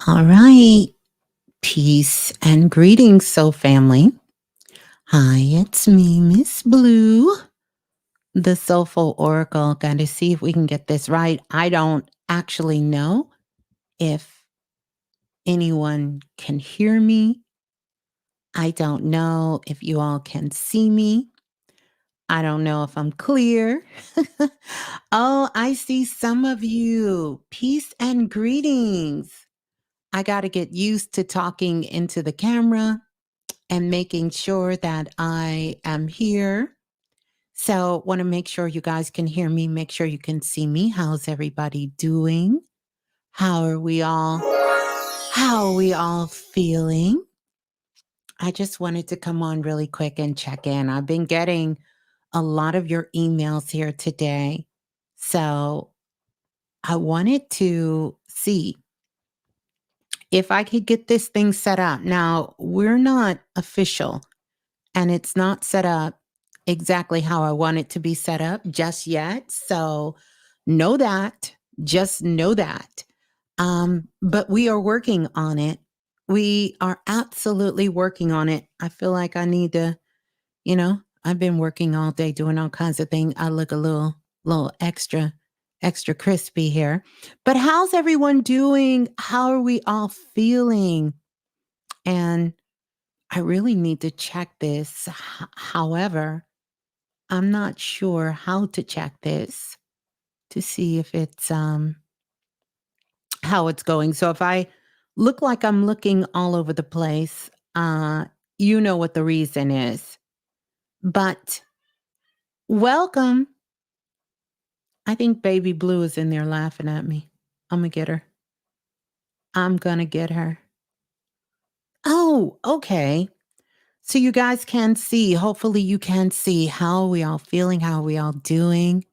All right. Peace and greetings, soul family. Hi, it's me, Miss Blue, the Soulful Oracle. Got to see if we can get this right. I don't actually know if anyone can hear me. I don't know if you all can see me. I don't know if I'm clear. Oh, I see some of you. Peace and greetings. I got to get used to talking into the camera and making sure that I am here. So, want to make sure you guys can hear me, make sure you can see me. How's everybody doing? How are we all? How are we all feeling? I just wanted to come on really quick and check in. I've been getting a lot of your emails here today. So, I wanted to see if I could get this thing set up. Now, we're not official and it's not set up exactly how I want it to be set up just yet. So know that, just know that. But we are working on it. We are absolutely working on it. I feel like I need to, I've been working all day doing all kinds of things. I look a little extra crispy here. But how's everyone doing? How are we all feeling? And I really need to check this. However, I'm not sure how to check this to see if it's how it's going. So if I look like I'm looking all over the place, you know what the reason is. But welcome. I think baby Blue is in there laughing at me. I'm gonna get her. I'm gonna get her. Oh, okay. So you guys can see, hopefully you can see how we all feeling, how we all doing.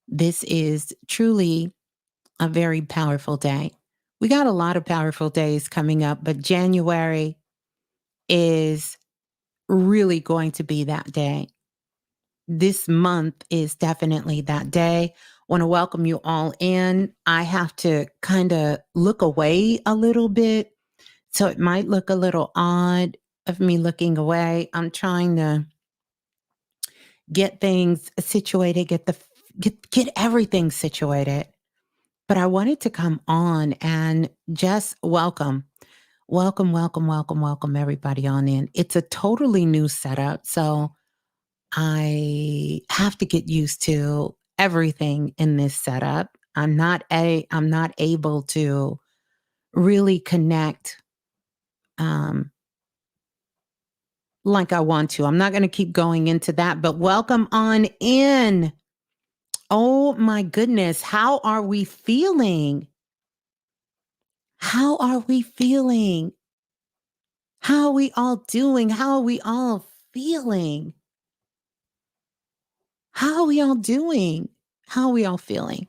This is truly a very powerful day. We got a lot of powerful days coming up, but January is really going to be that day. This month is definitely that day. Want to welcome you all in. I have to kind of look away a little bit. So it might look a little odd of me looking away. I'm trying to get things situated, get everything situated. But I wanted to come on and just welcome everybody on in. It's a totally new setup, so I have to get used to everything in this setup. I'm not able to really connect um like I want to. I'm not going to keep going into that, but welcome on in. Oh my goodness, how are we feeling? How are we feeling? How are we all doing? How are we all feeling? How are we all doing? How are we all feeling?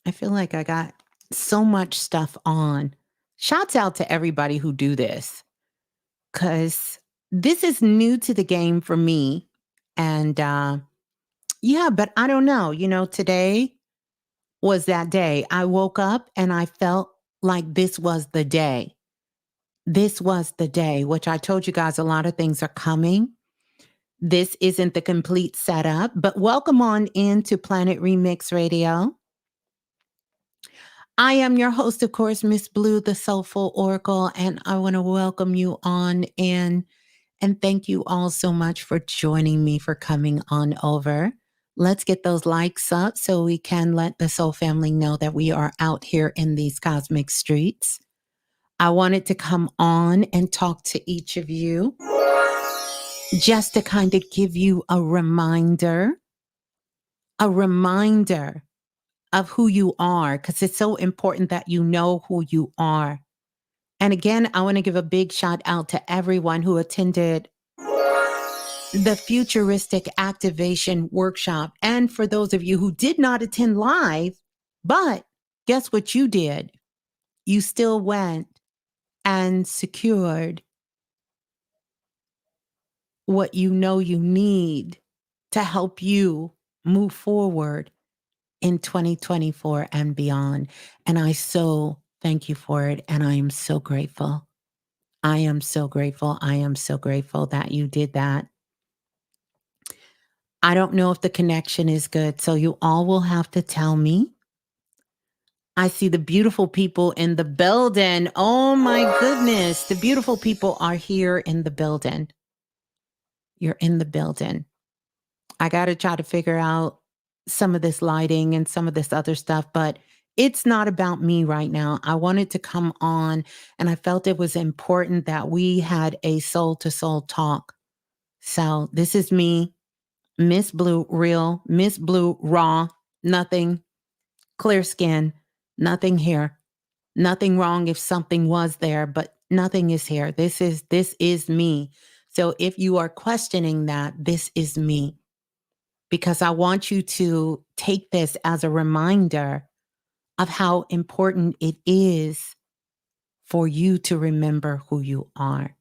I feel like I got so much stuff on. Shouts out to everybody who do this because this is new to the game for me. And yeah, but I don't know. Today was that day. I woke up and I felt like this was the day. This was the day, which I told you guys a lot of things are coming. This isn't the complete setup, but welcome on into Planet Remix Radio. I am your host, of course, Miss Blue, the Soulful Oracle, and I want to welcome you on in and thank you all so much for joining me, for coming on over. Let's get those likes up so we can let the Soul family know that we are out here in these cosmic streets. I wanted to come on and talk to each of you just to kind of give you a reminder of who you are, because it's so important that you know who you are. And again, I want to give a big shout out to everyone who attended the Futuristic Activation Workshop. And for those of you who did not attend live, but guess what you did? You still went and secured what you know you need to help you move forward in 2024 and beyond. And I so, Thank you for it. And I am so grateful. I am so grateful. I am so grateful that you did that. I don't know if the connection is good, so you all will have to tell me. I see the beautiful people in the building. Oh my goodness. The beautiful people are here in the building. You're in the building. I got to try to figure out some of this lighting and some of this other stuff, but it's not about me right now. I wanted to come on and I felt it was important that we had a soul to soul talk. So this is me, Miss Blue, real, Miss Blue, raw, nothing, clear skin, nothing here. Nothing wrong if something was there, but nothing is here. This is me. So if you are questioning that, this is me because I want you to take this as a reminder of how important it is for you to remember who you are.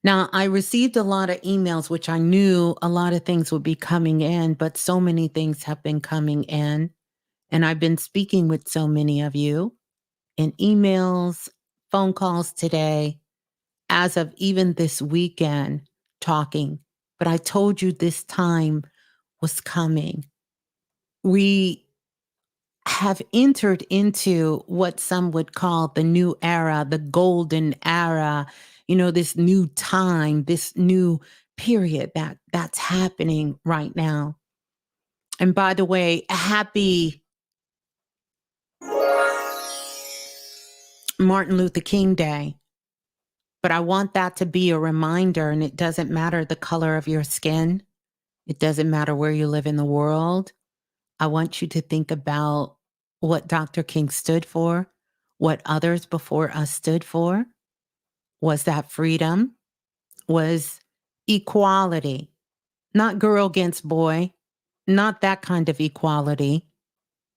Now, I received a lot of emails, which I knew a lot of things would be coming in, but so many things have been coming in. And I've been speaking with so many of you in emails, phone calls today, as of even this weekend, talking. But I told you this time was coming. We have entered into what some would call the new era, the golden era, this new time, this new period that's happening right now. And by the way, happy Martin Luther King Day. But I want that to be a reminder, and it doesn't matter the color of your skin. It doesn't matter where you live in the world. I want you to think about what Dr. King stood for, what others before us stood for. Was that freedom? Was equality, not girl against boy, not that kind of equality,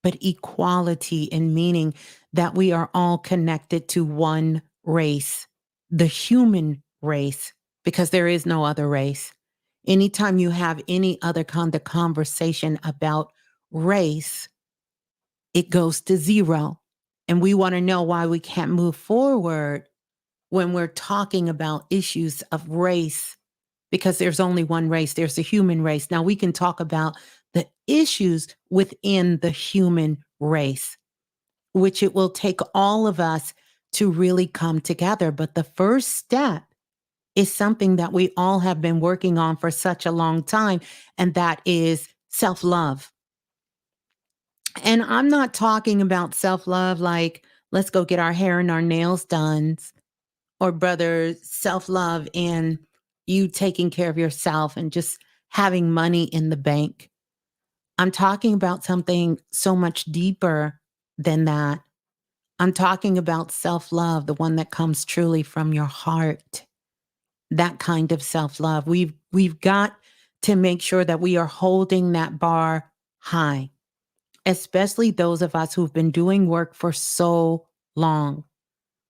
but equality in meaning that we are all connected to one race, the human race, because there is no other race. Anytime you have any other kind of conversation about race, it goes to zero. And we want to know why we can't move forward when we're talking about issues of race, because there's only one race, there's the human race. Now we can talk about the issues within the human race, which it will take all of us to really come together. But the first step is something that we all have been working on for such a long time, and that is self love. And I'm not talking about self love like, let's go get our hair and our nails done, or brother, self love and you taking care of yourself and just having money in the bank. I'm talking about something so much deeper than that. I'm talking about self love, the one that comes truly from your heart. That kind of self love. We've got to make sure that we are holding that bar high, especially those of us who've been doing work for so long.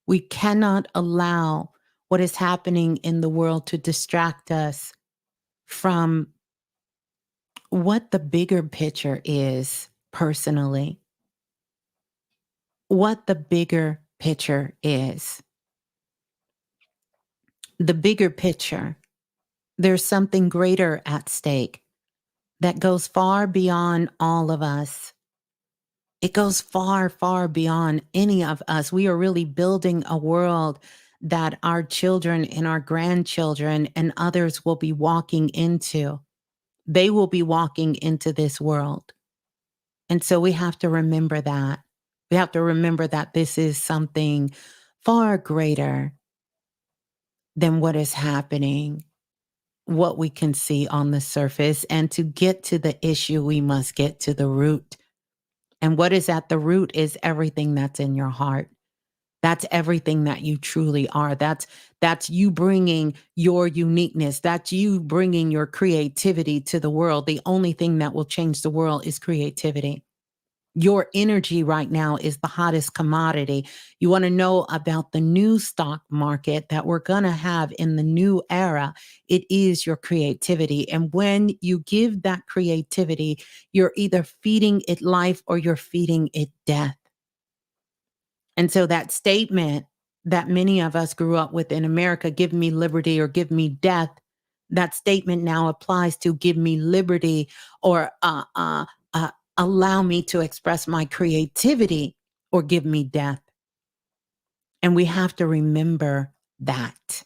We cannot allow what is happening in the world to distract us from what the bigger picture is personally. What the bigger picture is. The bigger picture. There's something greater at stake that goes far beyond all of us. It goes far, far beyond any of us. We are really building a world that our children and our grandchildren and others will be walking into. They will be walking into this world. And so we have to remember that. We have to remember that this is something far greater than what is happening, what we can see on the surface. And to get to the issue, we must get to the root. And what is at the root is everything that's in your heart. That's everything that you truly are. That's you bringing your uniqueness. That's you bringing your creativity to the world. The only thing that will change the world is creativity. Your energy right now is the hottest commodity. You want to know about the new stock market that we're going to have in the new era. It is your creativity. And when you give that creativity, you're either feeding it life or you're feeding it death. And so that statement that many of us grew up with in America, give me liberty or give me death, that statement now applies to give me liberty or allow me to express my creativity or give me death. And we have to remember that.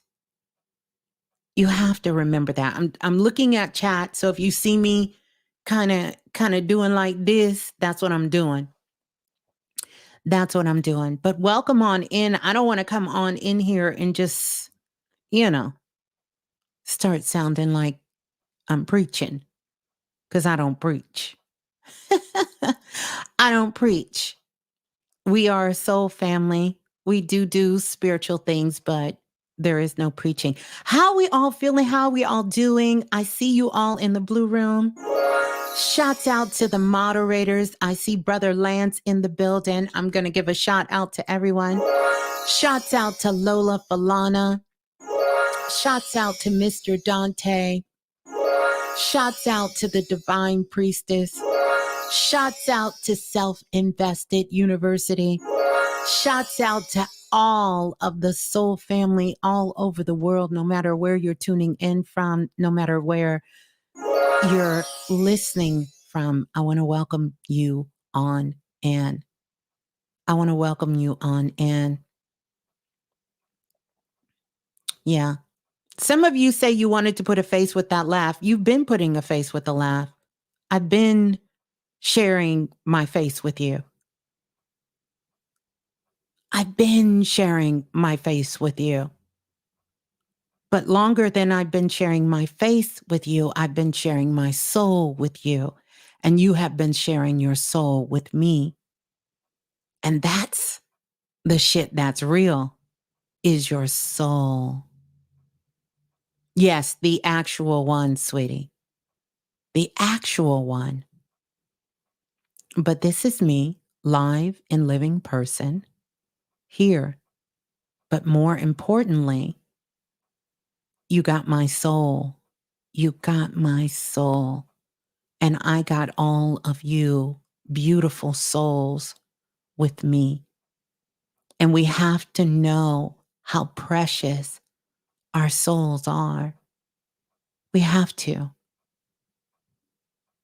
You have to remember that. I'm looking at chat, so if you see me kind of doing like this, that's what I'm doing. That's what I'm doing. But welcome on in. I don't want to come on in here and just, you know, start sounding like I'm preaching, because I don't preach. I don't preach. We are a soul family. We do spiritual things, but there is no preaching. How we all feeling? How we all doing? I see you all in the blue room. Shouts out to the moderators. I see Brother Lance in the building. I'm going to give a shout out to everyone. Shouts out to Lola Falana. Shouts out to Mr. Dante. Shouts out to the Divine Priestess. Shouts out to Self-Invested University. Shouts out to all of the soul family all over the world, no matter where you're tuning in from, no matter where you're listening from. I want to welcome you on in. I want to welcome you on in. Yeah. Some of you say you wanted to put a face with that laugh. You've been putting a face with the laugh. I've been sharing my face with you. I've been sharing my face with you. But longer than I've been sharing my face with you, I've been sharing my soul with you. And you have been sharing your soul with me. And that's the shit that's real, is your soul. Yes, the actual one, sweetie. The actual one. But this is me, live and living person, here. But more importantly, you got my soul. You got my soul. And I got all of you beautiful souls with me. And we have to know how precious our souls are. We have to.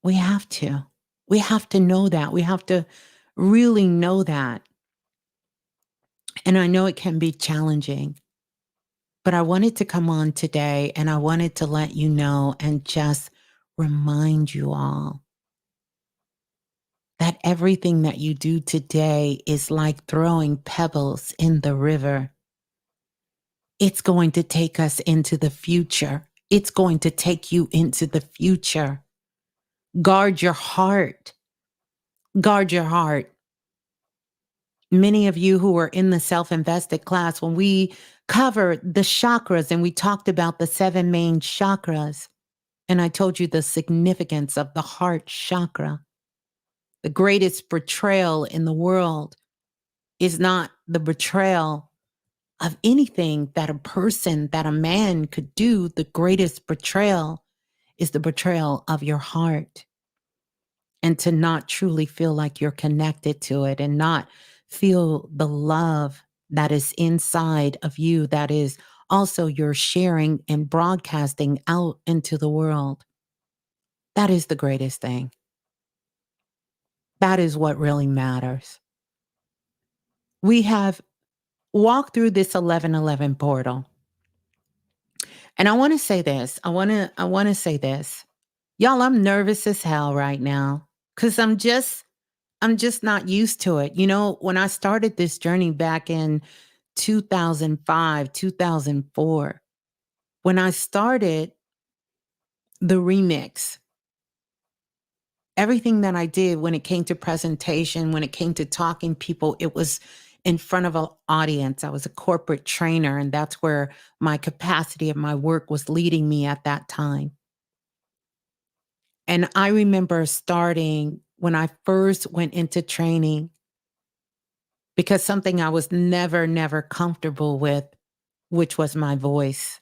We have to. We have to know that. We have to really know that. And I know it can be challenging, but I wanted to come on today and I wanted to let you know and just remind you all that everything that you do today is like throwing pebbles in the river. It's going to take us into the future. It's going to take you into the future. Guard your heart. Guard your heart. Many of you who were in the self-invested class, when we covered the chakras and we talked about the 7 main chakras, and I told you the significance of the heart chakra, the greatest betrayal in the world is not the betrayal of anything that a person, that a man could do. The greatest betrayal is the betrayal of your heart, and to not truly feel like you're connected to it and not feel the love that is inside of you, that is also you're sharing and broadcasting out into the world. That is the greatest thing. That is what really matters. We have walked through this 1111 portal. And I want to say this. I want to say this. Y'all, I'm nervous as hell right now cuz I'm just not used to it. You know, when I started this journey back in 2005, 2004, when I started the remix, everything that I did when it came to presentation, when it came to talking people, it was in front of an audience. I was a corporate trainer, and that's where my capacity of my work was leading me at that time. And I remember starting when I first went into training, because something I was never comfortable with, which was my voice.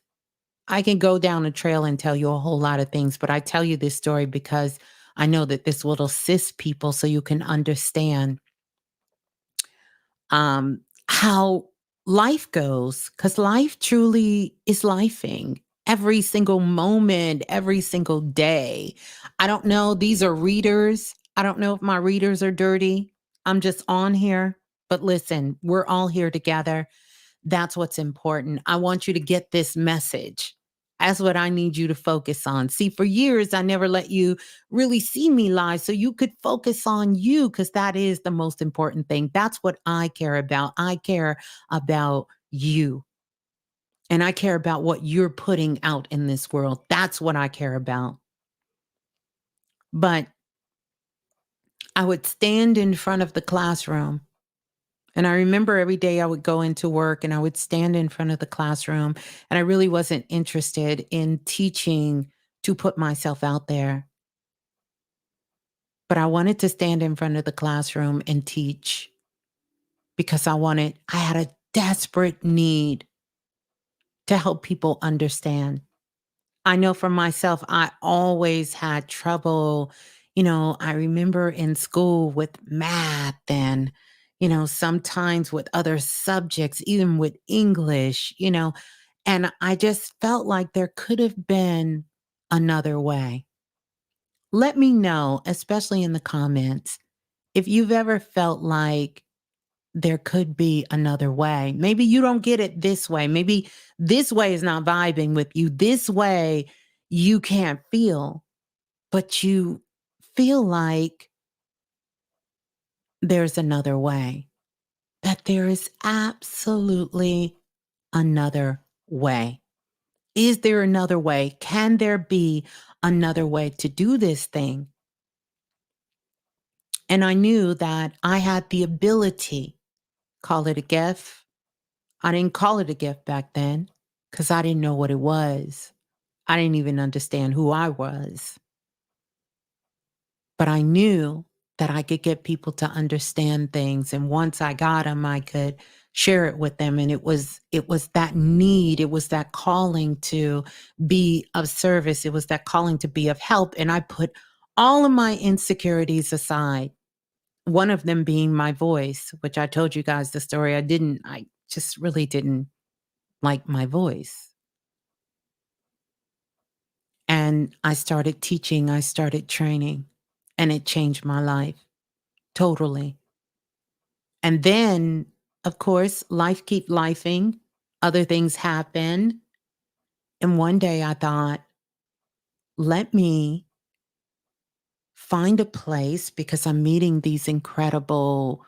I can go down a trail and tell you a whole lot of things, but I tell you this story because I know that this will assist people so you can understand. how life goes, because life truly is lifing every single moment, every single day. I don't know. These are readers. I don't know if my readers are dirty. I'm just on here. But listen, we're all here together. That's what's important. I want you to get this message. That's what I need you to focus on. See, for years, I never let you really see me live so you could focus on you because that is the most important thing. That's what I care about. I care about you and I care about what you're putting out in this world. That's what I care about. But I would stand in front of the classroom. And I remember every day I would go into work and I would stand in front of the classroom, and I really wasn't interested in teaching to put myself out there. But I wanted to stand in front of the classroom and teach because I had a desperate need to help people understand. I know for myself, I always had trouble. I remember in school with math and, sometimes with other subjects, even with English, and I just felt like there could have been another way. Let me know, especially in the comments, if you've ever felt like there could be another way. Maybe you don't get it this way. Maybe this way is not vibing with you. This way you can't feel, but you feel like there's another way, that there is absolutely another way. Is there another way? Can there be another way to do this thing? And I knew that I had the ability, call it a gift. I didn't call it a gift back then because I didn't know what it was. I didn't even understand who I was. But I knew that I could get people to understand things. And once I got them, I could share it with them. And it was that need, it was that calling to be of service. It was that calling to be of help. And I put all of my insecurities aside. One of them being my voice, which I told you guys the story. I just really didn't like my voice. And I started teaching, I started training, and it changed my life totally. And then, of course, life keep lifing. Other things happen. And one day I thought, let me find a place because I'm meeting these incredible,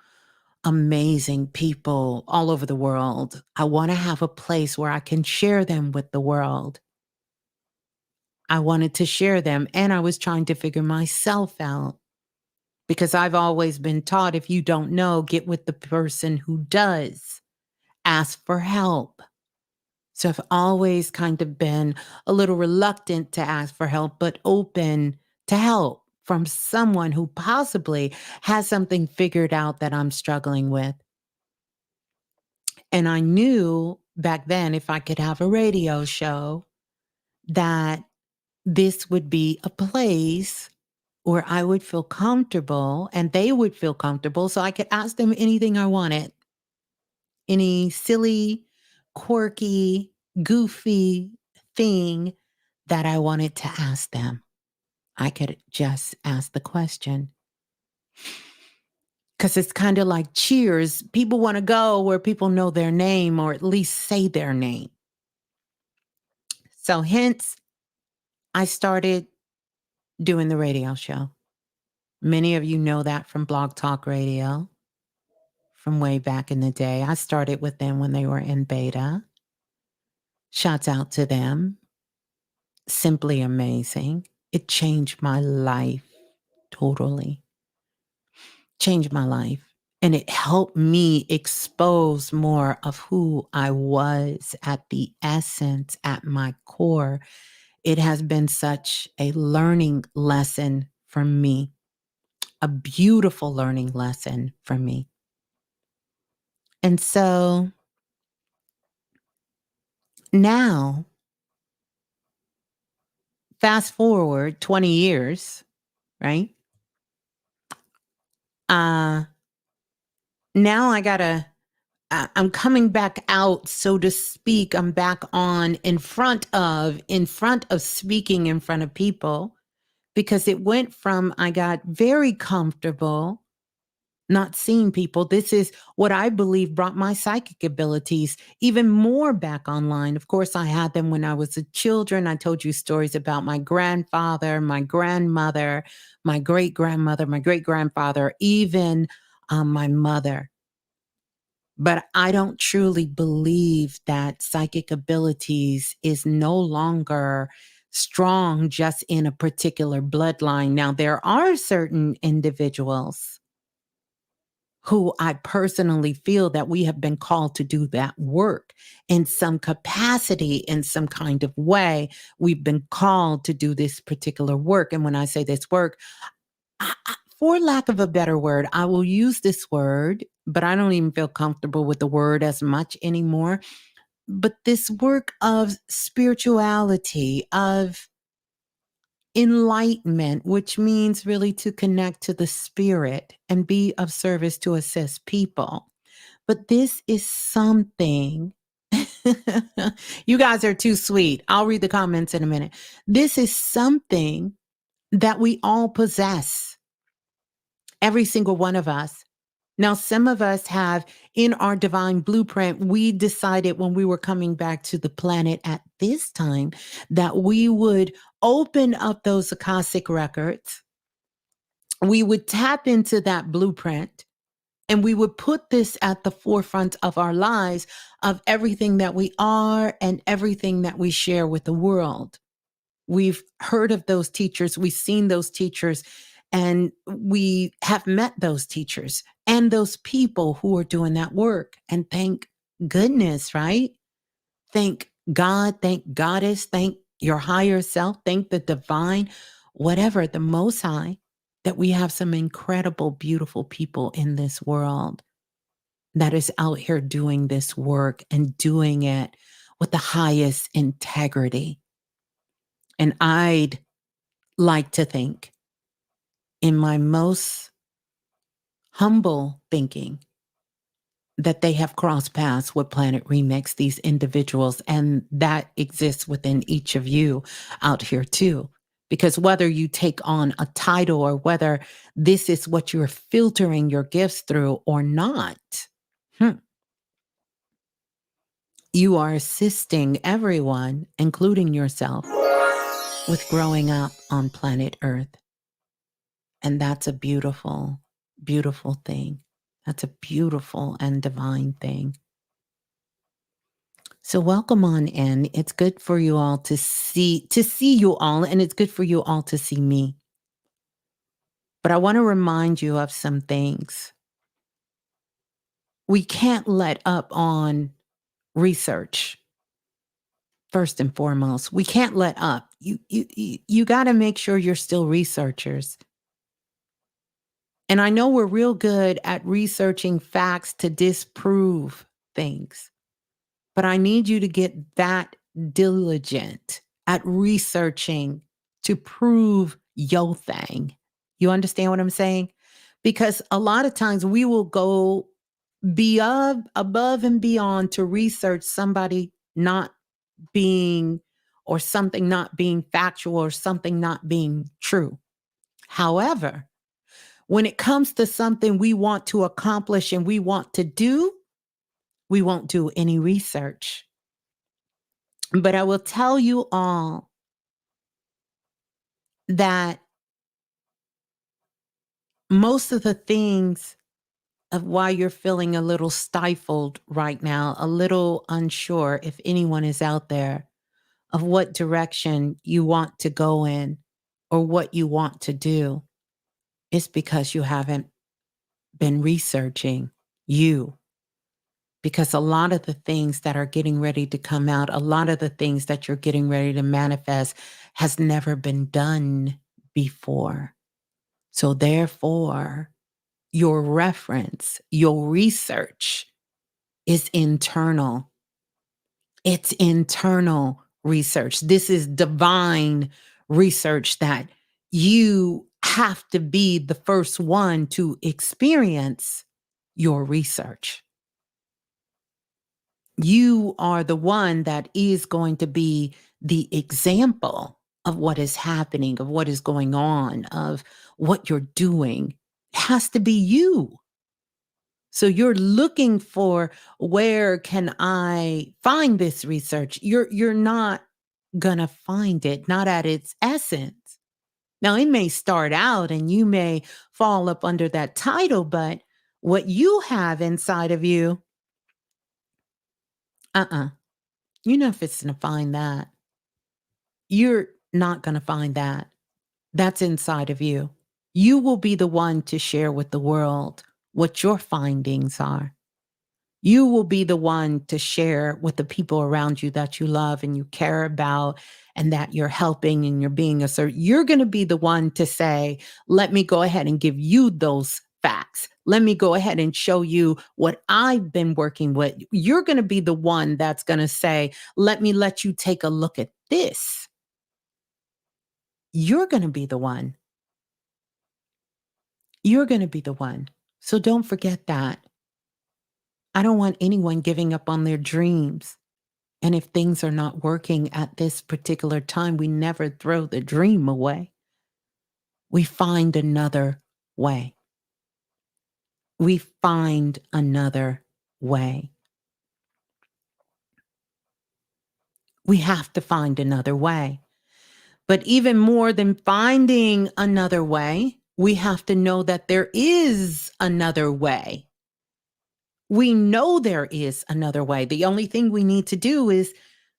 amazing people all over the world. I want to have a place where I can share them with the world. I wanted to share them, and I was trying to figure myself out because I've always been taught if you don't know, get with the person who does. Ask for help. So I've always kind of been a little reluctant to ask for help, but open to help from someone who possibly has something figured out that I'm struggling with. And I knew back then if I could have a radio show that this would be a place where I would feel comfortable and they would feel comfortable so I could ask them anything I wanted. Any silly, quirky, goofy thing that I wanted to ask them. I could just ask the question. Because it's kind of like Cheers. People want to go where people know their name or at least say their name. So, hence, I started doing the radio show. Many of you know that from Blog Talk Radio from way back in the day. I started with them when they were in beta. Shouts out to them. Simply amazing. It changed my life totally. Changed my life. And it helped me expose more of who I was at the essence, at my core. It has been such a learning lesson for me, a beautiful learning lesson for me. And so now, fast forward 20 years, right? Uh, now I gotta I'm coming back out, so to speak. I'm back on in front of speaking in front of people, because it went from I got very comfortable not seeing people. This is what I believe brought my psychic abilities even more back online. Of course, I had them when I was a children. I told you stories about my grandfather, my grandmother, my great grandmother, my great grandfather, even my mother. But I don't truly believe that psychic abilities is no longer strong just in a particular bloodline. Now, there are certain individuals who I personally feel that we have been called to do that work in some capacity, in some kind of way. We've been called to do this particular work. And when I say this work, for lack of a better word, I will use this word, but I don't even feel comfortable with the word as much anymore. But this work of spirituality, of enlightenment, which means really to connect to the spirit and be of service to assist people. But this is something. You guys are too sweet. I'll read the comments in a minute. This is something that we all possess, every single one of us. Now, some of us have in our divine blueprint, we decided when we were coming back to the planet at this time that we would open up those Akashic records. We would tap into that blueprint, and we would put this at the forefront of our lives, of everything that we are and everything that we share with the world. We've heard of those teachers, we've seen those teachers, and we have met those teachers and those people who are doing that work. And thank goodness, right? Thank God, thank Goddess, thank your higher self, thank the divine, whatever, the Most High, that we have some incredible, beautiful people in this world that is out here doing this work and doing it with the highest integrity. And I'd like to think, in my most humble thinking, that they have crossed paths with Planet Remix, these individuals, and that exists within each of you out here too. Because whether you take on a title or whether this is what you're filtering your gifts through or not, you are assisting everyone, including yourself, with growing up on planet Earth. And that's a beautiful, beautiful thing. That's a beautiful and divine thing. So welcome on in. It's good for you all to see you all, and it's good for you all to see me. But I want to remind you of some things. We can't let up on research. First and foremost, we can't let up. You got to make sure you're still researchers. And I know we're real good at researching facts to disprove things, but I need you to get that diligent at researching to prove your thing. You understand what I'm saying? Because a lot of times we will go above and beyond to research somebody not being, or something not being factual, or something not being true. However, when it comes to something we want to accomplish and we want to do, we won't do any research. But I will tell you all that most of the things of why you're feeling a little stifled right now, a little unsure, if anyone is out there, of what direction you want to go in or what you want to do, is because you haven't been researching you. Because a lot of the things that are getting ready to come out, a lot of the things that you're getting ready to manifest has never been done before. So therefore, your reference, your research is internal. It's internal research. This is divine research that you have to be the first one to experience your research. You are the one that is going to be the example of what is happening, of what is going on, of what you're doing. It has to be you. So you're looking for, where can I find this research? You're not gonna find it, not at its essence. Now it may start out and you may fall up under that title, but what you have inside of you, uh-uh, you're not fixing to find that. You're not gonna find that. That's inside of you. You will be the one to share with the world what your findings are. You will be the one to share with the people around you that you love and you care about and that you're helping and you're being assertive. You're going to be the one to say, let me go ahead and give you those facts. Let me go ahead and show you what I've been working with. You're going to be the one that's going to say, let you take a look at this. You're going to be the one. You're going to be the one. So don't forget that. I don't want anyone giving up on their dreams. And if things are not working at this particular time, we never throw the dream away. We find another way. We find another way. We have to find another way. But even more than finding another way, we have to know that there is another way. We know there is another way. The only thing we need to do is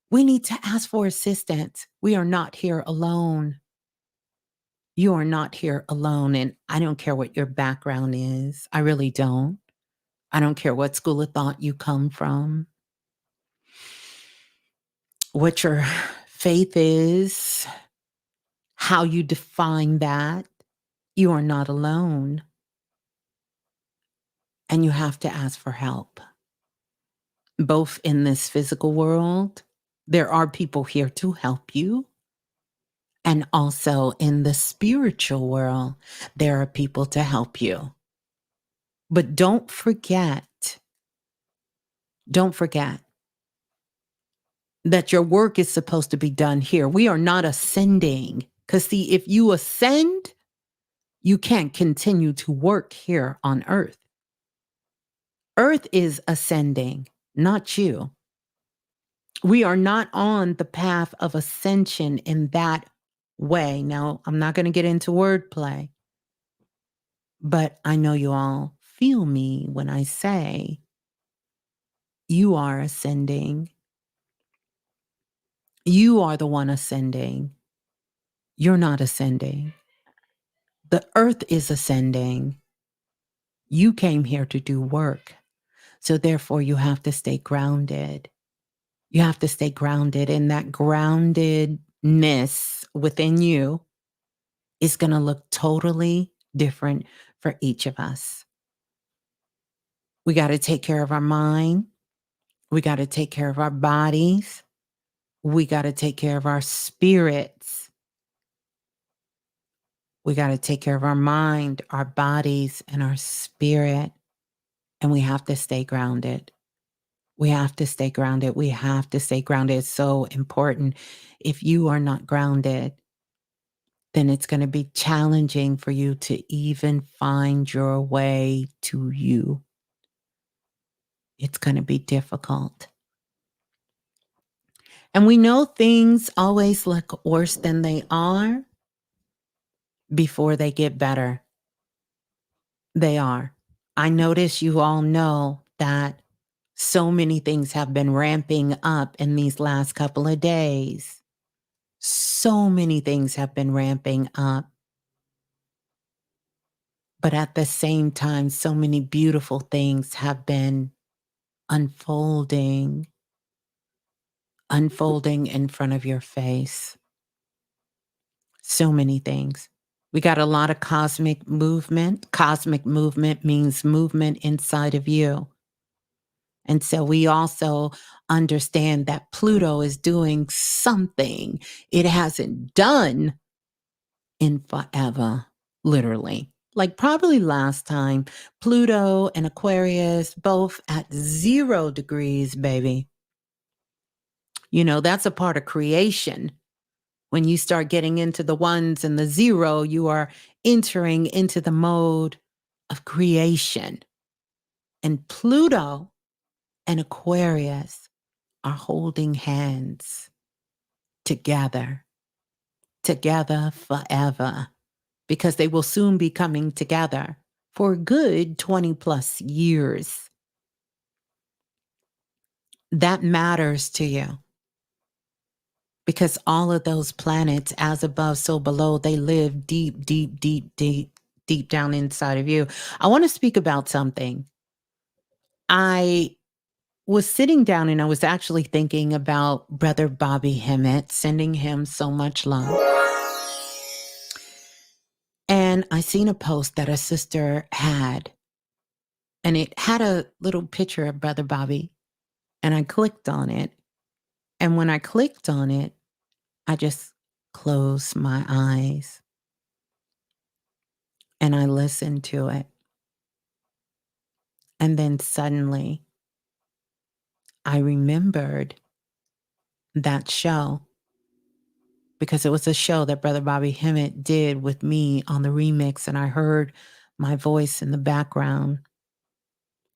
we need to ask for assistance. We are not here alone. You are not here alone. And I don't care what your background is. I really don't. I don't care what school of thought you come from, what your faith is, how you define that. You are not alone. And you have to ask for help. Both in this physical world, there are people here to help you. And also in the spiritual world, there are people to help you. But don't forget that your work is supposed to be done here. We are not ascending. Because, see, if you ascend, you can't continue to work here on earth. Earth is ascending, not you. We are not on the path of ascension in that way. Now, I'm not going to get into wordplay, but I know you all feel me when I say you are ascending. You are the one ascending. You're not ascending. The earth is ascending. You came here to do work. So therefore, you have to stay grounded. You have to stay grounded. And that groundedness within you is going to look totally different for each of us. We got to take care of our mind. We got to take care of our bodies. We got to take care of our spirits. We got to take care of our mind, our bodies, and our spirit. And we have to stay grounded. We have to stay grounded. We have to stay grounded. It's so important. If you are not grounded, then it's going to be challenging for you to even find your way to you. It's going to be difficult. And we know things always look worse than they are before they get better. They are. I notice you all know that so many things have been ramping up in these last couple of days. So many things have been ramping up. But at the same time, so many beautiful things have been unfolding in front of your face. So many things. We got a lot of cosmic movement. Cosmic movement means movement inside of you. And so we also understand that Pluto is doing something it hasn't done in forever, literally. like probably last time, Pluto and Aquarius, both at 0 degrees, baby. That's a part of creation. When you start getting into the ones and the 0, you are entering into the mode of creation. And Pluto and Aquarius are holding hands together forever, because they will soon be coming together for a good 20 plus years. That matters to you because all of those planets, as above, so below, they live deep, deep, deep, deep, deep down inside of you. I want to speak about something. I was sitting down and I was actually thinking about Brother Bobby Hemmet, sending him so much love. And I seen a post that a sister had, and it had a little picture of Brother Bobby. And I clicked on it. And when I clicked on it, I just closed my eyes and I listened to it. And then suddenly I remembered that show, because it was a show that Brother Bobby Hemmet did with me on the remix, and I heard my voice in the background.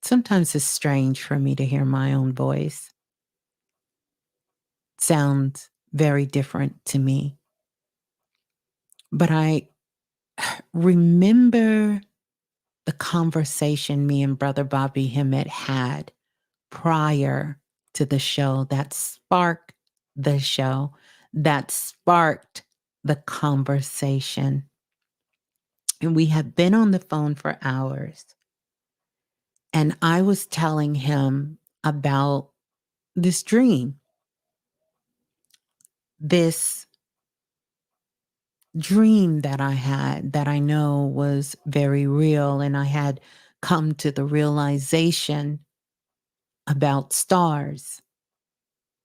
Sometimes it's strange for me to hear my own voice. It sounds very different to me. But I remember the conversation me and Brother Bobby Hemmet had prior to the show that sparked the show, that sparked the conversation. And we had been on the phone for hours. And I was telling him about this dream, this dream that I had that I know was very real. And I had come to the realization about stars.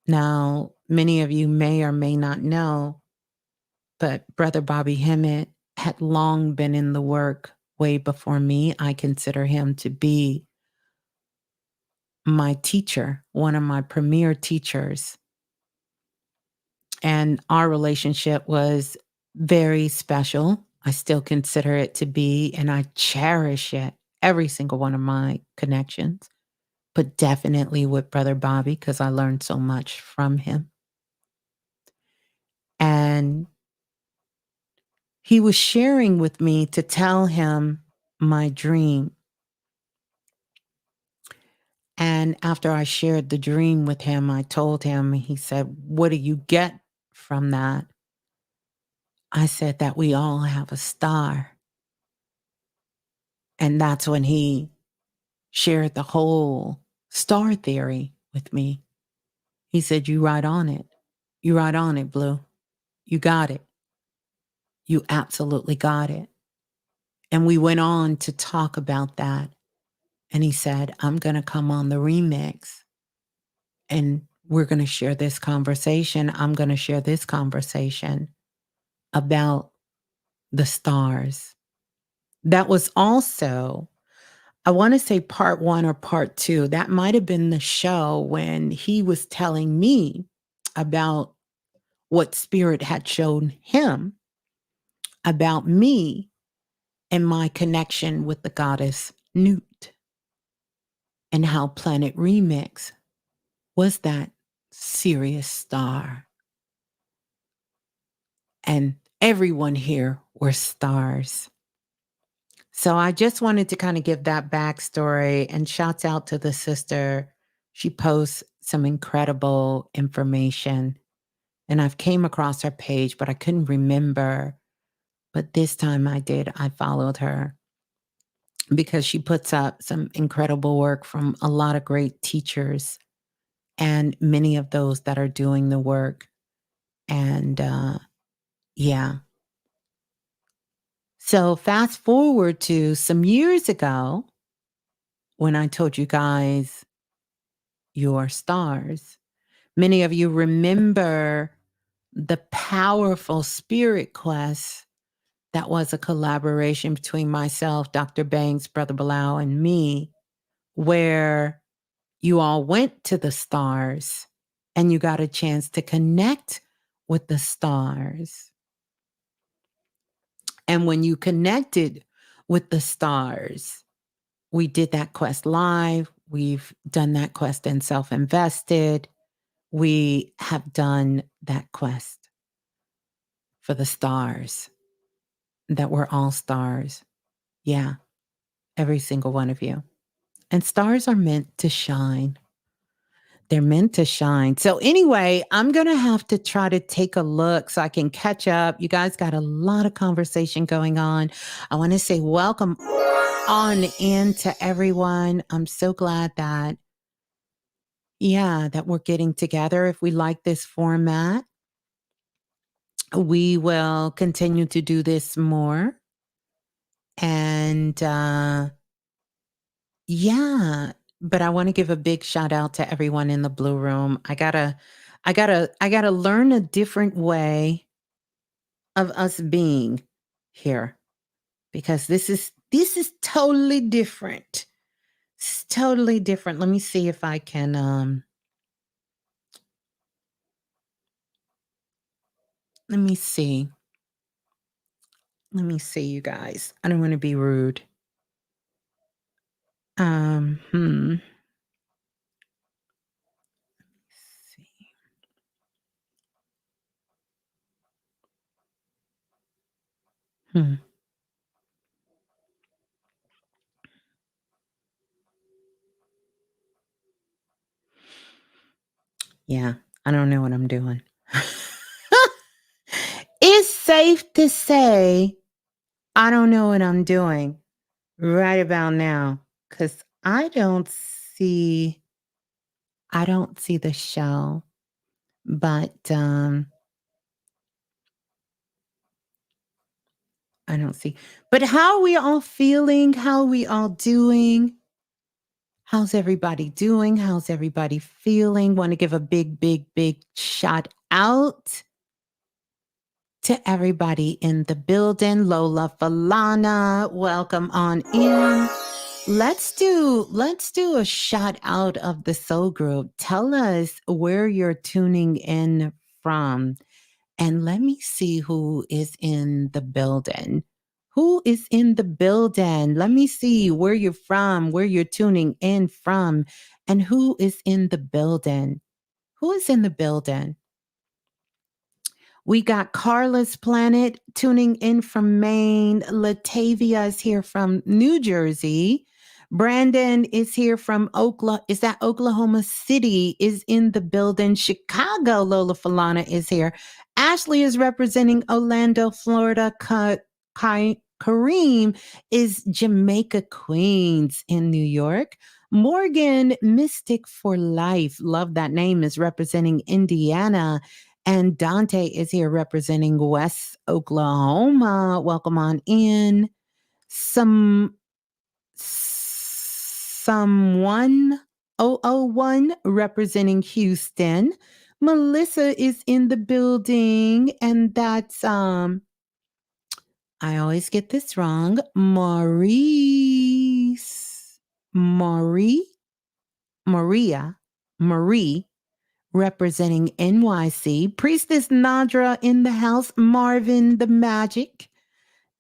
Now, many of you may or may not know, but Brother Bobby Hemmet had long been in the work way before me. I consider him to be my teacher, one of my premier teachers. And our relationship was very special. I still consider it to be, and I cherish it, every single one of my connections, but definitely with Brother Bobby, because I learned so much from him. And he was sharing with me to tell him my dream. And after I shared the dream with him, I told him, he said, "What do you get from that?" I said that we all have a star. And that's when he shared the whole star theory with me. He said, "You right on it. You right on it, Blue. You got it. You absolutely got it." And we went on to talk about that. And he said, "I'm going to come on the remix and we're going to share this conversation. I'm going to share this conversation about the stars." That was also, I want to say, part 1 or part 2. That might have been the show when he was telling me about what spirit had shown him about me and my connection with the goddess Newt, and how Planet Remix was that Sirius star. And everyone here were stars. So I just wanted to kind of give that backstory, and shouts out to the sister. She posts some incredible information, and I've came across her page, but I couldn't remember. But this time I did. I followed her because she puts up some incredible work from a lot of great teachers, and many of those that are doing the work. And yeah. So fast forward to some years ago when I told you guys your stars. Many of you remember the powerful spirit quest that was a collaboration between myself, Dr. Banks, Brother Bilal, and me, where you all went to the stars and you got a chance to connect with the stars. And when you connected with the stars, we did that quest live. We've done that quest in Self Invested. We have done that quest for the stars, that we're all stars. Yeah, every single one of you. And stars are meant to shine. They're meant to shine. So, anyway, I'm going to have to try to take a look so I can catch up. You guys got a lot of conversation going on. I want to say welcome on in to everyone. I'm so glad that, that we're getting together. If we like this format, we will continue to do this more. And yeah, but I want to give a big shout out to everyone in the Blue Room. I gotta learn a different way of us being here, because this is totally different. It's totally different. Let me see if I can let me see. Let me see, you guys. I don't want to be rude. Um, hmm. See. Hmm. Yeah, I don't know what I'm doing. It's safe to say I don't know what I'm doing right about now, because I don't see the show, but I don't see. But how are we all feeling? How are we all doing? How's everybody doing? How's everybody feeling? Want to give a big, big, big shout out to everybody in the building. Lola Falana, welcome on in. Let's do a shout out of the soul group. Tell us where you're tuning in from, and let me see who is in the building. Who is in the building? Let me see where you're from, where you're tuning in from, and who is in the building. Who is in the building? We got Carla's Planet tuning in from Maine. Latavia is here from New Jersey. Brandon is here from Oklahoma. Is that Oklahoma City? Is in the building. Chicago, Lola Falana is here. Ashley is representing Orlando, Florida. Kareem is Jamaica, Queens in New York. Morgan, Mystic for Life. Love that name, is representing Indiana. And Dante is here representing West Oklahoma. Welcome on in. Someone 001 representing Houston. Melissa is in the building, and that's I always get this wrong. Marie representing NYC. Priestess Nadra in the house. Marvin the Magic.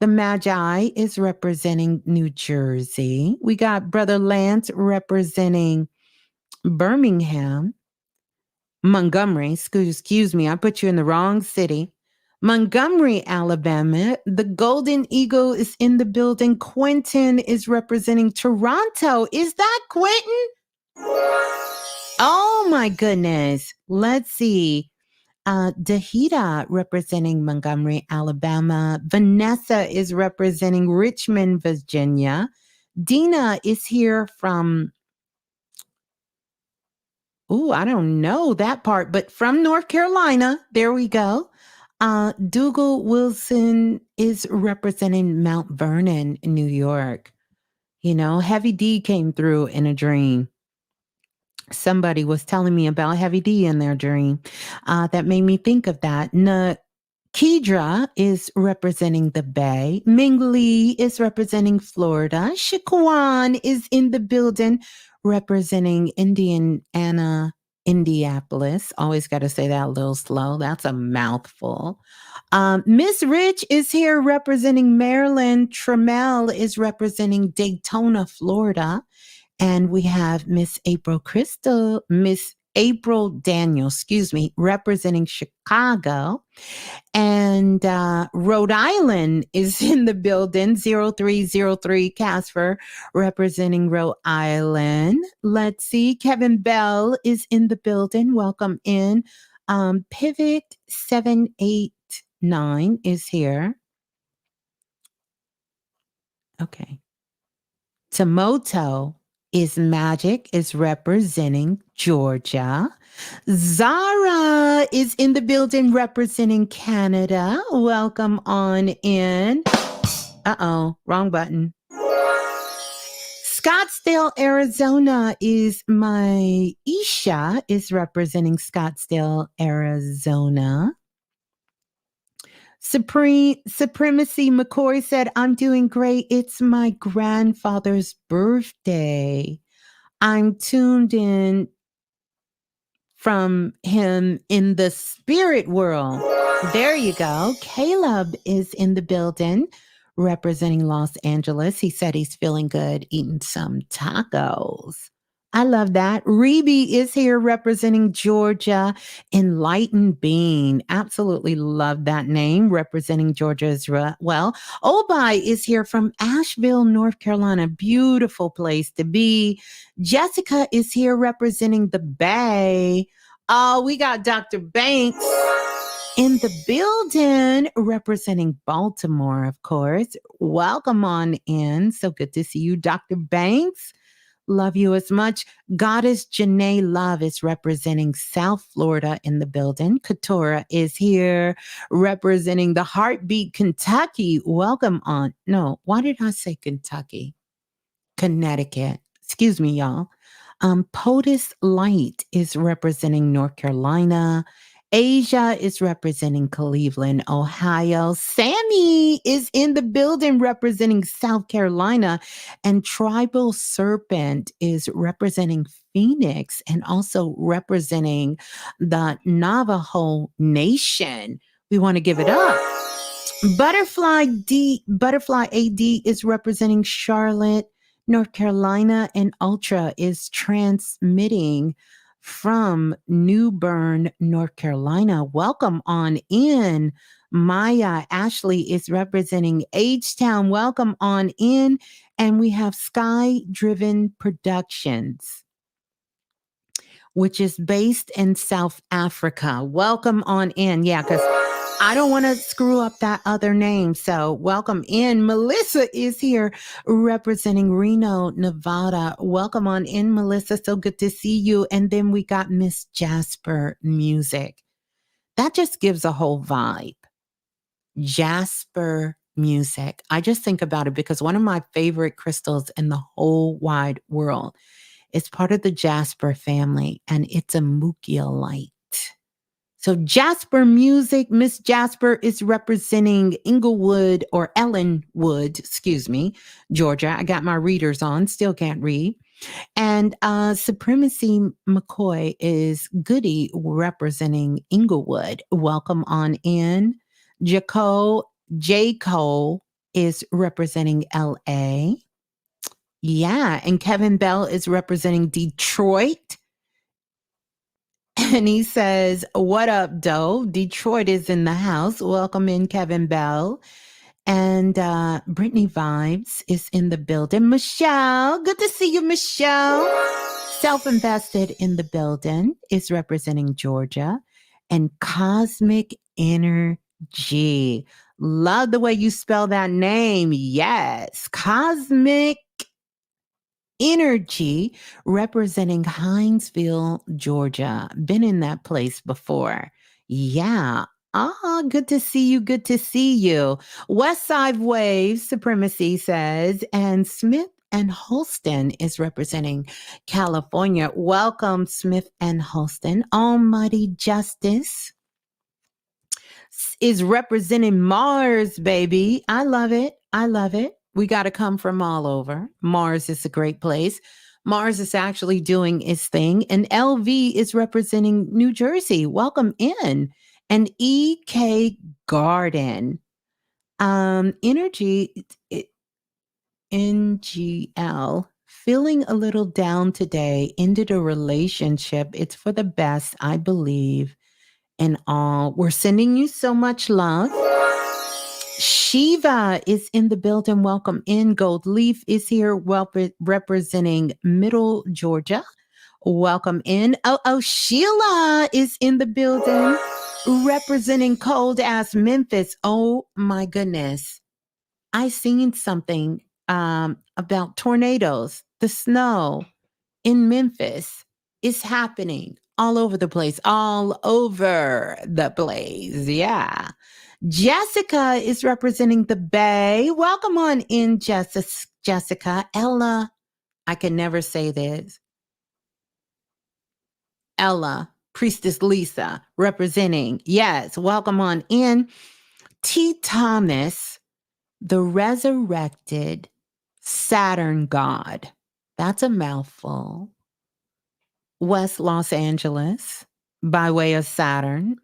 The Magi is representing New Jersey. We got Brother Lance representing Birmingham. Montgomery, excuse me, I put you in the wrong city. Montgomery, Alabama. The Golden Eagle is in the building. Quentin is representing Toronto. Is that Quentin? Oh my goodness. Let's see. Dahida representing Montgomery, Alabama. Vanessa is representing Richmond, Virginia. Dina is here from, I don't know that part, but from North Carolina. There we go. Dougal Wilson is representing Mount Vernon in New York. You know, Heavy D came through in a dream. Somebody was telling me about Heavy D in their dream. That made me think of that. Kedra is representing the Bay. Ming Lee is representing Florida. Shaquan is in the building representing Indiana, Indianapolis. Always got to say that a little slow. That's a mouthful. Miss Rich is here representing Maryland. Trammell is representing Daytona, Florida. And we have Miss April Daniel, representing Chicago. And Rhode Island is in the building, 0303 Casper, representing Rhode Island. Let's see, Kevin Bell is in the building. Welcome in. Pivot 789 is here. Okay. Tomoto is Magic is representing Georgia. Zara is in the building representing Canada. Welcome on in. Uh-oh, wrong button. Scottsdale, Arizona is my Isha is representing Scottsdale, Arizona. Supremacy McCoy said, I'm doing great. It's my grandfather's birthday. I'm tuned in from him in the spirit world. There you go. Caleb is in the building representing Los Angeles. He said he's feeling good eating some tacos. I love that. Reby is here representing Georgia. Enlightened Being. Absolutely love that name representing Georgia as well. Obai is here from Asheville, North Carolina. Beautiful place to be. Jessica is here representing the Bay. Oh, we got Dr. Banks in the building representing Baltimore, of course. Welcome on in. So good to see you, Dr. Banks. Love you as much. Goddess Janae Love is representing South Florida in the building. Katora is here representing the Heartbeat, Kentucky. Welcome on. No, why did I say Kentucky? Connecticut. Excuse me, y'all. POTUS Light is representing North Carolina. Asia is representing Cleveland, Ohio. Sammy is in the building representing South Carolina. And Tribal Serpent is representing Phoenix and also representing the Navajo Nation. We want to give it up. Butterfly AD is representing Charlotte, North Carolina, and Ultra is transmitting from New Bern, North Carolina. Welcome on in. Maya Ashley is representing H-Town. Welcome on in. And we have Sky Driven Productions, which is based in South Africa. Welcome on in. Yeah, because I don't want to screw up that other name. So welcome in. Melissa is here representing Reno, Nevada. Welcome on in, Melissa. So good to see you. And then we got Miss Jasper Music. That just gives a whole vibe. Jasper Music. I just think about it because one of my favorite crystals in the whole wide world is part of the Jasper family, and it's a mukiolite. So Jasper Music, Miss Jasper is representing Inglewood or Ellenwood, Georgia. I got my readers on, still can't read. And Supremacy McCoy is Goody representing Inglewood. Welcome on in. J. Cole is representing LA. Yeah, and Kevin Bell is representing Detroit. And he says, what up, Doe? Detroit is in the house. Welcome in, Kevin Bell. And Brittany Vibes is in the building. Michelle, good to see you, Michelle. Self-Invested in the building is representing Georgia. And Cosmic Energy. Love the way you spell that name. Yes, Cosmic Energy representing Hinesville, Georgia. Been in that place before. Yeah. Good to see you. Good to see you. West Side Wave Supremacy says, and Smith and Holston is representing California. Welcome, Smith and Holston. Almighty Justice is representing Mars, baby. I love it. I love it. We got to come from all over. Mars is a great place. Mars is actually doing its thing. And LV is representing New Jersey. Welcome in. And EK Garden. Energy, NGL. Feeling a little down today. Ended a relationship. It's for the best, I believe. And all. We're sending you so much love. Shiva is in the building. Welcome in. Gold Leaf is here, representing Middle Georgia. Welcome in. Oh, Sheila is in the building, representing cold ass Memphis. Oh my goodness. I seen something about tornadoes. The snow in Memphis is happening all over the place, all over the place. Yeah. Jessica is representing the Bay. Welcome on in, Jessica. Ella, I can never say this. Ella, Priestess Lisa, representing. Yes, welcome on in. T. Thomas, the resurrected Saturn god. That's a mouthful. West Los Angeles, by way of Saturn.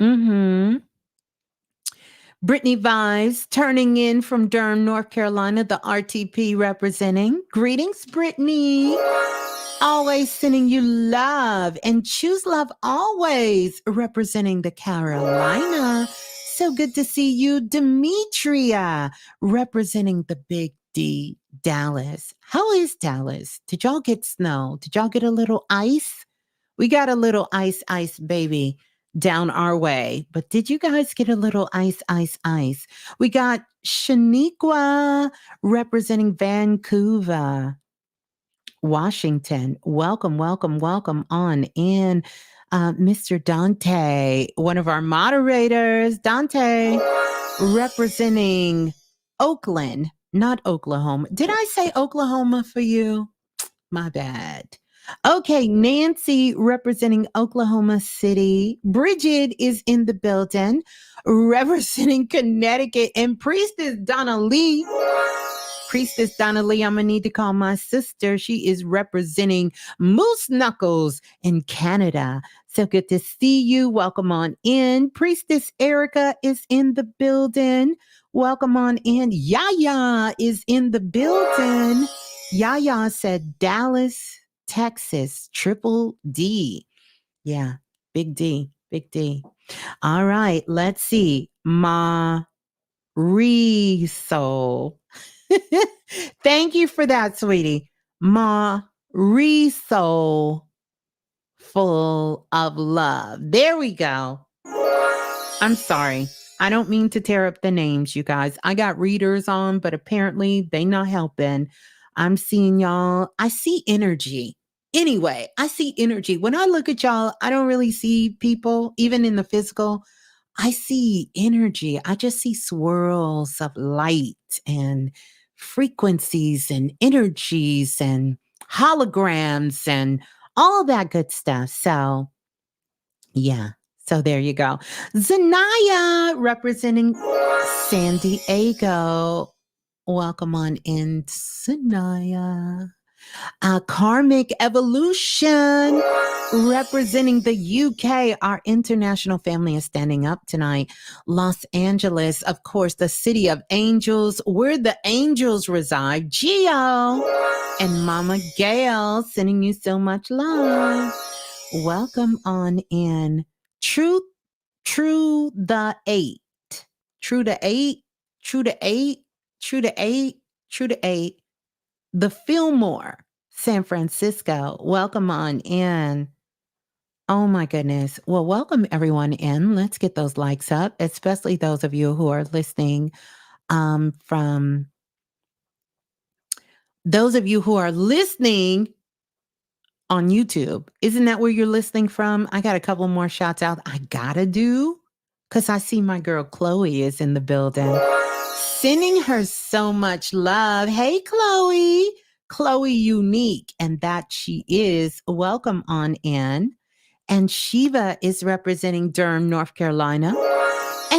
Brittany Vibes turning in from Durham, North Carolina, the RTP representing. Greetings, Brittany. Always sending you love and choose love always, representing the Carolina. So good to see you, Demetria, representing the Big D, Dallas. How is Dallas? Did y'all get snow? Did y'all get a little ice? We got a little ice, baby, down our way. But did you guys get a little ice? We got Shaniqua representing Vancouver, Washington. Welcome on in. Mr. Dante, one of our moderators. Dante representing Oakland, not Oklahoma. Did I say Oklahoma for you? My bad. Okay, Nancy representing Oklahoma City. Bridget is in the building representing Connecticut. And Priestess Donna Lee. Priestess Donna Lee, I'm going to need to call my sister. She is representing Moose Knuckles in Canada. So good to see you. Welcome on in. Priestess Erica is in the building. Welcome on in. Yaya is in the building. Yaya said Dallas, Texas, triple D. Yeah, big D. All right, let's see. Riso. Thank you for that, sweetie. Riso, full of love. There we go. I'm sorry. I don't mean to tear up the names, you guys. I got readers on, but apparently they not helping. I'm seeing y'all. I see energy. Anyway, I see energy. When I look at y'all, I don't really see people, even in the physical. I see energy. I just see swirls of light and frequencies and energies and holograms and all that good stuff. So, yeah. So there you go. Zanaya representing San Diego. Welcome on in, Zanaya. Karmic Evolution representing the UK. Our international family is standing up tonight. Los Angeles, of course, the city of angels, where the angels reside. Geo and Mama Gail, sending you so much love. Welcome on in. True the 8. True to 8. The Fillmore, San Francisco. Welcome on in. Oh my goodness. Well, welcome everyone in. Let's get those likes up, especially those of you who are listening from those of you who are listening on YouTube. Isn't that where you're listening from? I got a couple more shouts out I gotta do because I see my girl Chloe is in the building. Sending her so much love. Hey, Chloe. Chloe Unique, and that she is. Welcome on in. And Shiva is representing Durham, North Carolina.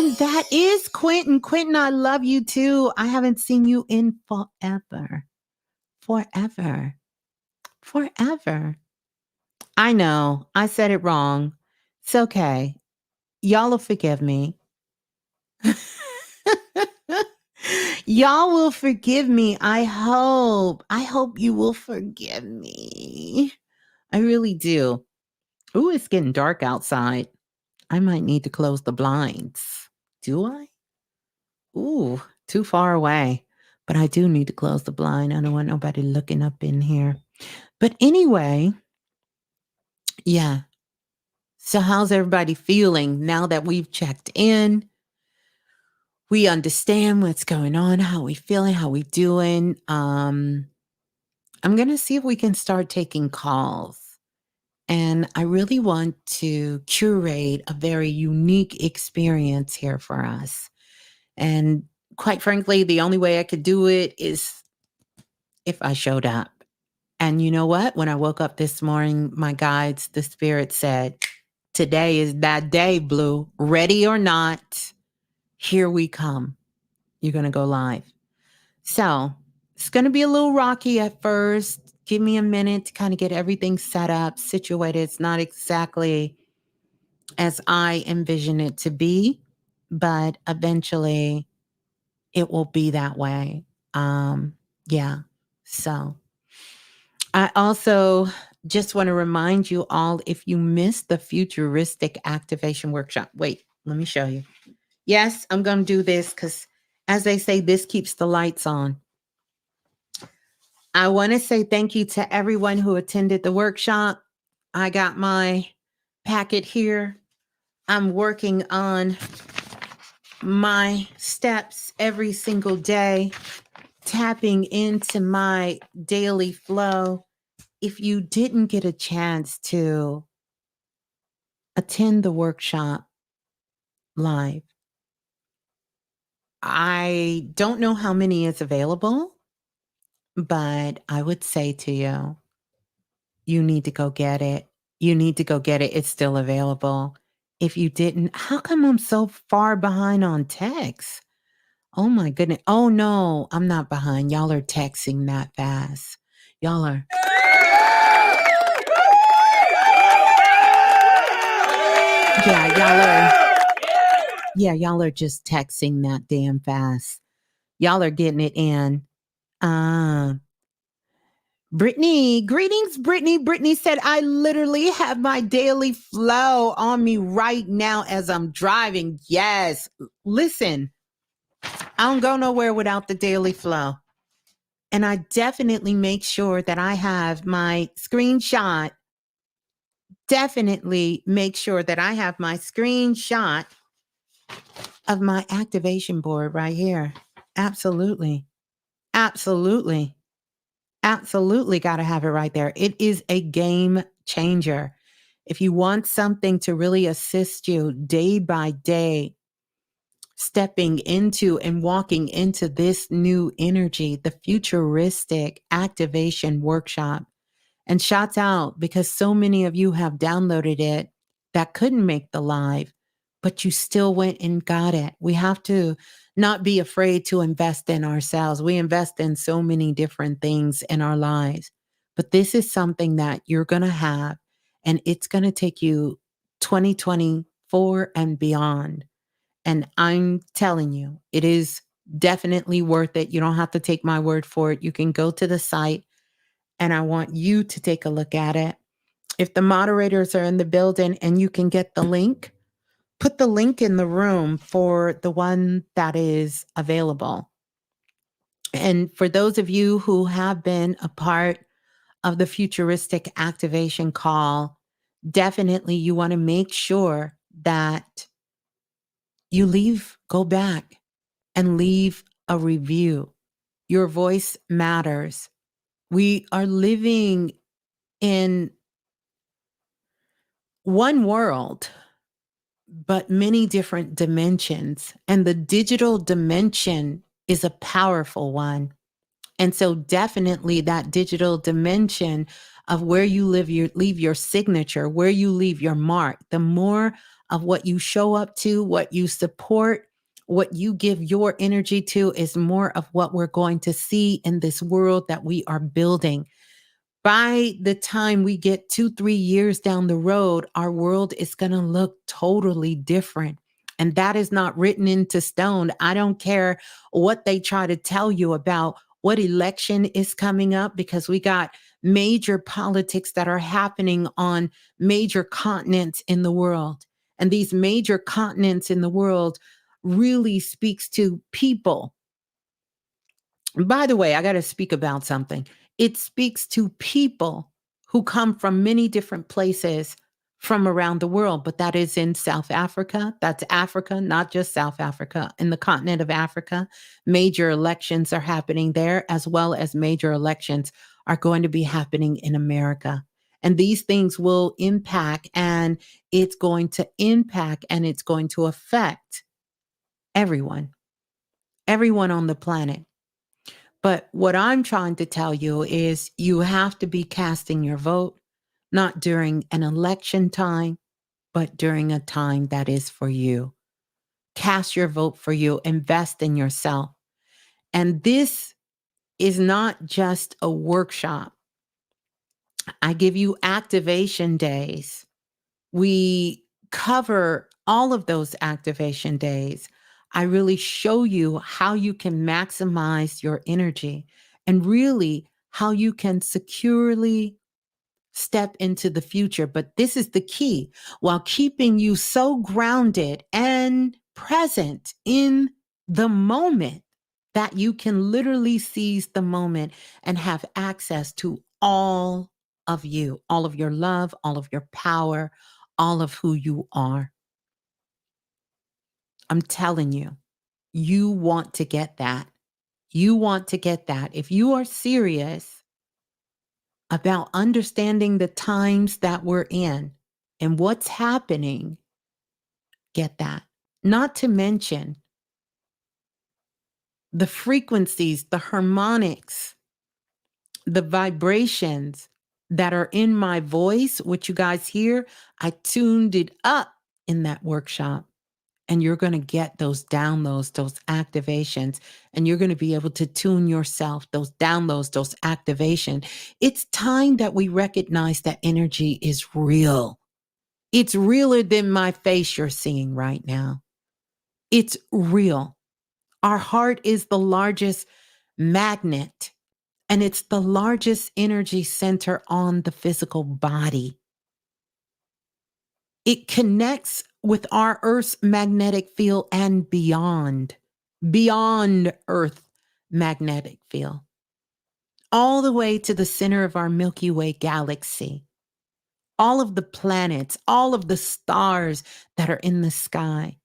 And that is Quentin. Quentin, I love you too. I haven't seen you in forever. Forever. Forever. I know. I said it wrong. It's okay. Y'all will forgive me. Y'all will forgive me. I hope. I hope you will forgive me. I really do. Ooh, it's getting dark outside. I might need to close the blinds. Do I? Ooh, too far away. But I do need to close the blind. I don't want nobody looking up in here. But anyway, yeah. So how's everybody feeling now that we've checked in? We understand what's going on, how we feeling, how we doing. I'm going to see if we can start taking calls. And I really want to curate a very unique experience here for us. And quite frankly, the only way I could do it is if I showed up. And you know what? When I woke up this morning, my guides, the spirit said, today is that day, Blue. Ready or not, here we come. You're going to go live. So it's going to be a little rocky at first. Give me a minute to kind of get everything set up, situated. It's not exactly as I envision it to be, but eventually it will be that way. Yeah. So I also just want to remind you all, if you missed the Futuristic Activation Workshop, wait, let me show you. Yes, I'm going to do this because, as they say, this keeps the lights on. I want to say thank you to everyone who attended the workshop. I got my packet here. I'm working on my steps every single day, tapping into my daily flow. If you didn't get a chance to attend the workshop live, I don't know how many is available, but I would say to you, you need to go get it. You need to go get it. It's still available. If you didn't, how come I'm so far behind on text? Oh my goodness. Oh no, I'm not behind. Y'all are texting that fast. Y'all are. Y'all are just texting that damn fast. Y'all are getting it in. Brittany, greetings, Brittany. Brittany said, I literally have my daily flow on me right now as I'm driving. Yes. Listen, I don't go nowhere without the daily flow. And I definitely make sure that I have my screenshot. Definitely make sure that I have my screenshot of my activation board right here. Absolutely. Absolutely. Absolutely got to have it right there. It is a game changer. If you want something to really assist you day by day, stepping into and walking into this new energy, the Futuristic Activation Workshop. And shouts out because so many of you have downloaded it that couldn't make the live, but you still went and got it. We have to not be afraid to invest in ourselves. We invest in so many different things in our lives, but this is something that you're going to have, and it's going to take you 2024 and beyond. And I'm telling you, it is definitely worth it. You don't have to take my word for it. You can go to the site, and I want you to take a look at it. If the moderators are in the building and you can get the link, put the link in the room for the one that is available. And for those of you who have been a part of the Futuristic Activation Call, definitely you want to make sure that you go back and leave a review. Your voice matters. We are living in one world, but many different dimensions. And the digital dimension is a powerful one. And so definitely that digital dimension of where you leave your signature, where you leave your mark, the more of what you show up to, what you support, what you give your energy to is more of what we're going to see in this world that we are building. By the time we get 2, 3 years down the road, our world is going to look totally different. And that is not written into stone. I don't care what they try to tell you about what election is coming up, because we got major politics that are happening on major continents in the world. And these major continents in the world really speaks to people. By the way, I got to speak about something. It speaks to people who come from many different places from around the world, but that is in South Africa. That's Africa, not just South Africa. In the continent of Africa, major elections are happening there, as well as major elections are going to be happening in America. And these things will impact, and it's going to impact and it's going to affect everyone, everyone on the planet. But what I'm trying to tell you is you have to be casting your vote, not during an election time, but during a time that is for you. Cast your vote for you, invest in yourself. And this is not just a workshop. I give you activation days. We cover all of those activation days. I really show you how you can maximize your energy and really how you can securely step into the future. But this is the key, while keeping you so grounded and present in the moment that you can literally seize the moment and have access to all of you, all of your love, all of your power, all of who you are. I'm telling you, you want to get that. You want to get that. If you are serious about understanding the times that we're in and what's happening, get that. Not to mention the frequencies, the harmonics, the vibrations that are in my voice, what you guys hear. I tuned it up in that workshop. And you're going to get those downloads, those activations, and you're going to be able to tune yourself, those downloads, those activations. It's time that we recognize that energy is real. It's realer than my face you're seeing right now. It's real. Our heart is the largest magnet, and it's the largest energy center on the physical body. It connects with our Earth's magnetic field and beyond Earth magnetic field, all the way to the center of our Milky Way galaxy, all of the planets, all of the stars that are in the sky.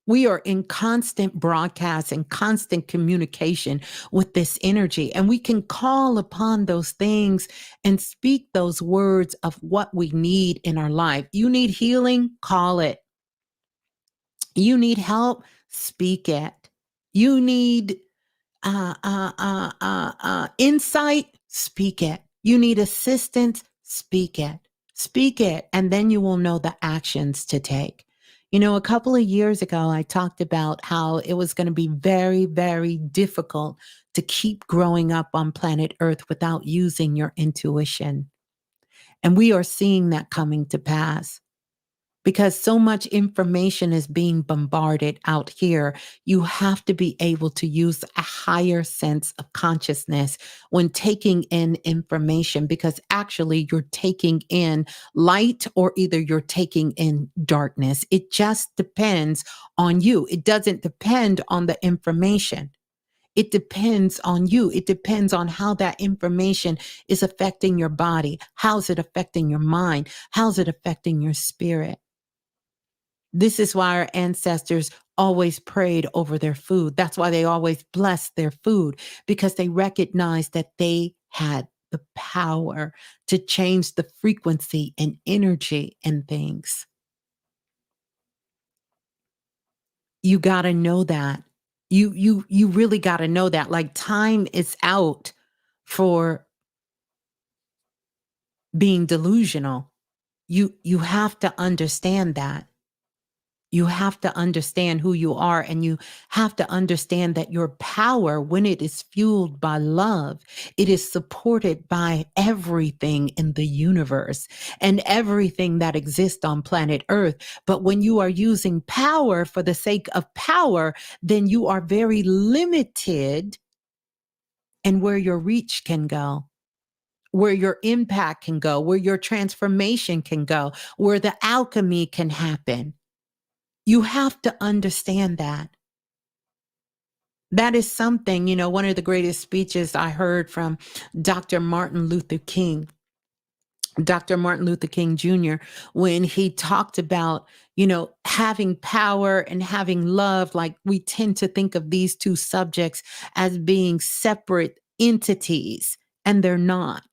We are in constant broadcast and constant communication with this energy, and we can call upon those things and speak those words of what we need in our life. You need healing, call it. You need help, speak it. You need insight, speak it. You need assistance, speak it. Speak it, and then you will know the actions to take. You know, a couple of years ago, I talked about how it was going to be very, very difficult to keep growing up on planet Earth without using your intuition. And we are seeing that coming to pass. Because so much information is being bombarded out here, you have to be able to use a higher sense of consciousness when taking in information, because actually you're taking in light or either you're taking in darkness. It just depends on you. It doesn't depend on the information. It depends on you. It depends on how that information is affecting your body. How's it affecting your mind? How's it affecting your spirit? This is why our ancestors always prayed over their food. That's why they always blessed their food, because they recognized that they had the power to change the frequency and energy and things. You got to know that. You really got to know that. Like, time is out for being delusional. You have to understand that. You have to understand who you are, and you have to understand that your power, when it is fueled by love, it is supported by everything in the universe and everything that exists on planet Earth. But when you are using power for the sake of power, then you are very limited in where your reach can go, where your impact can go, where your transformation can go, where the alchemy can happen. You have to understand that. That is something, one of the greatest speeches I heard from Dr. Martin Luther King. Dr. Martin Luther King Jr., when he talked about, having power and having love, like we tend to think of these two subjects as being separate entities, and they're not.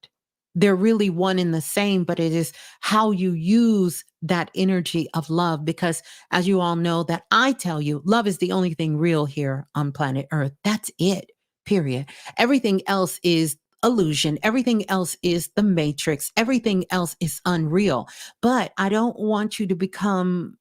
They're really one and the same, but it is how you use that energy of love. Because as you all know, that I tell you, love is the only thing real here on planet Earth. That's it, period. Everything else is illusion. Everything else is the matrix. Everything else is unreal. But I don't want you to become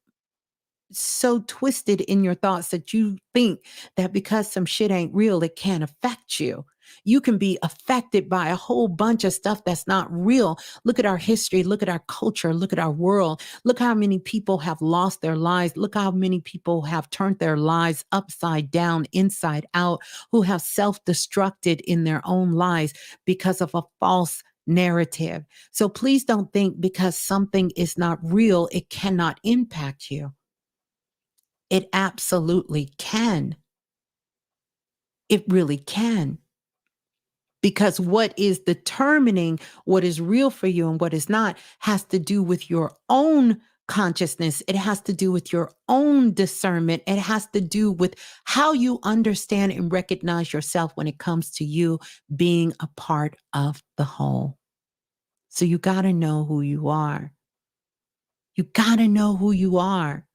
so twisted in your thoughts that you think that because some shit ain't real, it can't affect you. You can be affected by a whole bunch of stuff that's not real. Look at our history. Look at our culture. Look at our world. Look how many people have lost their lives. Look how many people have turned their lives upside down, inside out, who have self-destructed in their own lives because of a false narrative. So please don't think because something is not real, it cannot impact you. It absolutely can. It really can. Because what is determining what is real for you and what is not has to do with your own consciousness. It has to do with your own discernment. It has to do with how you understand and recognize yourself when it comes to you being a part of the whole. So you got to know who you are. You got to know who you are.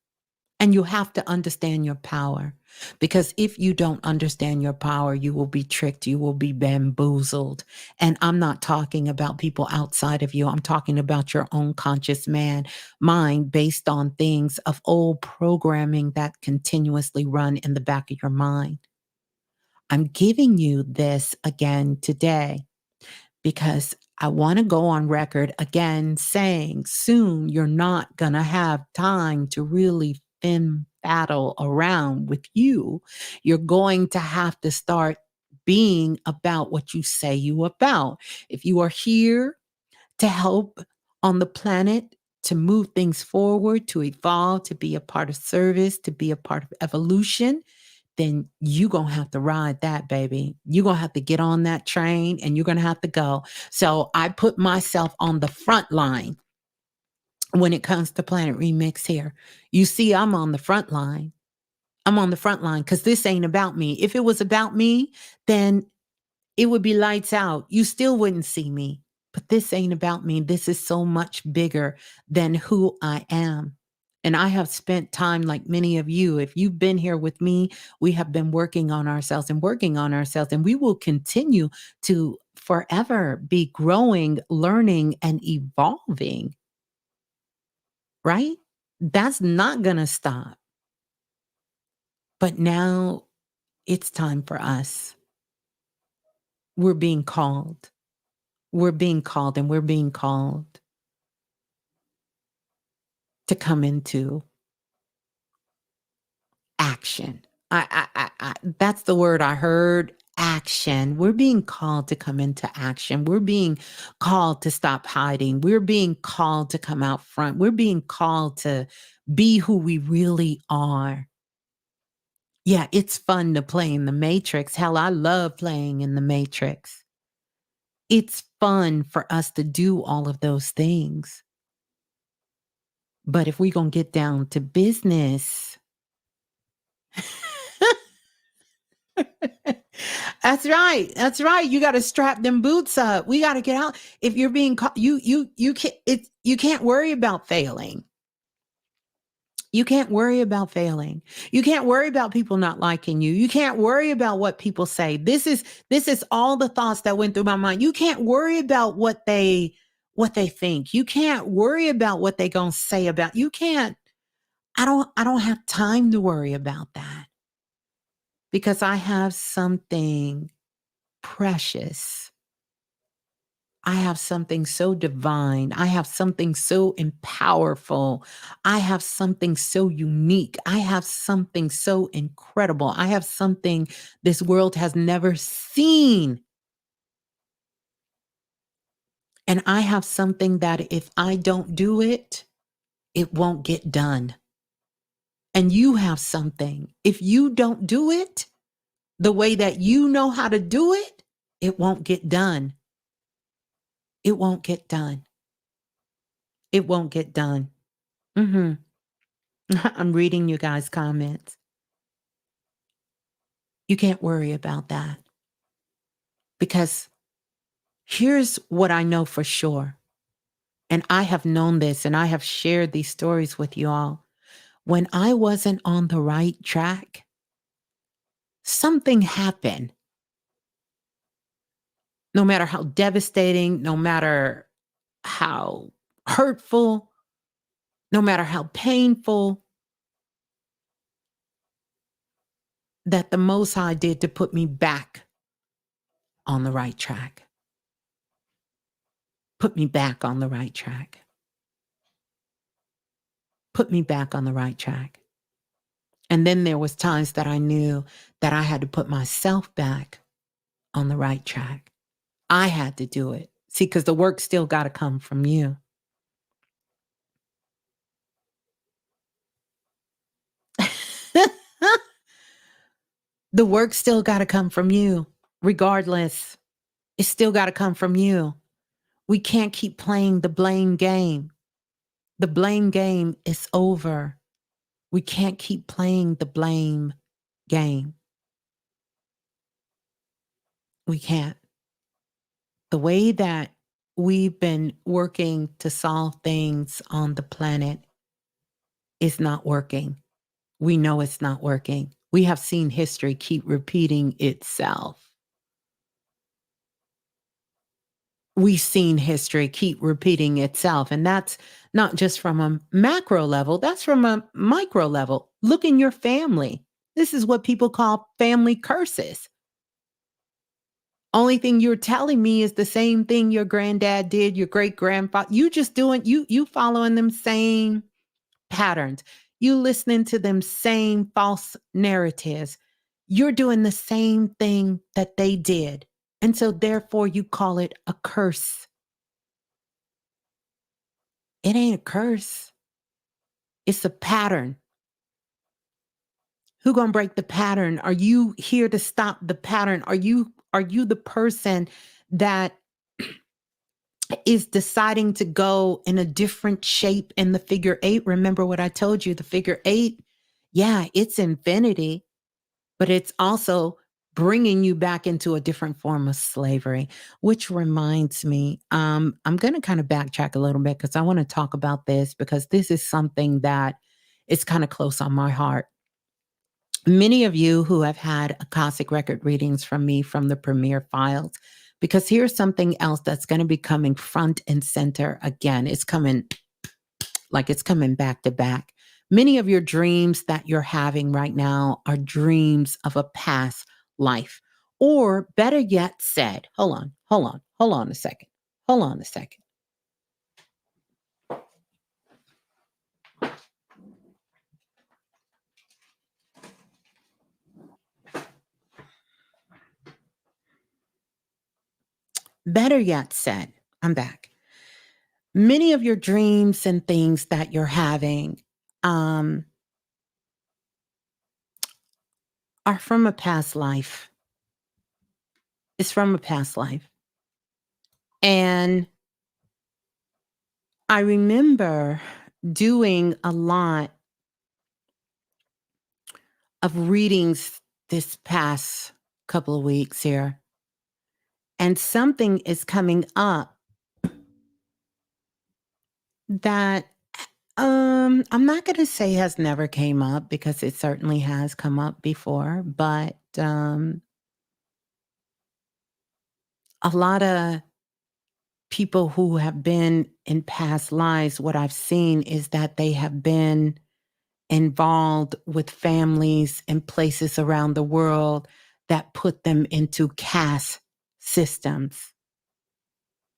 And you have to understand your power, because if you don't understand your power, you will be tricked. You will be bamboozled. And I'm not talking about people outside of you. I'm talking about your own conscious mind based on things of old programming that continuously run in the back of your mind. I'm giving you this again today because I want to go on record again saying soon you're not going to have time to really battle around with you. You're going to have to start being about what you say you about. If you are here to help on the planet, to move things forward, to evolve, to be a part of service, to be a part of evolution, then you're going to have to ride that, baby. You're going to have to get on that train and you're going to have to go. So I put myself on the front line when it comes to Planet Remix here. You see, I'm on the front line. I'm on the front line because this ain't about me. If it was about me, then it would be lights out. You still wouldn't see me. But this ain't about me. This is so much bigger than who I am. And I have spent time like many of you. If you've been here with me, we have been working on ourselves and working on ourselves. And we will continue to forever be growing, learning, and evolving. Right? That's not going to stop. But now it's time for us. We're being called. We're being called, and we're being called to come into action. That's the word I heard. Action. We're being called to come into action. We're being called to stop hiding. We're being called to come out front. We're being called to be who we really are. Yeah, it's fun to play in the Matrix. Hell, I love playing in the Matrix. It's fun for us to do all of those things. But if we're going to get down to business, that's right. That's right. You got to strap them boots up. We got to get out. If you're being caught, you can't worry about failing. You can't worry about failing. You can't worry about people not liking you. You can't worry about what people say. This is all the thoughts that went through my mind. You can't worry about what they think. You can't worry about what they going to say about. You can't. I don't have time to worry about that because I have something precious. I have something so divine. I have something so powerful. I have something so unique. I have something so incredible. I have something this world has never seen. And I have something that if I don't do it, it won't get done. And you have something. If you don't do it the way that you know how to do it, it won't get done. It won't get done. It won't get done. Hmm. I'm reading you guys' comments. You can't worry about that because here's what I know for sure. And I have known this and I have shared these stories with you all. When I wasn't on the right track, something happened. No matter how devastating, no matter how hurtful, no matter how painful, that the Most High did to put me back on the right track. Put me back on the right track. Put me back on the right track. And then there was times that I knew that I had to put myself back on the right track. I had to do it. See, because the work still got to come from you. The work still got to come from you, regardless. It's still got to come from you. We can't keep playing the blame game. The blame game is over. We can't keep playing the blame game. We can't. The way that we've been working to solve things on the planet is not working. We know it's not working. We have seen history keep repeating itself. We've seen history keep repeating itself. And that's not just from a macro level, that's from a micro level. Look in your family. This is what people call family curses. Only thing you're telling me is the same thing your granddad did, your great grandfather. You just doing you following them same patterns. You listening to them same false narratives. You're doing the same thing that they did. And so therefore you call it a curse. It ain't a curse. It's a pattern. Who gonna break the pattern? Are you here to stop the pattern? Are you the person that is deciding to go in a different shape in the figure eight? Remember what I told you, the figure eight, yeah, it's infinity, but it's also bringing you back into a different form of slavery, which reminds me, I'm going to kind of backtrack a little bit because I want to talk about this because this is something that is kind of close on my heart. Many of you who have had Akashic record readings from me from the Premier Files, because here's something else that's going to be coming front and center again. It's coming like it's coming back to back. Many of your dreams that you're having right now are dreams of a past life. Or better yet said, hold on a second. Hold on a second. Better yet said, I'm back. Many of your dreams and things that you're having are from a past life. It's from a past life. And I remember doing a lot of readings this past couple of weeks here. And something is coming up that I'm not going to say has never came up because it certainly has come up before, but a lot of people who have been in past lives, what I've seen is that they have been involved with families and places around the world that put them into caste systems.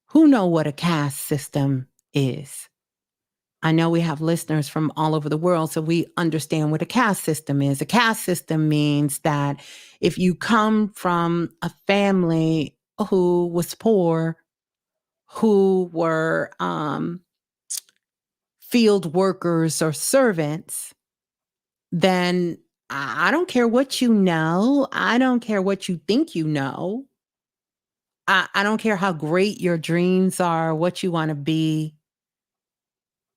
Who know what a caste system is? I know we have listeners from all over the world, so we understand what a caste system is. A caste system means that if you come from a family who was poor, who were field workers or servants, then I don't care what you know. I don't care what you think you know. I don't care how great your dreams are, what you want to be.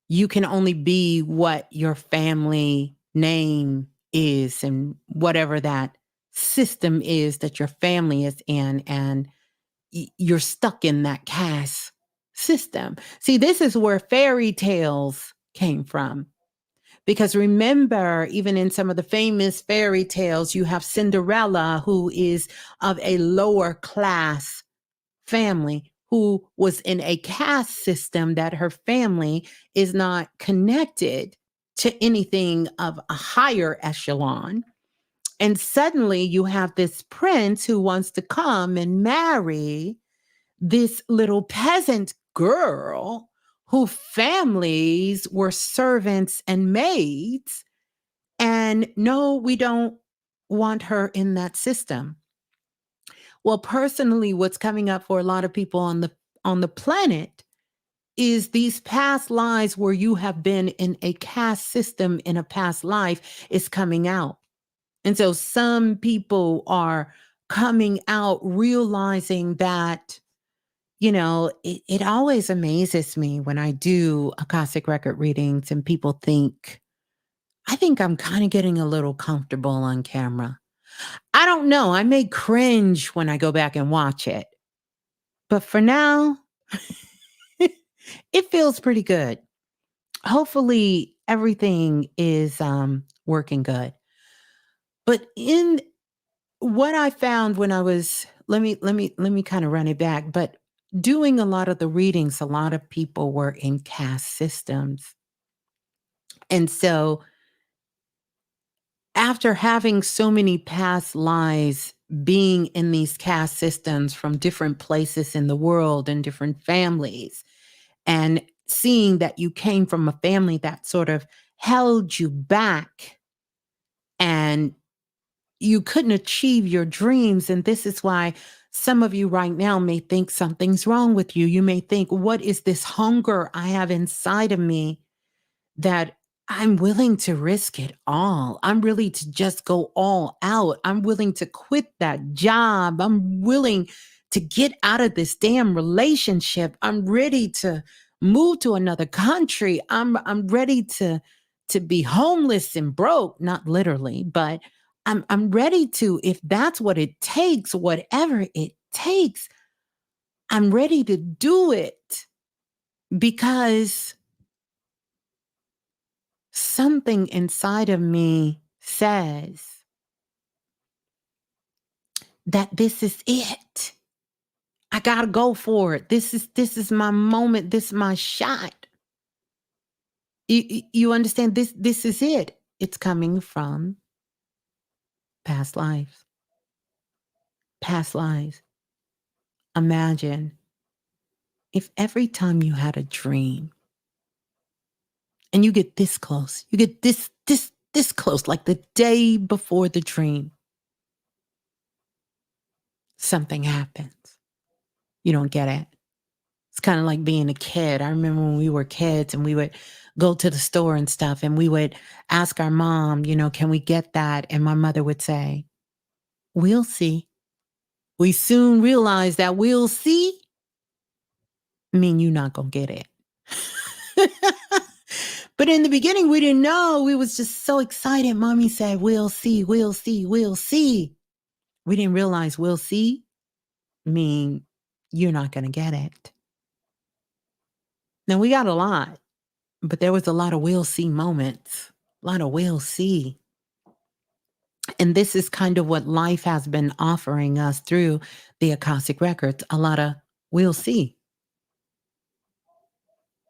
You can only be what your family name is and whatever that system is that your family is in. And you're stuck in that caste system. See, this is where fairy tales came from. Because remember, even in some of the famous fairy tales, you have Cinderella, who is of a lower class family, who was in a caste system that her family is not connected to anything of a higher echelon. And suddenly you have this prince who wants to come and marry this little peasant girl whose families were servants and maids. And no, we don't want her in that system. Well, personally, what's coming up for a lot of people on the planet is these past lives where you have been in a caste system in a past life is coming out. And so some people are coming out realizing that, it always amazes me when I do Akashic record readings and people I think I'm kind of getting a little comfortable on camera. I don't know. I may cringe when I go back and watch it. But for now, it feels pretty good. Hopefully everything is working good. But in what I found when I was let me kind of run it back, but doing a lot of the readings, a lot of people were in caste systems. And so after having so many past lives being in these caste systems from different places in the world and different families, and seeing that you came from a family that sort of held you back and you couldn't achieve your dreams. And this is why some of you right now may think something's wrong with you. You may think, what is this hunger I have inside of me that I'm willing to risk it all? I'm really to just go all out. I'm willing to quit that job. I'm willing to get out of this damn relationship. I'm ready to move to another country. I'm ready to be homeless and broke, not literally, but I'm ready to, if that's what it takes, whatever it takes, I'm ready to do it because something inside of me says that this is it. I got to go for it. This is my moment. This is my shot. You understand this is it. It's coming from past lives. Past lives. Imagine if every time you had a dream and you get this close, you get this close, like the day before the dream, something happens. You don't get it. It's kind of like being a kid. I remember when we were kids and we would go to the store and stuff and we would ask our mom, can we get that? And my mother would say, we'll see. We soon realized that we'll see mean you're not going to get it. But in the beginning, we didn't know. We was just so excited. Mommy said, we'll see, we'll see, we'll see. We didn't realize we'll see mean you're not going to get it. Now, we got a lot, but there was a lot of we'll see moments, a lot of we'll see. And this is kind of what life has been offering us through the Akashic records, a lot of we'll see.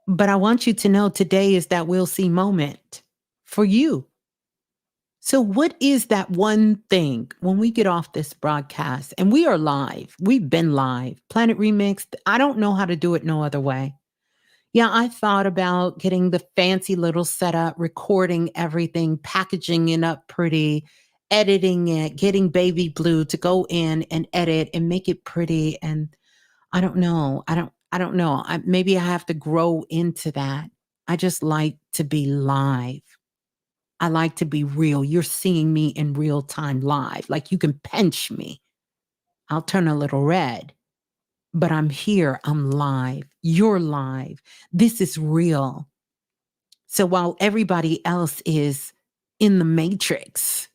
But I want you to know today is that we'll see moment for you. So, what is that one thing when we get off this broadcast and we are live? We've been live, Planet Remixed. I don't know how to do it no other way. Yeah, I thought about getting the fancy little setup, recording everything, packaging it up pretty, editing it, getting Baby Blue to go in and edit and make it pretty. And I don't know. I don't know. Maybe I have to grow into that. I just like to be live. I like to be real. You're seeing me in real time live. Like you can pinch me. I'll turn a little red, but I'm here. I'm live. You're live. This is real. So while everybody else is in the matrix,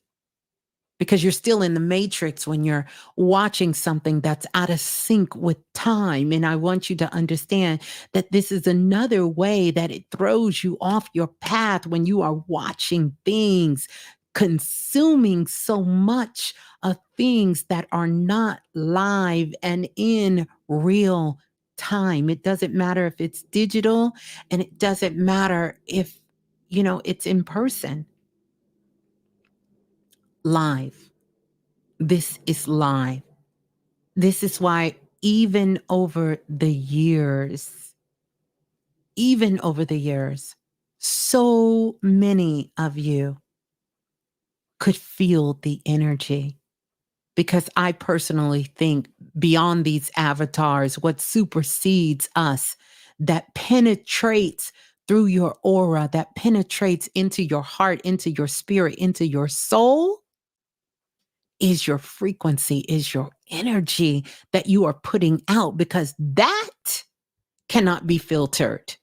because you're still in the matrix when you're watching something that's out of sync with time. And I want you to understand that this is another way that it throws you off your path when you are watching things, consuming so much of things that are not live and in real time. It doesn't matter if it's digital, and it doesn't matter if, it's in person. Live. This is live. This is why even over the years, so many of you could feel the energy, because I personally think beyond these avatars, what supersedes us, that penetrates through your aura, that penetrates into your heart, into your spirit, into your soul, is your frequency, is your energy that you are putting out, because that cannot be filtered.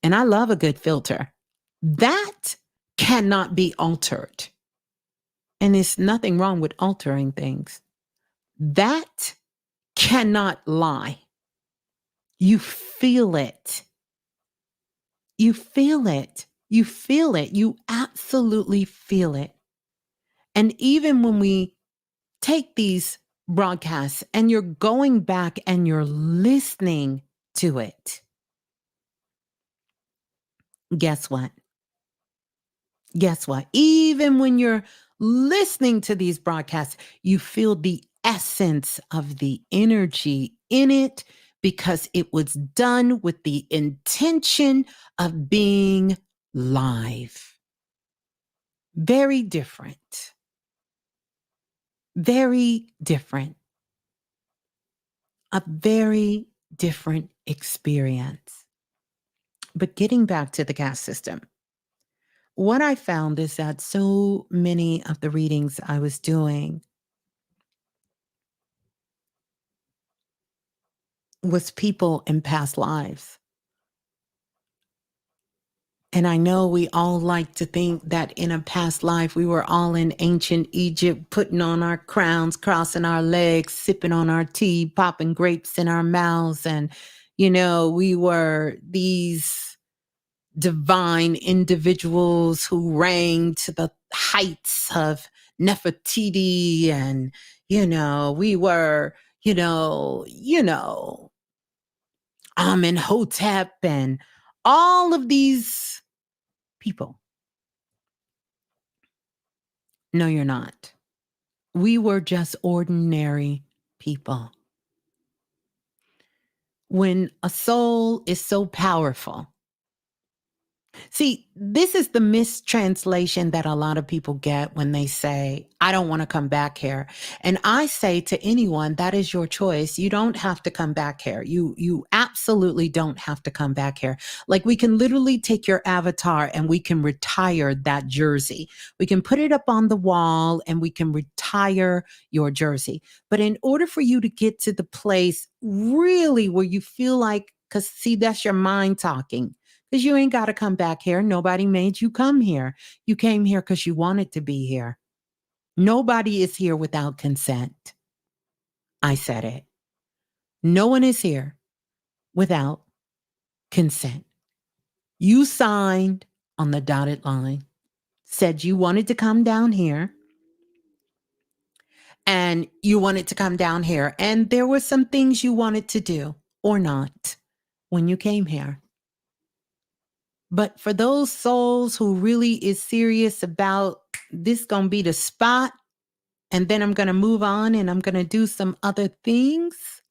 And I love a good filter. That cannot be altered. And there's nothing wrong with altering things. That cannot lie. You feel it. You feel it. You feel it. You absolutely feel it. And even when we take these broadcasts and you're going back and you're listening to it, guess what? Guess what? Even when you're listening to these broadcasts, you feel the essence of the energy in it, because it was done with the intention of being live. Very different. Very different. A very different experience. But getting back to the caste system, what I found is that so many of the readings I was doing was people in past lives. And I know we all like to think that in a past life, we were all in ancient Egypt, putting on our crowns, crossing our legs, sipping on our tea, popping grapes in our mouths. And, we were these divine individuals who rang to the heights of Nefertiti. And, we were, Amenhotep and all of these people. No, you're not. We were just ordinary people. When a soul is so powerful, see, this is the mistranslation that a lot of people get when they say, I don't want to come back here. And I say to anyone, that is your choice. You don't have to come back here. You absolutely don't have to come back here. Like, we can literally take your avatar and we can retire that jersey. We can put it up on the wall and we can retire your jersey. But in order for you to get to the place really where you feel like, because see, that's your mind talking. Because you ain't got to come back here. Nobody made you come here. You came here because you wanted to be here. Nobody is here without consent. I said it. No one is here without consent. You signed on the dotted line, said you wanted to come down here, and you wanted to come down here. And there were some things you wanted to do or not when you came here. But for those souls who really is serious about this going to be the spot, and then I'm going to move on and I'm going to do some other things,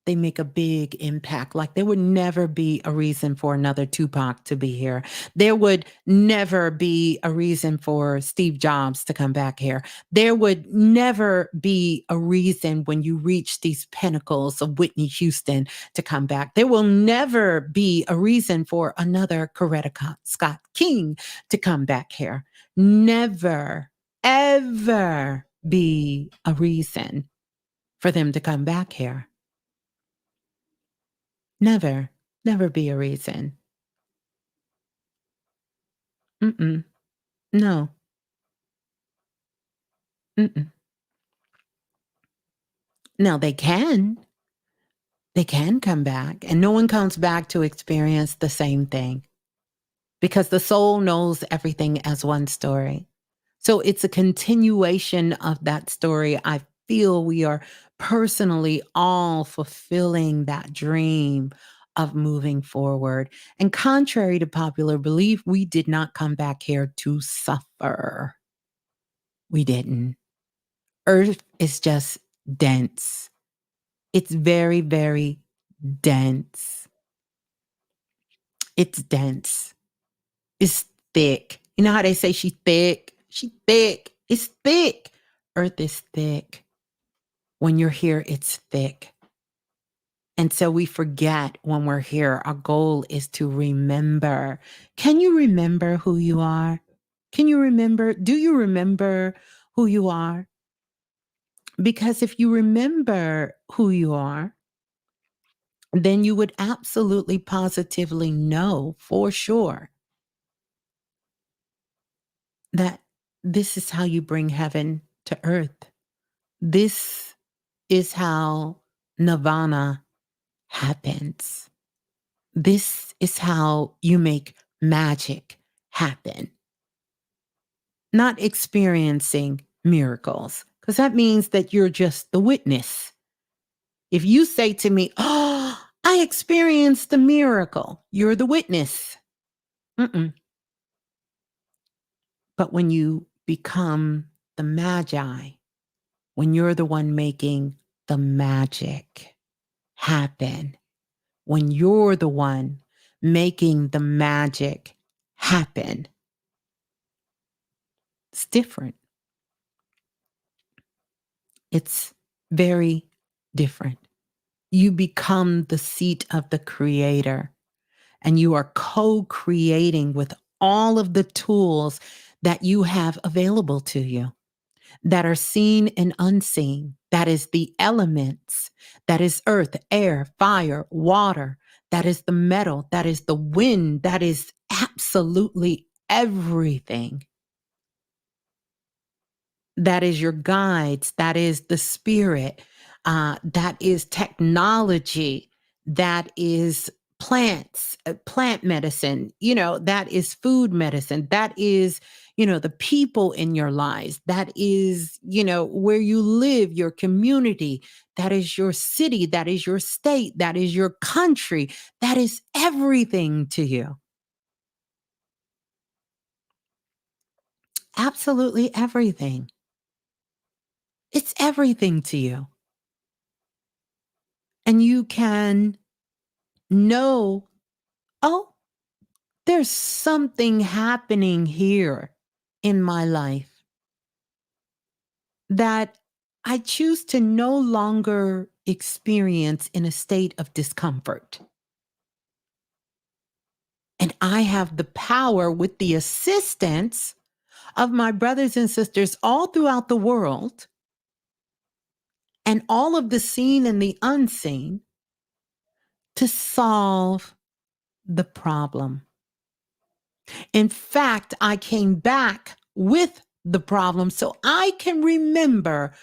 they make a big impact. Like there would never be a reason for another Tupac to be here. There would never be a reason for Steve Jobs to come back here. There would never be a reason when you reach these pinnacles of Whitney Houston to come back. There will never be a reason for another Coretta Scott King to come back here. Never, ever be a reason for them to come back here. Never, never be a reason. Mm-mm. No. Mm-mm. Now they can. They can come back, and no one comes back to experience the same thing because the soul knows everything as one story. So it's a continuation of that story. I feel we are personally all fulfilling that dream of moving forward. And contrary to popular belief, we did not come back here to suffer. We didn't. Earth is just dense. It's very, very dense. It's dense. It's thick. You know how they say she's thick? She's thick. It's thick. Earth is thick. When you're here, it's thick. And so we forget when we're here. Our goal is to remember. Can you remember who you are? Can you remember? Do you remember who you are? Because if you remember who you are, then you would absolutely positively know for sure that this is how you bring heaven to earth. This is how nirvana happens. This is how you make magic happen. Not experiencing miracles, because that means that you're just the witness. If you say to me, "Oh, I experienced the miracle," you're the witness. Mm-mm. But when you become the magi, when you're the one making the magic happen, when you're the one making the magic happen, it's different. It's very different. You become the seat of the creator, and you are co-creating with all of the tools that you have available to you, that are seen and unseen. That is the elements. That is earth, air, fire, water. That is the metal. That is the wind. That is absolutely everything. That is your guides. That is the spirit. That is technology. That is plants, plant medicine. That is food medicine. That is, the people in your lives. That is, where you live, your community. That is your city. That is your state. That is your country. That is everything to you. Absolutely everything. It's everything to you. And you can know, oh, there's something happening here in my life that I choose to no longer experience in a state of discomfort. And I have the power, with the assistance of my brothers and sisters all throughout the world, and all of the seen and the unseen, to solve the problem. In fact, I came back with the problem so I can remember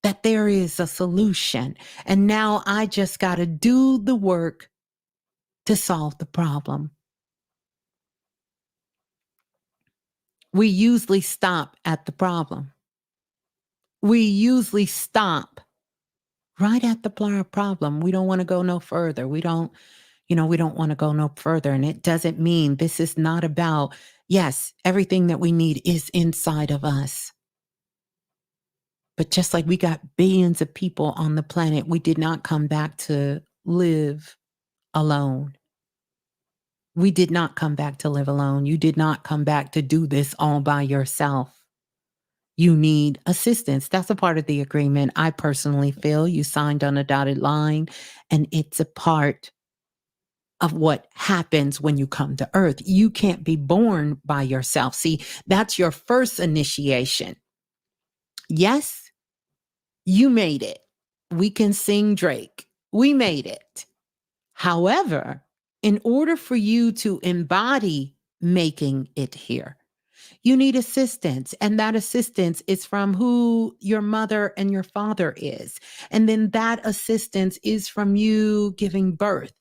that there is a solution. And now I just got to do the work to solve the problem. We usually stop at the problem. We usually stop right at the problem. We don't want to go no further. We don't, We don't want to go no further. And it doesn't mean this is not about, yes, everything that we need is inside of us. But just like we got billions of people on the planet, we did not come back to live alone. We did not come back to live alone. You did not come back to do this all by yourself. You need assistance. That's a part of the agreement. I personally feel you signed on a dotted line, and it's a part of what happens when you come to earth. You can't be born by yourself. See, that's your first initiation. Yes, you made it. We can sing Drake. We made it. However, in order for you to embody making it here, you need assistance. And that assistance is from who your mother and your father is. And then that assistance is from you giving birth.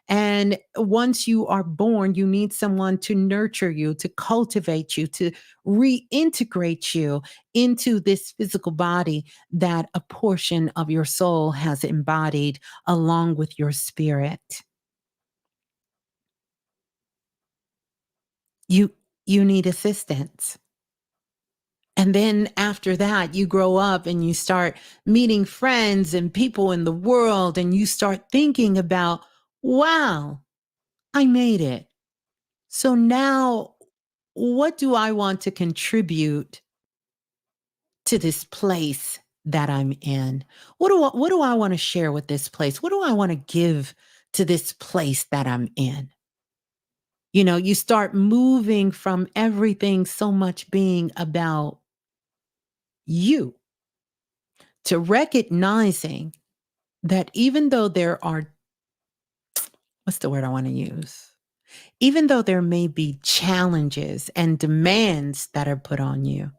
And once you are born, you need someone to nurture you, to cultivate you, to reintegrate you into this physical body that a portion of your soul has embodied along with your spirit. You you need assistance. And then after that, you grow up and you start meeting friends and people in the world, and you start thinking about, wow, I made it. So now, what do I want to contribute to this place that I'm in? What do I want to share with this place? What do I want to give to this place that I'm in? You start moving from everything so much being about you to recognizing that even though there are, what's the word I want to use? Even though there may be challenges and demands that are put on you,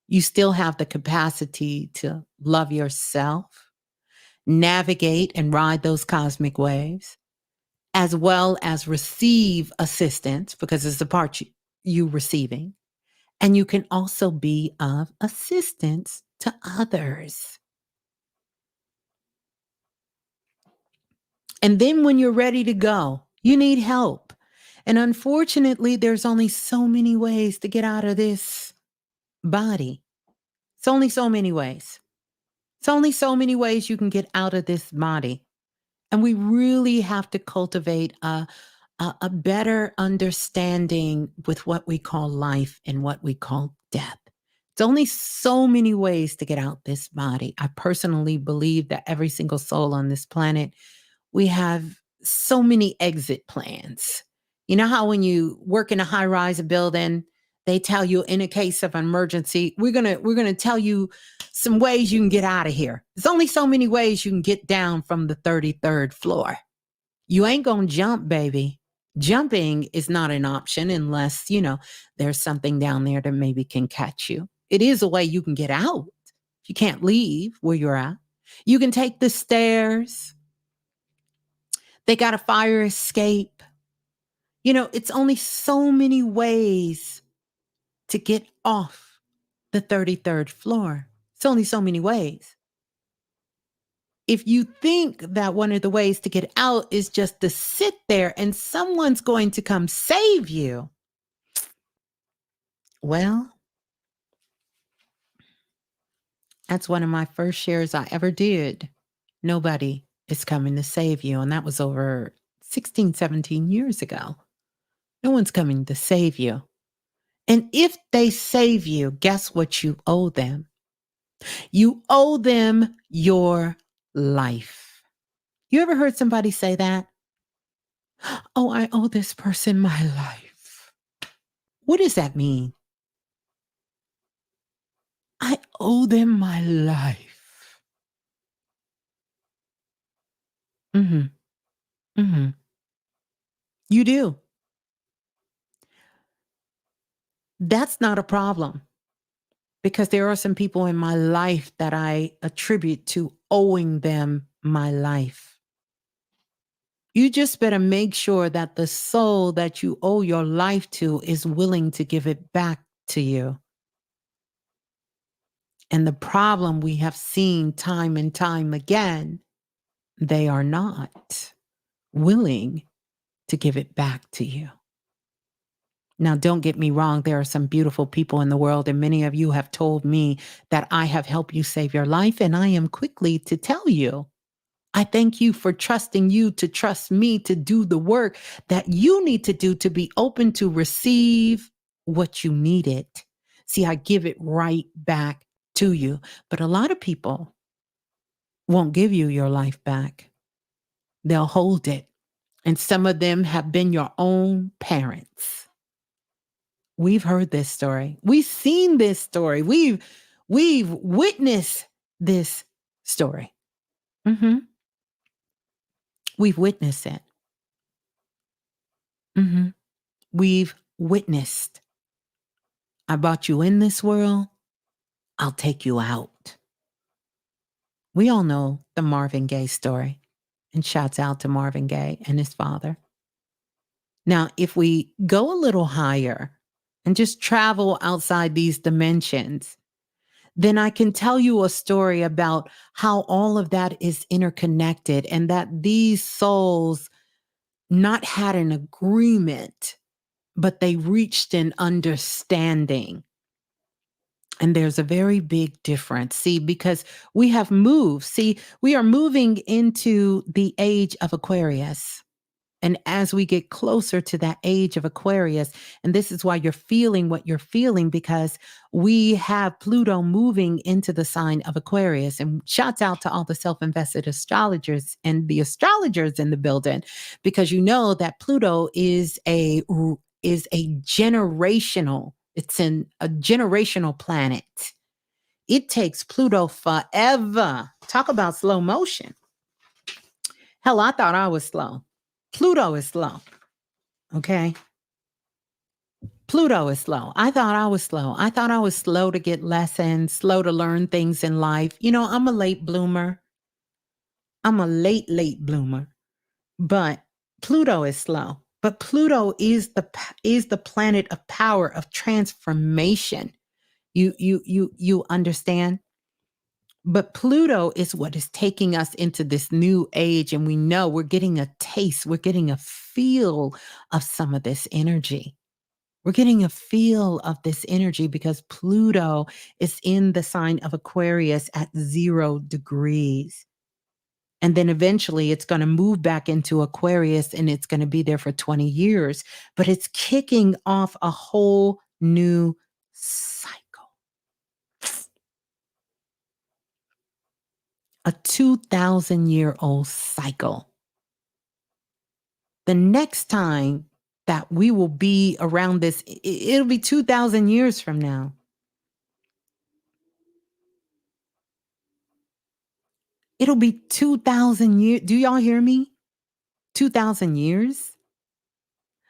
you still have the capacity to love yourself, navigate and ride those cosmic waves, as well as receive assistance, because it's the part you receiving. And you can also be of assistance to others. And then when you're ready to go, you need help. And unfortunately, there's only so many ways to get out of this body. It's only so many ways. It's only so many ways you can get out of this body. And we really have to cultivate a better understanding with what we call life and what we call death. It's only so many ways to get out this body. I personally believe that every single soul on this planet, we have so many exit plans. You know how when you work in a high-rise building, they tell you in a case of emergency, we're gonna tell you some ways you can get out of here. There's only so many ways you can get down from the 33rd floor. You ain't gonna jump, baby. Jumping is not an option unless, there's something down there that maybe can catch you. It is a way you can get out. You can't leave where you're at. You can take the stairs. They got a fire escape. It's only so many ways to get off the 33rd floor. It's only so many ways. If you think that one of the ways to get out is just to sit there and someone's going to come save you, well, that's one of my first shares I ever did. Nobody is coming to save you. And that was over 16, 17 years ago. No one's coming to save you. And if they save you, guess what you owe them? You owe them your life. You ever heard somebody say that? Oh, I owe this person my life. What does that mean? I owe them my life. Mm-hmm. Mm-hmm. You do. That's not a problem because there are some people in my life that I attribute to owing them my life. You just better make sure that the soul that you owe your life to is willing to give it back to you. And the problem we have seen time and time again, they are not. willing to give it back to you. Now, don't get me wrong, there are some beautiful people in the world, and many of you have told me that I have helped you save your life, and I am quickly to tell you, I thank you for trusting you to trust me to do the work that you need to do to be open to receive what you needed. See, I give it right back to you. But a lot of people won't give you your life back, they'll hold it. And some of them have been your own parents. We've heard this story. We've seen this story. We've witnessed this story. We've witnessed it. We've witnessed. I brought you in this world. I'll take you out. We all know the Marvin Gaye story. And shouts out to Marvin Gaye and his father. Now, if we go a little higher and just travel outside these dimensions, then I can tell you a story about how all of that is interconnected and that these souls not had an agreement, but they reached an understanding. And there's a very big difference. See, because we have moved. See, we are moving into the age of Aquarius. And as we get closer to that age of Aquarius, and this is why you're feeling what you're feeling, because we have Pluto moving into the sign of Aquarius. And shouts out to all the self-invested astrologers and the astrologers in the building, because you know that Pluto is a generational, a generational planet. It takes Pluto forever. Talk about slow motion. Hell, I thought I was slow. Pluto is slow. Okay. Pluto is slow. I thought I was slow. I thought I was slow to get lessons, slow to learn things in life. You know, I'm a late bloomer. I'm a late bloomer. But Pluto is slow. But Pluto is the planet of power, of transformation. You understand? But Pluto is what is taking us into this new age. And we know we're getting a taste, we're getting a feel of some of this energy. We're getting a feel of this energy because Pluto is in the sign of Aquarius at 0 degrees. And then eventually it's going to move back into Aquarius and it's going to be there for 20 years. But it's kicking off a whole new cycle. A 2,000-year-old cycle. The next time that we will be around this, it'll be 2,000 years from now. It'll be 2,000 years. Do y'all hear me? 2,000 years.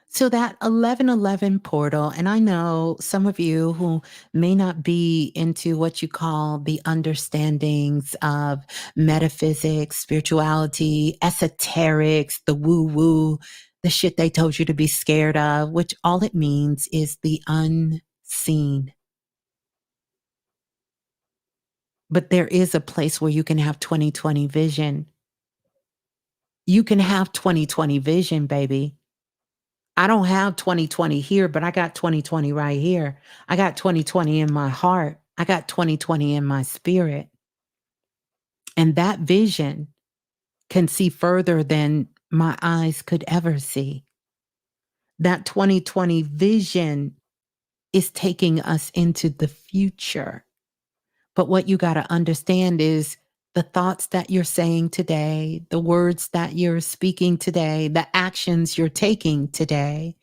So that 1111 portal, and I know some of you who may not be into what you call the understandings of metaphysics, spirituality, esoterics, the woo-woo, the shit they told you to be scared of, which all it means is the unseen. But there is a place where you can have 20/20 vision. You can have 20/20 vision, baby. I don't have 20/20 here, but I got 20/20 right here. I got 20/20 in my heart. I got 20/20 in my spirit. And that vision can see further than my eyes could ever see. That 20/20 vision is taking us into the future. But what you got to understand is the thoughts that you're saying today, the words that you're speaking today, the actions you're taking today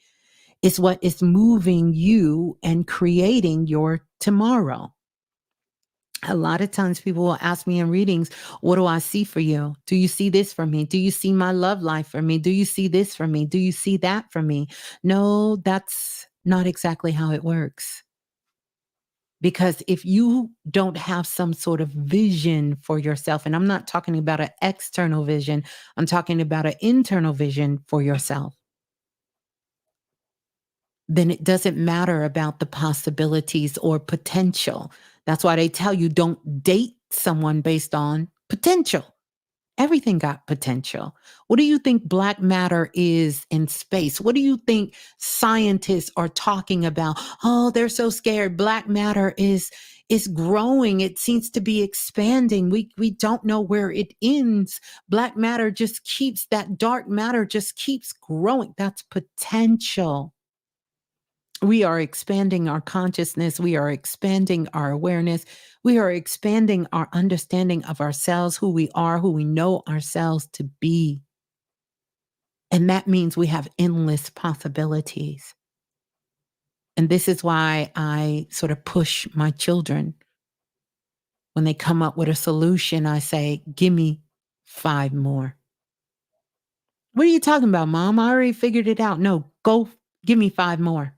is what is moving you and creating your tomorrow. A lot of times people will ask me in readings, what do I see for you? Do you see this for me? Do you see my love life for me? Do you see this for me? Do you see that for me? No, that's not exactly how it works. Because if you don't have some sort of vision for yourself, and I'm not talking about an external vision, I'm talking about an internal vision for yourself, then it doesn't matter about the possibilities or potential. That's why they tell you don't date someone based on potential. Everything got potential. What do you think black matter is in space? What do you think scientists are talking about? Oh, they're so scared. Black matter is growing. It seems to be expanding. We don't know where it ends. Black matter just keeps that dark matter just keeps growing. That's potential. We are expanding our consciousness. We are expanding our awareness. We are expanding our understanding of ourselves, who we are, who we know ourselves to be. And that means we have endless possibilities. And this is why I sort of push my children. When they come up with a solution, I say, give me 5 more. What are you talking about, Mom? I already figured it out. No, go give me 5 more.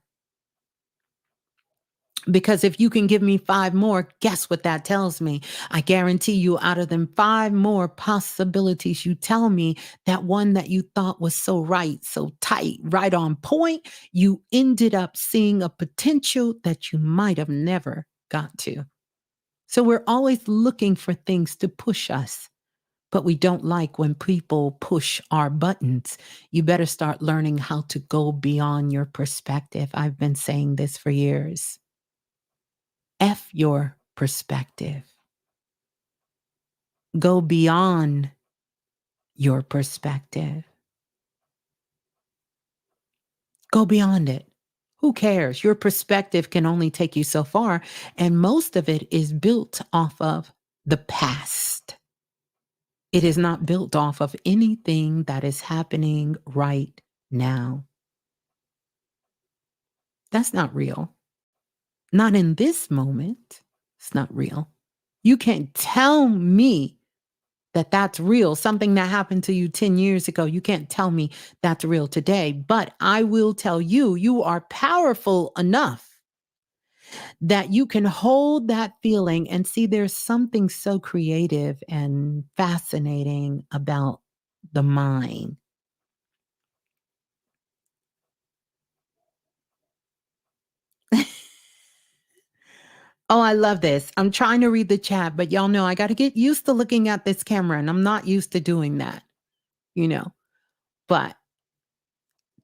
Because if you can give me 5 more, guess what that tells me? I guarantee you, out of them 5 more possibilities, you tell me that one that you thought was so right, so tight, right on point, you ended up seeing a potential that you might have never got to. So we're always looking for things to push us, but we don't like when people push our buttons. You better start learning how to go beyond your perspective. I've been saying this for years. F your perspective. Go beyond your perspective. Go beyond it. Who cares? Your perspective can only take you so far, and most of it is built off of the past. It is not built off of anything that is happening right now. That's not real. Not in this moment. It's not real. You can't tell me that that's real. Something that happened to you 10 years ago, you can't tell me that's real today. But I will tell you, you are powerful enough that you can hold that feeling and see there's something so creative and fascinating about the mind. Oh, I love this. I'm trying to read the chat, but y'all know I got to get used to looking at this camera, and I'm not used to doing that, you know. But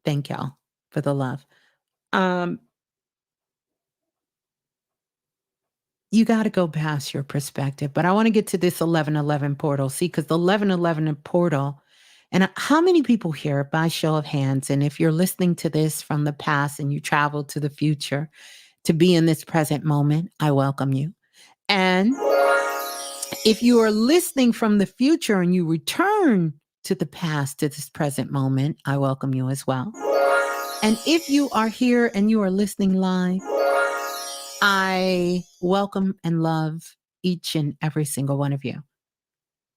thank y'all for the love. Um, you got to go past your perspective. But I want to get to this 1111 portal. See, because the 1111 portal, and how many people here, by show of hands, and if you're listening to this from the past and you travel to the future to be in this present moment, I welcome you. And if you are listening from the future and you return to the past, to this present moment, I welcome you as well. And if you are here and you are listening live, I welcome and love each and every single one of you.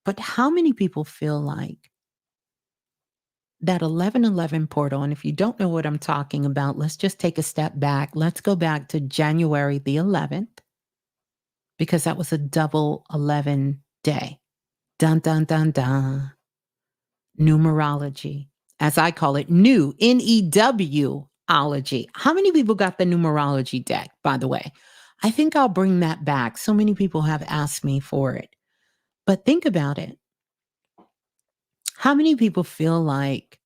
But how many people feel like that 1111 portal? And if you don't know what I'm talking about, let's just take a step back. Let's go back to January the 11th, because that was a double 11 day. Dun, dun, dun, dun. Numerology, as I call it, new, N-E-W-ology. How many people got the numerology deck, by the way? I think I'll bring that back. So many people have asked me for it. But think about it. How many people feel like,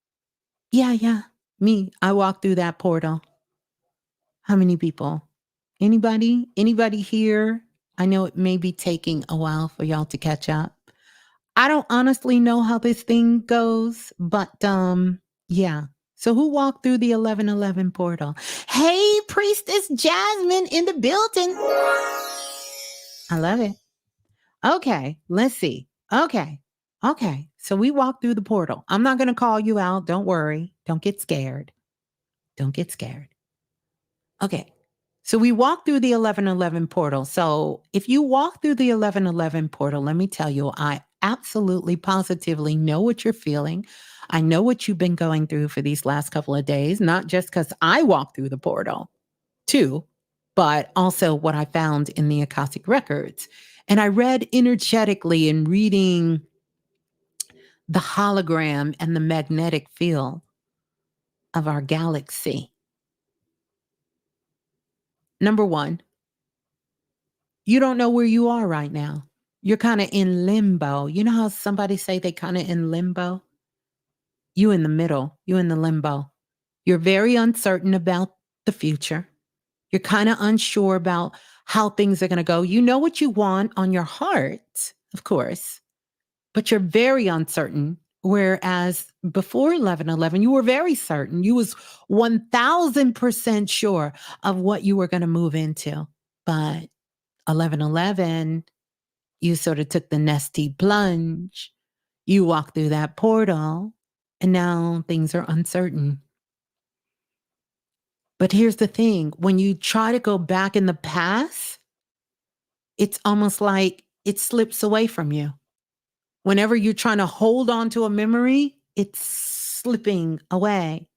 yeah, me, I walked through that portal? How many people? Anybody? Anybody here? I know it may be taking a while for y'all to catch up. I don't honestly know how this thing goes, but yeah. So who walked through the 1111 portal? Hey, Priestess Jasmine in the building. I love it. Okay, let's see. Okay. Okay. So we walked through the portal. I'm not going to call you out. Don't worry. Don't get scared. Don't get scared. Okay. So we walked through the 1111 portal. So if you walk through the 1111 portal, let me tell you, I absolutely positively know what you're feeling. I know what you've been going through for these last couple of days, not just because I walked through the portal too, but also what I found in the Akashic records. And I read energetically in reading the hologram and the magnetic field of our galaxy. Number one, you don't know where you are right now. You're kind of in limbo. You know how somebody say they kind of in limbo? You in the middle. You in the limbo. You're very uncertain about the future. You're kind of unsure about how things are going to go. You know what you want on your heart, of course, but you're very uncertain. Whereas before 11/11, you were very certain. You was 1000% sure of what you were going to move into. But 11/11, you sort of took the nesty plunge. You walked through that portal, and now things are uncertain. But here's the thing, when you try to go back in the past, it's almost like it slips away from you. Whenever you're trying to hold on to a memory, it's slipping away.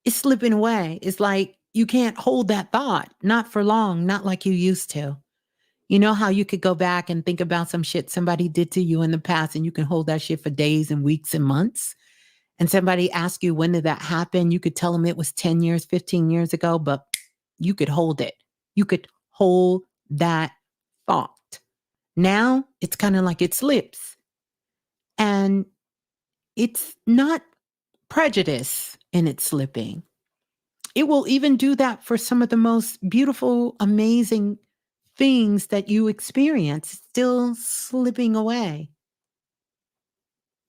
It's slipping away. It's like you can't hold that thought, not for long, not like you used to. You know how you could go back and think about some shit somebody did to you in the past and you can hold that shit for days and weeks and months? And somebody asks you, when did that happen? You could tell them it was 10 years, 15 years ago, but you could hold it. You could hold that thought. Now it's kind of like it slips. And it's not prejudice in its slipping. It will even do that for some of the most beautiful, amazing things that you experience, still slipping away.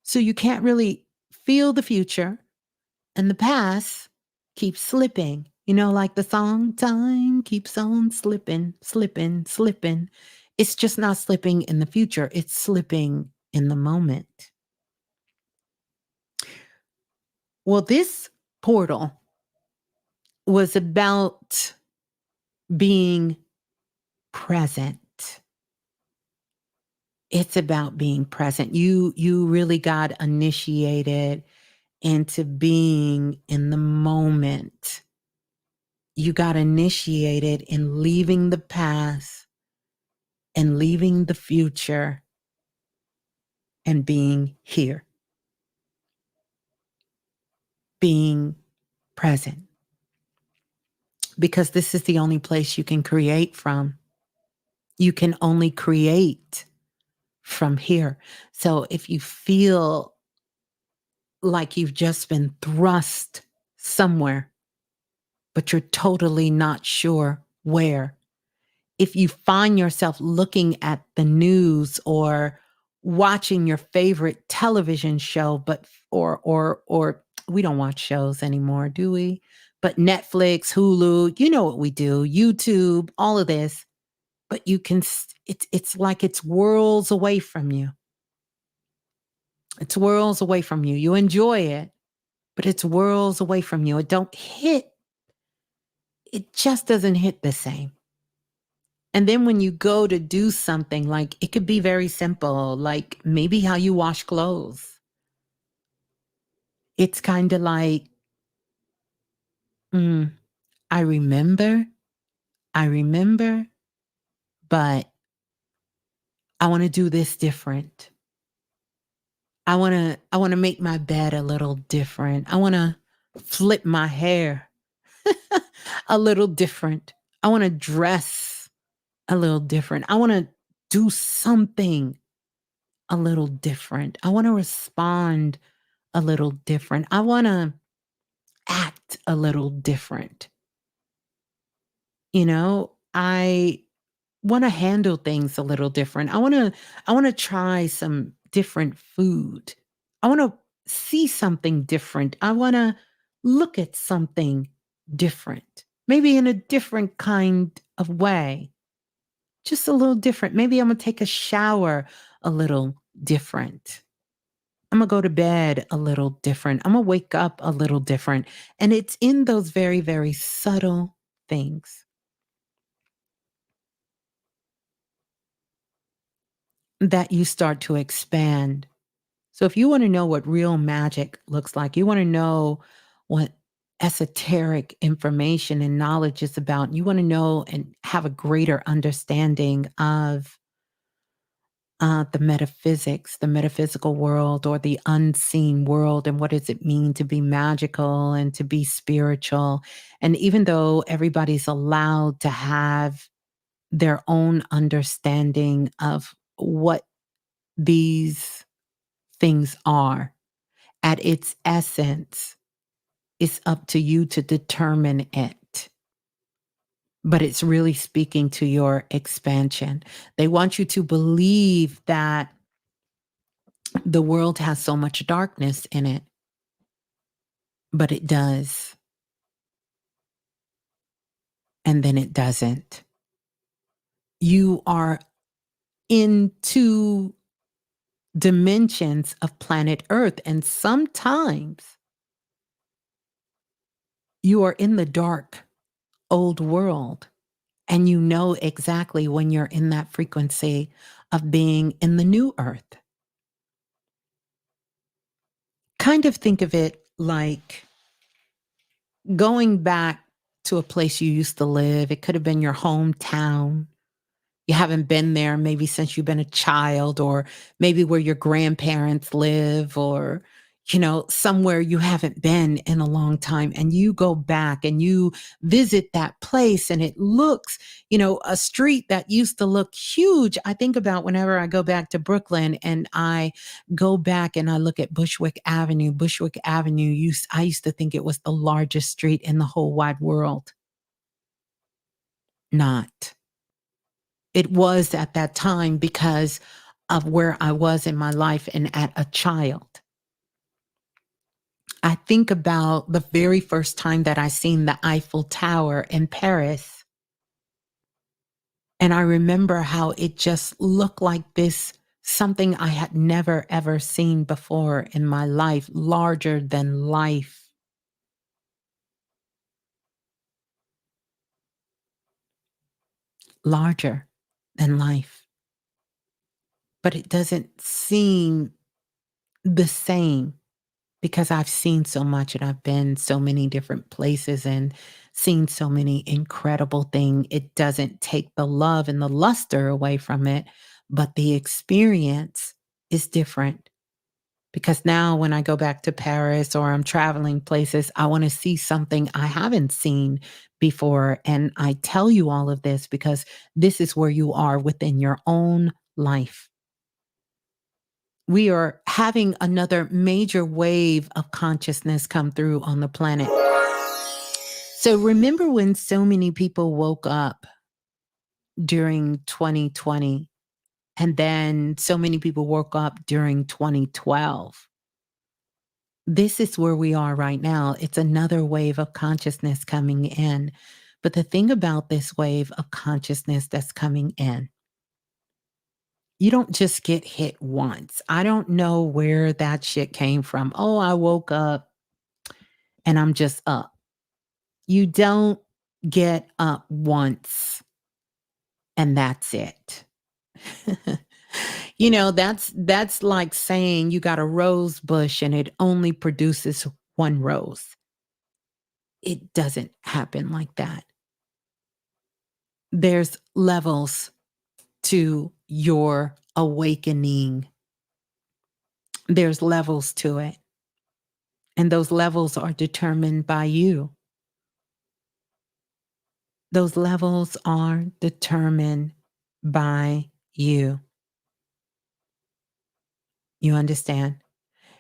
So you can't really feel the future, and the past keeps slipping. You know, like the song, time keeps on slipping, slipping, slipping. It's just not slipping in the future, it's slipping in the moment. Well, this portal was about being present. It's about being present. You really got initiated into being in the moment. You got initiated in leaving the past and leaving the future and being here, being present. Because this is the only place you can create from. You can only create from here. So if you feel like you've just been thrust somewhere, but you're totally not sure where, if you find yourself looking at the news or watching your favorite television show, but or we don't watch shows anymore, do we? But Netflix, Hulu, you know what we do, YouTube, all of this, but you can it's like it's worlds away from you. It's worlds away from you. You enjoy it, but it's worlds away from you. It just doesn't hit the same. And then when you go to do something, like it could be very simple, like maybe how you wash clothes. It's kind of like, mm, I remember, I remember, but I want to do this different. I want to make my bed a little different. I want to flip my hair a little different. I want to dress a little different. I want to do something a little different. I want to respond a little different. I want to act a little different. You know, I want to handle things a little different. I want to try some different food. I want to see something different. I want to look at something different. Maybe in a different kind of way. Just a little different. Maybe I'm going to take a shower a little different. I'm going to go to bed a little different. I'm going to wake up a little different. And it's in those very, very subtle things that you start to expand. So if you want to know what real magic looks like, you want to know what esoteric information and knowledge is about, you want to know and have a greater understanding of the metaphysics, the metaphysical world, or the unseen world, and what does it mean to be magical and to be spiritual. And even though everybody's allowed to have their own understanding of what these things are. At its essence, it's up to you to determine it. But it's really speaking to your expansion. They want you to believe that the world has so much darkness in it, but it does. And then it doesn't. You are in two dimensions of planet Earth, and sometimes you are in the dark old world, and you know exactly when you're in that frequency of being in the new Earth. Kind of think of it like going back to a place you used to live. It could have been your hometown. You haven't been there maybe since you've been a child, or maybe where your grandparents live, or, somewhere you haven't been in a long time. And you go back and you visit that place, and it looks, a street that used to look huge. I think about whenever I go back to Brooklyn and I go back and I look at Bushwick Avenue. Bushwick Avenue, I used to think it was the largest street in the whole wide world. Not. It was at that time because of where I was in my life and at a child. I think about the very first time that I seen the Eiffel Tower in Paris. And I remember how it just looked like this, something I had never, ever seen before in my life, larger than life. Larger than life. But it doesn't seem the same, because I've seen so much and I've been so many different places and seen so many incredible things. It doesn't take the love and the luster away from it, but the experience is different. Because now when I go back to Paris or I'm traveling places, I want to see something I haven't seen before. And I tell you all of this because this is where you are within your own life. We are having another major wave of consciousness come through on the planet. So remember when so many people woke up during 2020, and then so many people woke up during 2012? This is where we are right now. It's another wave of consciousness coming in. But the thing about this wave of consciousness that's coming in, you don't just get hit once. I don't know where that shit came from. Oh, I woke up and I'm just up. You don't get up once and that's it. That's like saying you got a rose bush and it only produces one rose. It doesn't happen like that. There's levels to your awakening. There's levels to it. And those levels are determined by you. Those levels are determined by you. You understand?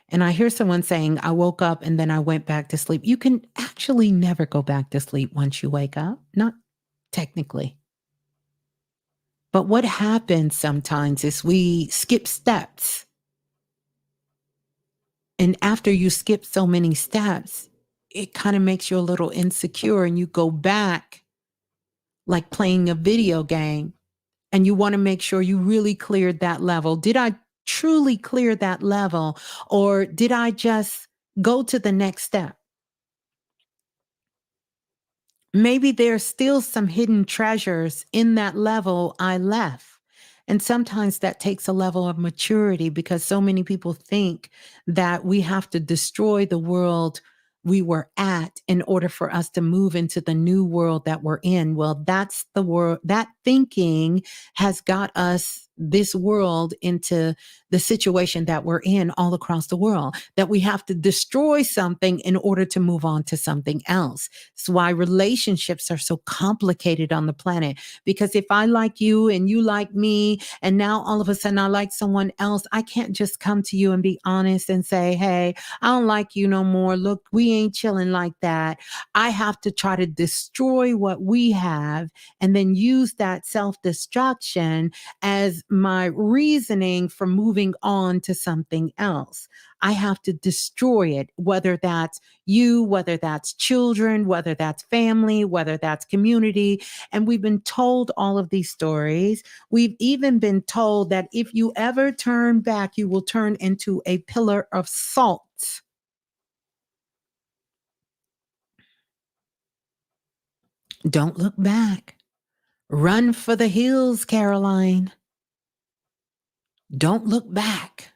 And I hear someone saying, I woke up and then I went back to sleep. You can actually never go back to sleep once you wake up, not technically. But what happens sometimes is we skip steps. And after you skip so many steps, it kind of makes you a little insecure, and you go back like playing a video game, and you want to make sure you really cleared that level. Did I truly clear that level, or did I just go to the next step? Maybe there's still some hidden treasures in that level I left. And sometimes that takes a level of maturity, because so many people think that we have to destroy the world we were at in order for us to move into the new world that we're in. Well, that's the world. That thinking has got us this world into the situation that we're in all across the world, that we have to destroy something in order to move on to something else. It's why relationships are so complicated on the planet. Because if I like you and you like me, and now all of a sudden I like someone else, I can't just come to you and be honest and say, hey, I don't like you no more. Look, we ain't chilling like that. I have to try to destroy what we have and then use that self destruction as my reasoning for moving on to something else. I have to destroy it, whether that's you, whether that's children, whether that's family, whether that's community. And we've been told all of these stories. We've even been told that if you ever turn back, you will turn into a pillar of salt. Don't look back. Run for the hills, Caroline. Don't look back.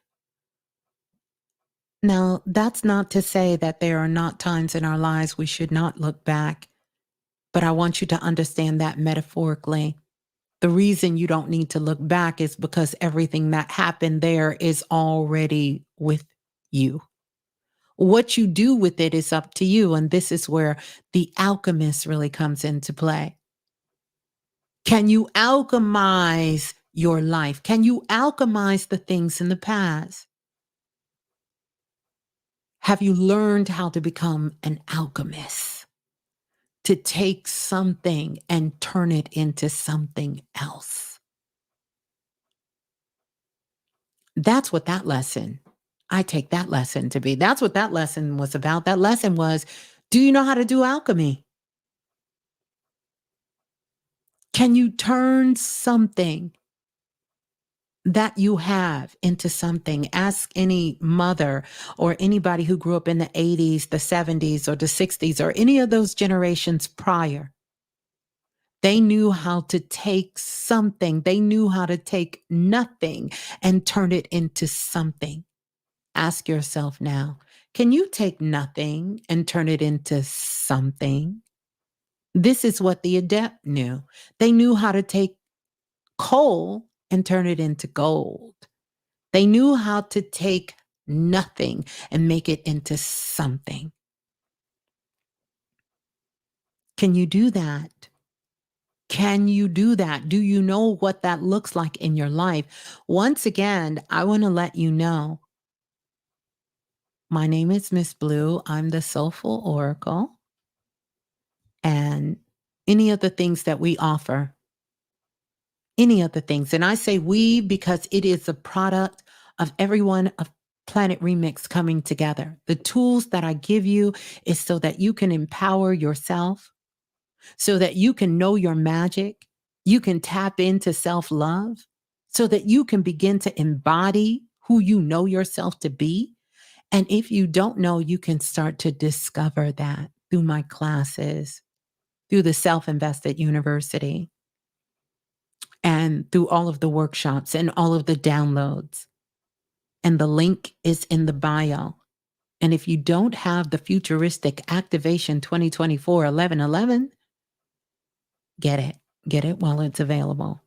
Now, that's not to say that there are not times in our lives we should not look back, but I want you to understand that metaphorically. The reason you don't need to look back is because everything that happened there is already with you. What you do with it is up to you. And this is where the alchemist really comes into play. Can you alchemize your life? Can you alchemize the things in the past? Have you learned how to become an alchemist? To take something and turn it into something else. That's what that lesson, I take that lesson to be. That's what that lesson was about. That lesson was, do you know how to do alchemy? Can you turn something that you have into something? Ask any mother or anybody who grew up in the 80s, the 70s, or the 60s, or any of those generations prior. They knew how to take something. They knew how to take nothing and turn it into something. Ask yourself now, can you take nothing and turn it into something? This is what the adept knew. They knew how to take coal and turn it into gold. They knew how to take nothing and make it into something. Can you do that? Can you do that? Do you know what that looks like in your life? Once again, I want to let you know my name is Ms.Blue. I'm the Soulful Oracle. And any of the things that we offer, any of the things, and I say we because it is a product of everyone of Planet Remix coming together. The tools that I give you is so that you can empower yourself, so that you can know your magic, you can tap into self-love, so that you can begin to embody who you know yourself to be. And if you don't know, you can start to discover that through my classes, through the Self-Invested University, and through all of the workshops and all of the downloads. And the link is in the bio. And if you don't have the Futuristic Activation 2024 1111, get it. Get it while it's available.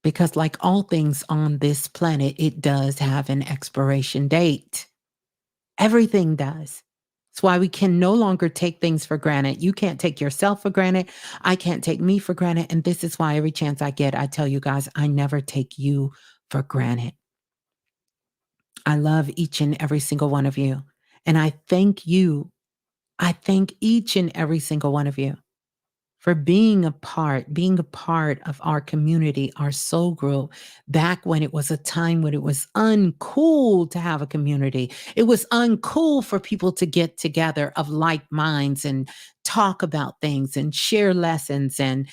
Because like all things on this planet, it does have an expiration date. Everything does. That's why we can no longer take things for granted. You can't take yourself for granted. I can't take me for granted. And this is why every chance I get, I tell you guys, I never take you for granted. I love each and every single one of you. And I thank you. I thank each and every single one of you for being a part of our community, our soul group, back when it was a time when it was uncool to have a community. It was uncool for people to get together of like minds and talk about things and share lessons and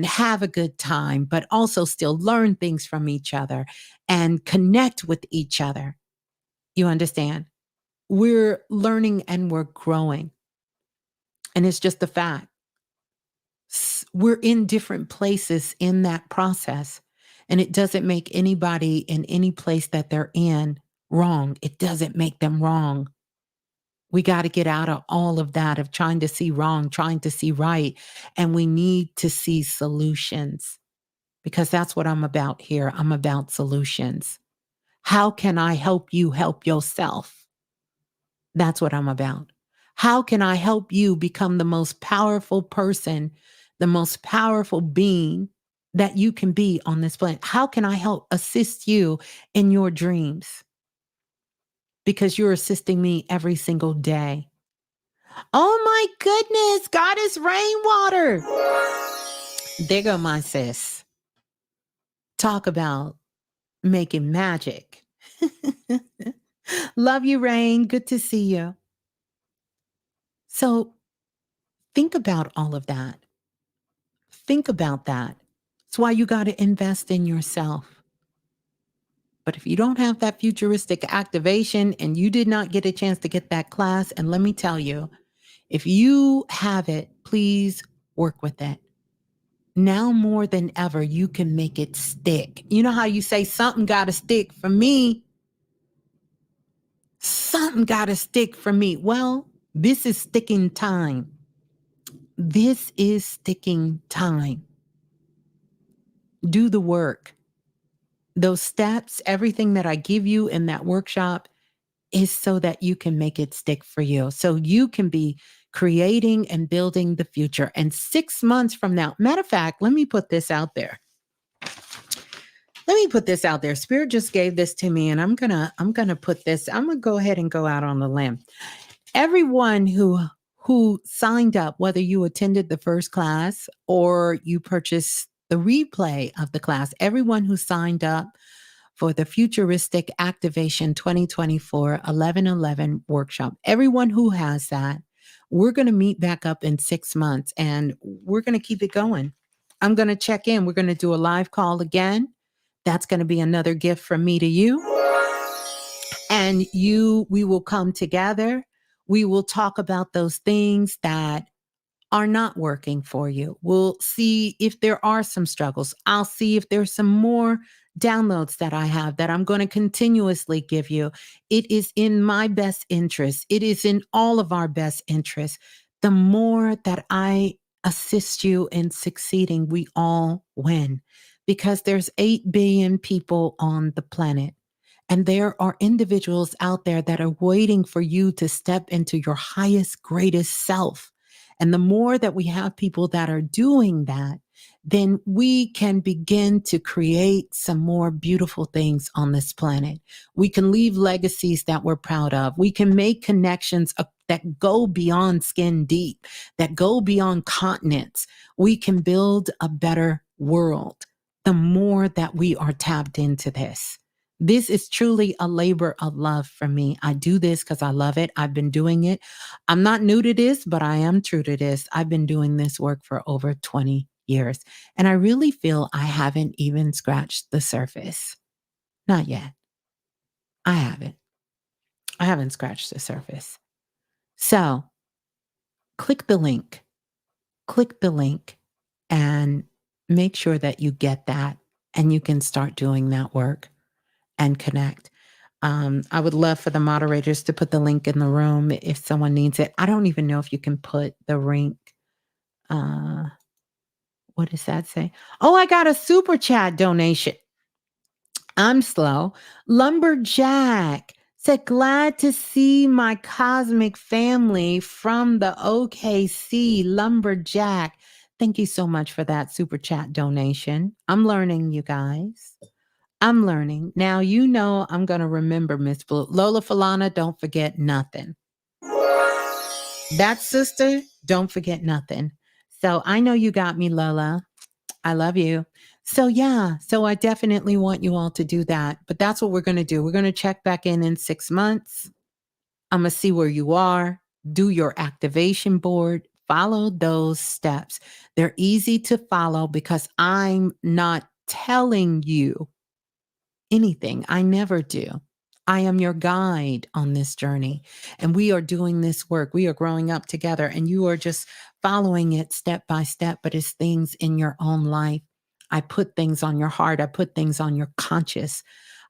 have a good time, but also still learn things from each other and connect with each other. You understand? We're learning and we're growing. And it's just a fact. We're in different places in that process. And it doesn't make anybody in any place that they're in wrong. It doesn't make them wrong. We got to get out of all of that of trying to see wrong, trying to see right. And we need to see solutions. because that's what I'm about here. I'm about solutions. How can I help you help yourself? That's what I'm about. How can I help you become the most powerful person, the most powerful being that you can be on this planet? How can I help assist you in your dreams? Because you're assisting me every single day. Oh my goodness, God is rainwater. There go my sis. Talk about making magic. Love you, Rain. Good to see you. So think about all of that. Think about that. That's why you got to invest in yourself. But if you don't have that futuristic activation and you did not get a chance to get that class, and let me tell you, if you have it, please work with it. Now more than ever, you can make it stick. You know how you say something got to stick for me? Something got to stick for me. Well, this is sticking time. This is sticking time. Do the work. Those steps, everything that I give you in that workshop is so that you can make it stick for you. So you can be creating and building the future. And 6 months from now, matter of fact, let me put this out there. Spirit just gave this to me, and I'm gonna put this. I'm gonna go ahead and go out on the limb. Everyone who signed up, whether you attended the first class or you purchased the replay of the class, everyone who signed up for the Futuristic Activation 2024 11/11 workshop, everyone who has that, we're going to meet back up in 6 months and we're going to keep it going. I'm going to check in. We're going to do a live call again. That's going to be another gift from me to you. And we will come together. We will talk about those things that are not working for you. We'll see if there are some struggles. I'll see if there's some more downloads that I have that I'm going to continuously give you. It is in my best interest. It is in all of our best interest. The more that I assist you in succeeding, we all win, because there's 8 billion people on the planet. And there are individuals out there that are waiting for you to step into your highest, greatest self. And the more that we have people that are doing that, then we can begin to create some more beautiful things on this planet. We can leave legacies that we're proud of. We can make connections that go beyond skin deep, that go beyond continents. We can build a better world the more that we are tapped into this. This is truly a labor of love for me. I do this because I love it. I've been doing it. I'm not new to this, but I am true to this. I've been doing this work for over 20 years. And I really feel I haven't even scratched the surface. Not yet. I haven't. I haven't scratched the surface. So click the link. Click the link and make sure that you get that and you can start doing that work and connect. I would love for the moderators to put the link in the room if someone needs it. I don't even know if you can put the link. What does that say? Oh, I got a super chat donation. I'm slow. Lumberjack said, glad to see my cosmic family from the OKC. Lumberjack. Thank you so much for that super chat donation. I'm learning, you guys. I'm learning. Now, you know, I'm going to remember Ms.Blue. Lola Falana, don't forget nothing. That sister, don't forget nothing. So I know you got me, Lola. I love you. So yeah, so I definitely want you all to do that. But that's what we're going to do. We're going to check back in 6 months. I'm going to see where you are. Do your activation board. Follow those steps. They're easy to follow because I'm not telling you anything. I never do. I am your guide on this journey, and we are doing this work. We are growing up together, and you are just following it step by step, but it's things in your own life. I put things on your heart. I put things on your conscious.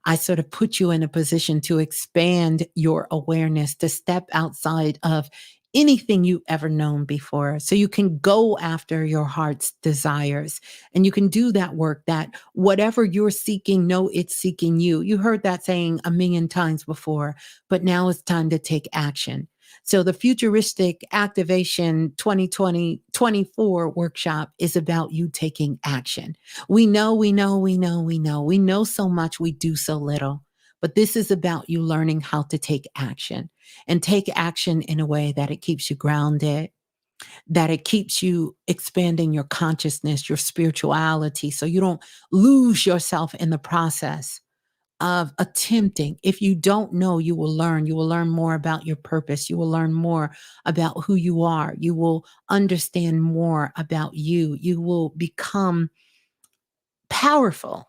I sort of put you in a position to expand your awareness, to step outside of anything you ever known before. So you can go after your heart's desires and you can do that work that whatever you're seeking, know it's seeking you. You heard that saying a million times before, but now it's time to take action. So the Futuristic Activation 2024 workshop is about you taking action. We know so much, we do so little. But this is about you learning how to take action and take action in a way that it keeps you grounded, that it keeps you expanding your consciousness, your spirituality, so you don't lose yourself in the process of attempting. If you don't know, you will learn. You will learn more about your purpose. You will learn more about who you are. You will understand more about you. You will become powerful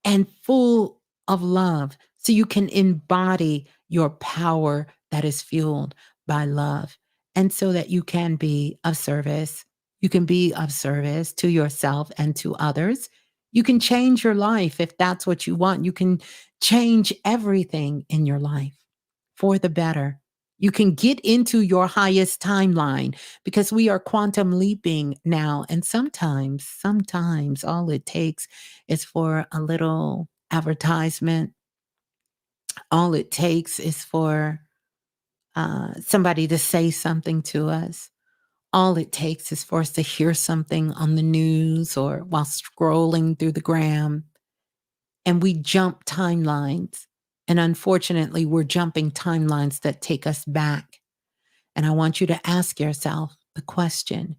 and full of love so you can embody your power that is fueled by love. And so that you can be of service. You can be of service to yourself and to others. You can change your life if that's what you want. You can change everything in your life for the better. You can get into your highest timeline because we are quantum leaping now. And sometimes all it takes is for a little advertisement. All it takes is for somebody to say something to us. All it takes is for us to hear something on the news or while scrolling through the gram. And we jump timelines. And unfortunately, we're jumping timelines that take us back. And I want you to ask yourself the question,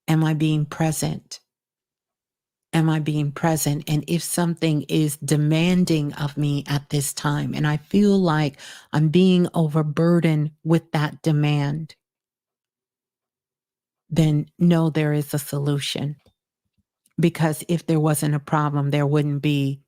am I being present? Am I being present? And if something is demanding of me at this time, and I feel like I'm being overburdened with that demand, then know there is a solution. Because if there wasn't a problem, there wouldn't be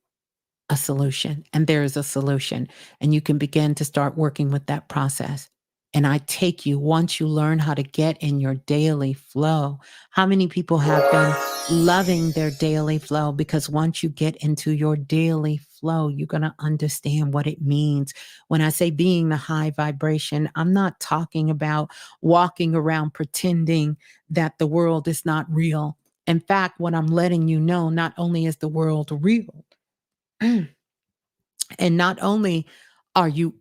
a solution. And there is a solution. And you can begin to start working with that process. And I take you, once you learn how to get in your daily flow, how many people have been loving their daily flow? Because once you get into your daily flow, you're going to understand what it means. When I say being the high vibration, I'm not talking about walking around pretending that the world is not real. In fact, what I'm letting you know, not only is the world real, and not only are you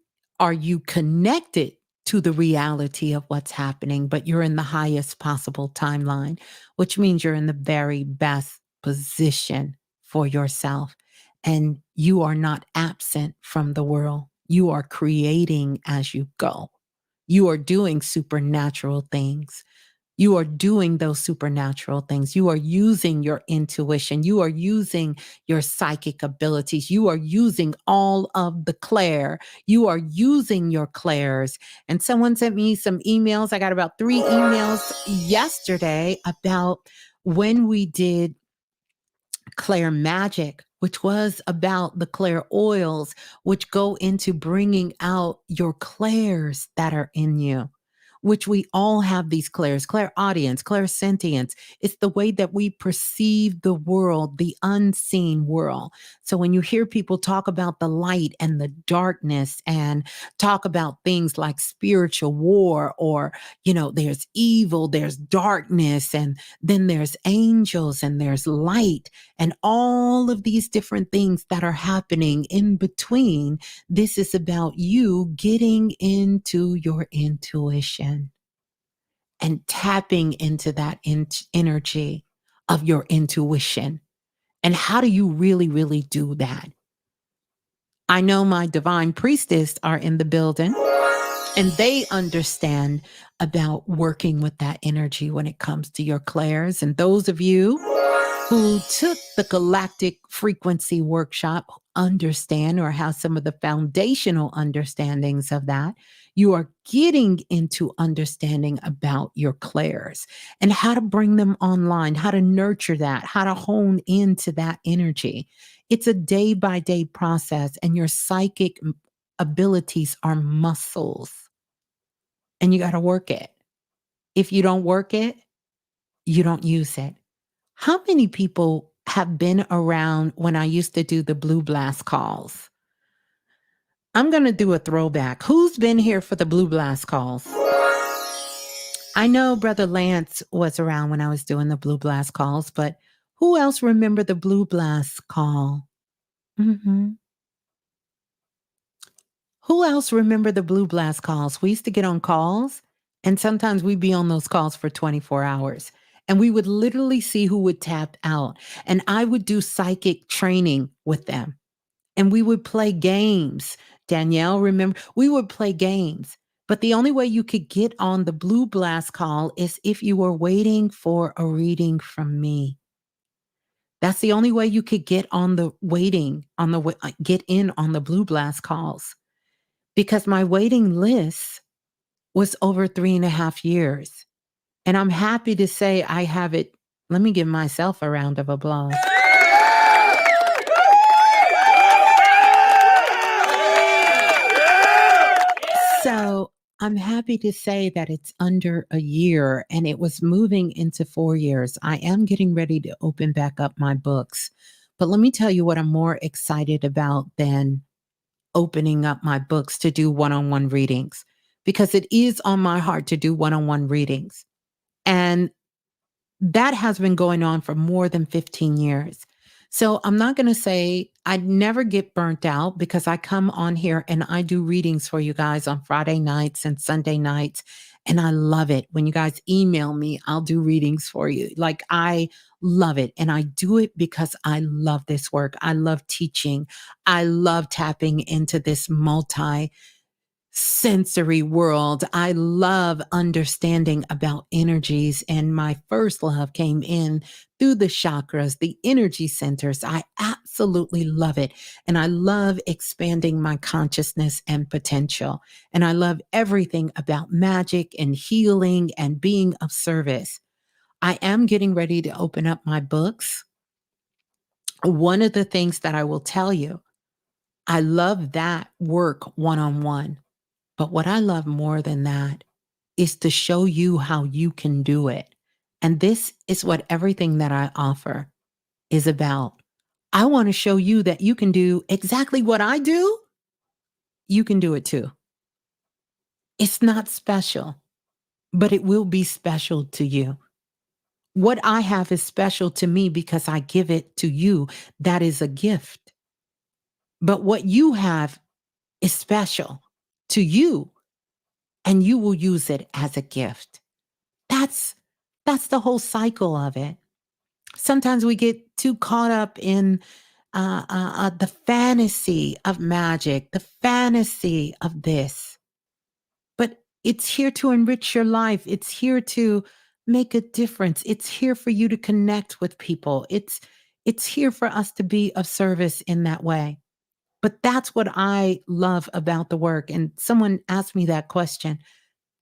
connected to the reality of what's happening, but you're in the highest possible timeline, which means you're in the very best position for yourself. And you are not absent from the world. You are creating as you go. You are doing supernatural things. You are doing those supernatural things. You are using your intuition. You are using your psychic abilities. You are using all of the Clair. You are using your Clairs. And someone sent me some emails. I got about 3 emails yesterday about when we did Clair Magic, which was about the Clair oils, which go into bringing out your Clairs that are in you, which we all have these Clairs, Clair audience, Clair sentience. It's the way that we perceive the world, the unseen world. So when you hear people talk about the light and the darkness and talk about things like spiritual war or, there's evil, there's darkness, and then there's angels and there's light and all of these different things that are happening in between. This is about you getting into your intuition and tapping into that energy of your intuition. And how do you really, really do that? I know my divine priestess are in the building and they understand about working with that energy when it comes to your clairs. And those of you who took the galactic frequency workshop understand or have some of the foundational understandings of that. You are getting into understanding about your clairs and how to bring them online, how to nurture that, how to hone into that energy. It's a day by day process, and your psychic abilities are muscles, and you got to work it. If you don't work it, you don't use it. How many people have been around when I used to do the Blue Blast calls? I'm going to do a throwback. Who's been here for the Blue Blast calls? I know Brother Lance was around when I was doing the Blue Blast calls, but who else remember the Blue Blast call? Mhm. Who else remember the Blue Blast calls? We used to get on calls, and sometimes we'd be on those calls for 24 hours. And we would literally see who would tap out. And I would do psychic training with them. And we would play games. Danielle, remember, we would play games. But the only way you could get on the Blue Blast call is if you were waiting for a reading from me. That's the only way you could get on the waiting on the get in on the Blue Blast calls because my waiting list was over 3.5 years. And I'm happy to say I have it. Let me give myself a round of applause. So I'm happy to say that it's under a year and it was moving into 4 years. I am getting ready to open back up my books. But let me tell you what I'm more excited about than opening up my books to do one on one readings, because it is on my heart to do one on one readings. And that has been going on for more than 15 years. So I'm not going to say I never get burnt out because I come on here and I do readings for you guys on Friday nights and Sunday nights. And I love it. When you guys email me, I'll do readings for you. Like I love it. And I do it because I love this work. I love teaching. I love tapping into this multi sensory world. I love understanding about energies. And my first love came in through the chakras, the energy centers. I absolutely love it. And I love expanding my consciousness and potential. And I love everything about magic and healing and being of service. I am getting ready to open up my books. One of the things that I will tell you, I love that work one on one. But what I love more than that is to show you how you can do it. And this is what everything that I offer is about. I want to show you that you can do exactly what I do. You can do it too. It's not special, but it will be special to you. What I have is special to me because I give it to you. That is a gift. But what you have is special to you, and you will use it as a gift. That's that's the whole cycle of it. Sometimes we get too caught up in the fantasy of magic, the fantasy of this. But it's here to enrich your life. It's here to make a difference. It's here for you to connect with people. It's here for us to be of service in that way. But that's what I love about the work. And someone asked me that question.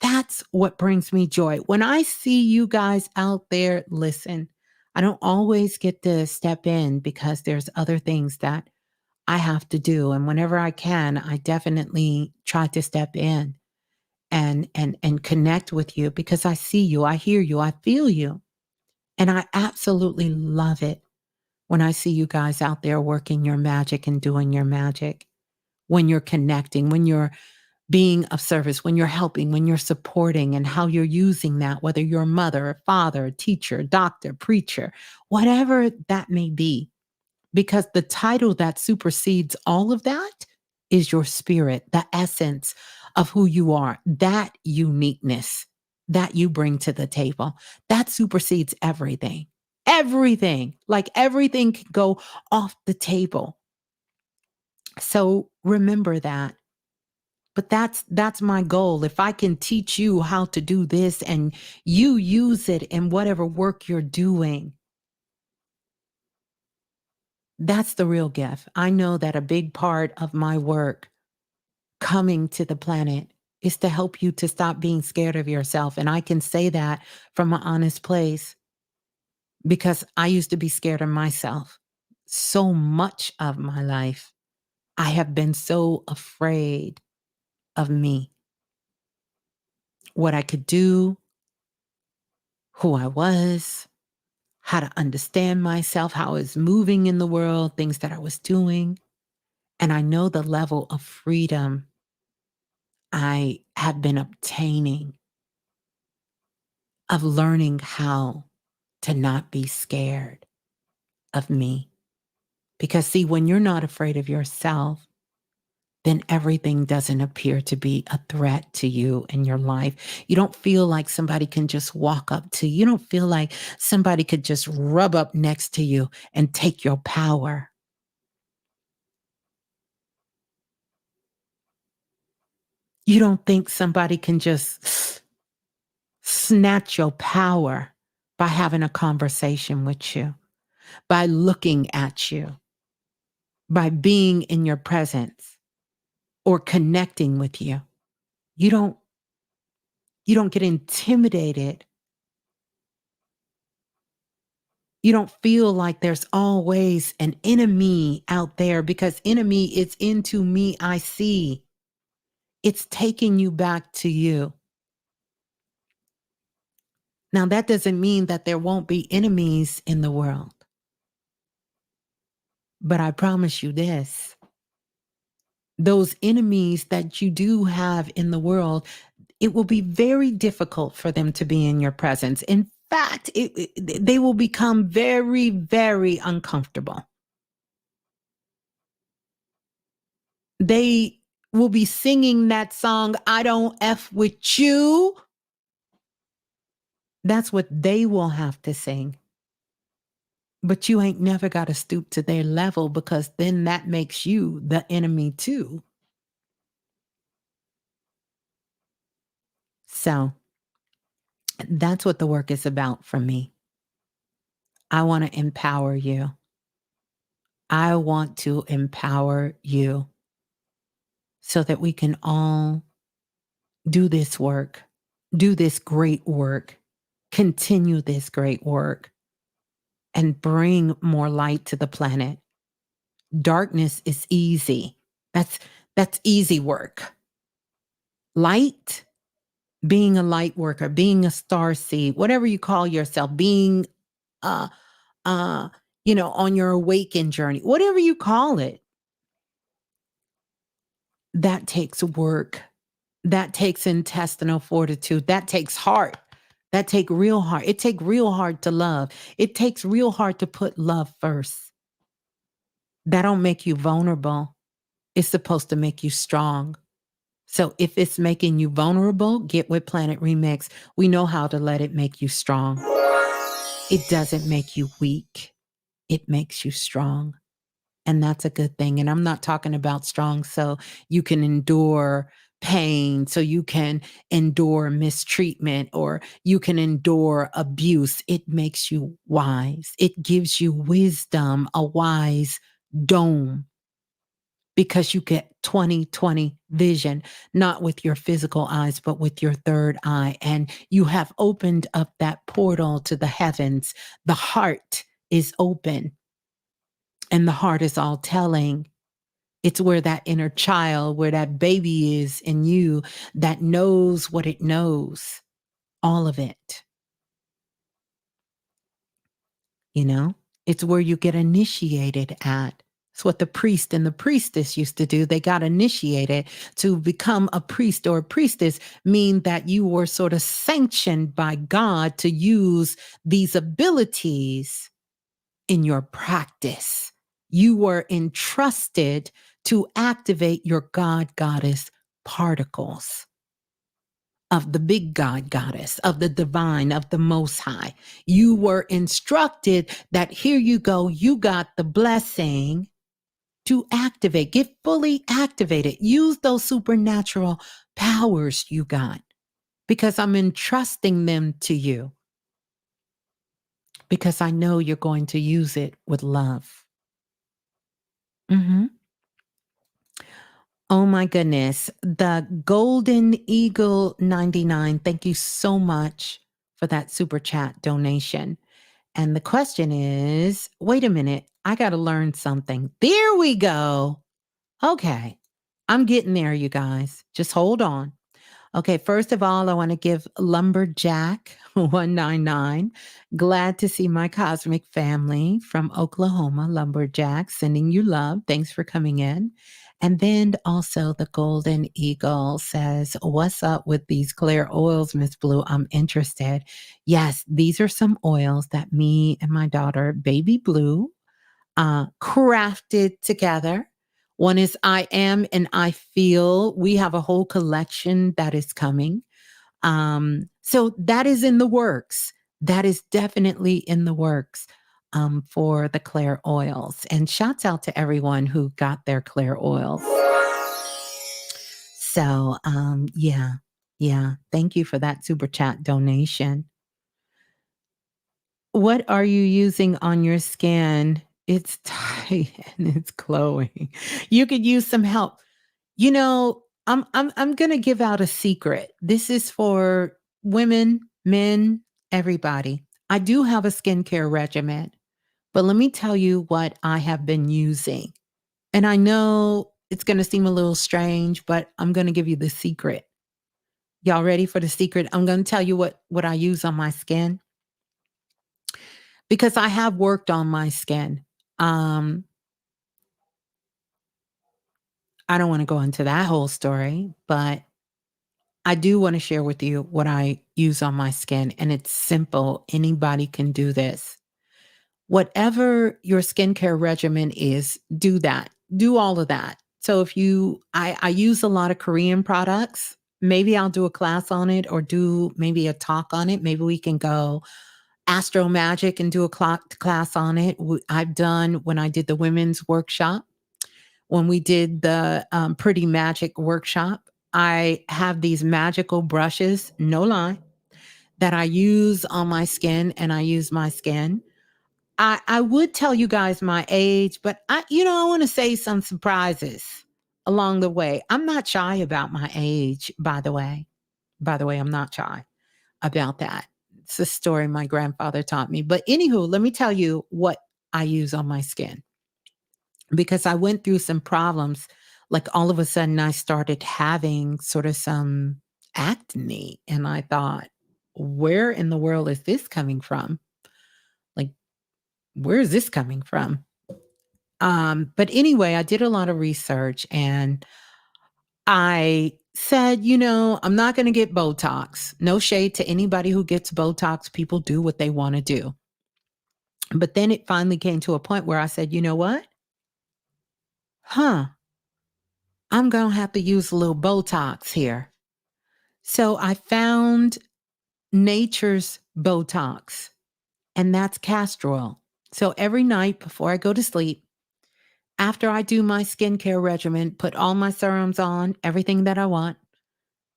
That's what brings me joy. When I see you guys out there, listen, I don't always get to step in because there's other things that I have to do. And whenever I can, I definitely try to step in and connect with you because I see you, I hear you, I feel you. And I absolutely love it when I see you guys out there working your magic and doing your magic. When you're connecting, when you're being of service, when you're helping, when you're supporting, and how you're using that, whether you're a mother, a father, a teacher, doctor, preacher, whatever that may be. Because the title that supersedes all of that is your spirit, the essence of who you are, that uniqueness that you bring to the table. That supersedes everything. Everything, like everything can go off the table. So remember that. But that's my goal. If I can teach you how to do this and you use it in whatever work you're doing, that's the real gift. I know that a big part of my work coming to the planet is to help you to stop being scared of yourself. And I can say that from an honest place because I used to be scared of myself so much of my life. I have been so afraid of me, what I could do, who I was, how to understand myself, how I was moving in the world, things that I was doing. And I know the level of freedom I have been obtaining of learning how to not be scared of me. Because see, when you're not afraid of yourself, then everything doesn't appear to be a threat to you in your life. You don't feel like somebody can just walk up to you. You don't feel like somebody could just rub up next to you and take your power. You don't think somebody can just snatch your power by having a conversation with you, by looking at you, by being in your presence or connecting with you. You don't you don't get intimidated. You don't feel like there's always an enemy out there because enemy is into me I see. It's taking you back to you. Now that doesn't mean that there won't be enemies in the world. But I promise you this. Those enemies that you do have in the world, it will be very difficult for them to be in your presence. In fact, they will become very, very uncomfortable. They will be singing that song, I don't F with you. That's what they will have to sing. But you ain't never got to stoop to their level because then that makes you the enemy too. So that's what the work is about for me. I want to empower you. I want to empower you so that we can all do this work, do this great work, continue this great work, and bring more light to the planet. Darkness is easy. That's easy work. Light, being a light worker, being a star seed, whatever you call yourself, being uh on your awakened journey, whatever you call it, that takes work. That takes intestinal fortitude. That takes heart. That take real heart. It take real hard to love. It takes real hard to put love first. That don't make you vulnerable. It's supposed to make you strong. So if it's making you vulnerable, get with Planet Remix. We know how to let it make you strong. It doesn't make you weak. It makes you strong. And that's a good thing. And I'm not talking about strong so you can endure pain, so you can endure mistreatment, or you can endure abuse. It makes you wise. It gives you wisdom, a wise dome, because you get 20/20 vision, not with your physical eyes, but with your third eye. And you have opened up that portal to the heavens. The heart is open. And the heart is all telling. It's where that inner child, where that baby is in you that knows what it knows, all of it. You know, it's where you get initiated at. It's what the priest and the priestess used to do. They got initiated. To become a priest or a priestess mean that you were sort of sanctioned by God to use these abilities in your practice. You were entrusted to activate your God goddess particles of the big God goddess, of the divine, of the most high. You were instructed that here you go, you got the blessing to activate, get fully activated, use those supernatural powers you got, because I'm entrusting them to you, because I know you're going to use it with love. Mhm. Oh my goodness. The Golden Eagle 99. Thank you so much for that super chat donation. And the question is, wait a minute, I got to learn something. There we go. Okay. I'm getting there, you guys. Just hold on. Okay, first of all, I want to give Lumberjack 199. Glad to see my cosmic family from Oklahoma, Lumberjack, sending you love. Thanks for coming in. And then also the Golden Eagle says, "What's up with these Clair oils, Miss Blue? I'm interested." Yes, these are some oils that me and my daughter, Baby Blue, crafted together. One is I Am and I Feel. We have a whole collection that is coming. So that is in the works. That is definitely in the works for the Clair oils. And shouts out to everyone who got their Clair oils. So, yeah, yeah. Thank you for that super chat donation. What are you using on your skin? It's tight and it's glowing. You could use some help. I'm gonna give out a secret. This is for women, men, everybody. I do have a skincare regimen, but let me tell you what I have been using. And I know it's gonna seem a little strange, but I'm gonna give you the secret. Y'all ready for the secret? I'm gonna tell you what I use on my skin because I have worked on my skin. Um, I don't want to go into that whole story, but I do want to share with you what I use on my skin, and it's simple. Anybody can do this. Whatever your skincare regimen is, do that. Do all of that. So if I use a lot of Korean products. Maybe I'll do a class on it or do maybe a talk on it. Maybe we can go Astro Magic and do a class on it. I've done when I did the women's workshop, when we did the Pretty Magic workshop. I have these magical brushes, no lie, that I use on my skin and I use my skin. I would tell you guys my age, but I want to say some surprises along the way. I'm not shy about my age, by the way. By the way, I'm not shy about that. It's a story my grandfather taught me. But anywho, let me tell you what I use on my skin because I went through some problems. Like all of a sudden, I started having sort of some acne, and I thought, where in the world is this coming from? Like, where is this coming from? But anyway, I did a lot of research and I said, I'm not going to get Botox. No shade to anybody who gets Botox. People do what they want to do. But then it finally came to a point where I said, you know what? Huh, I'm going to have to use a little Botox here. So I found nature's Botox, and that's castor oil. So every night before I go to sleep, after I do my skincare regimen, put all my serums on, everything that I want,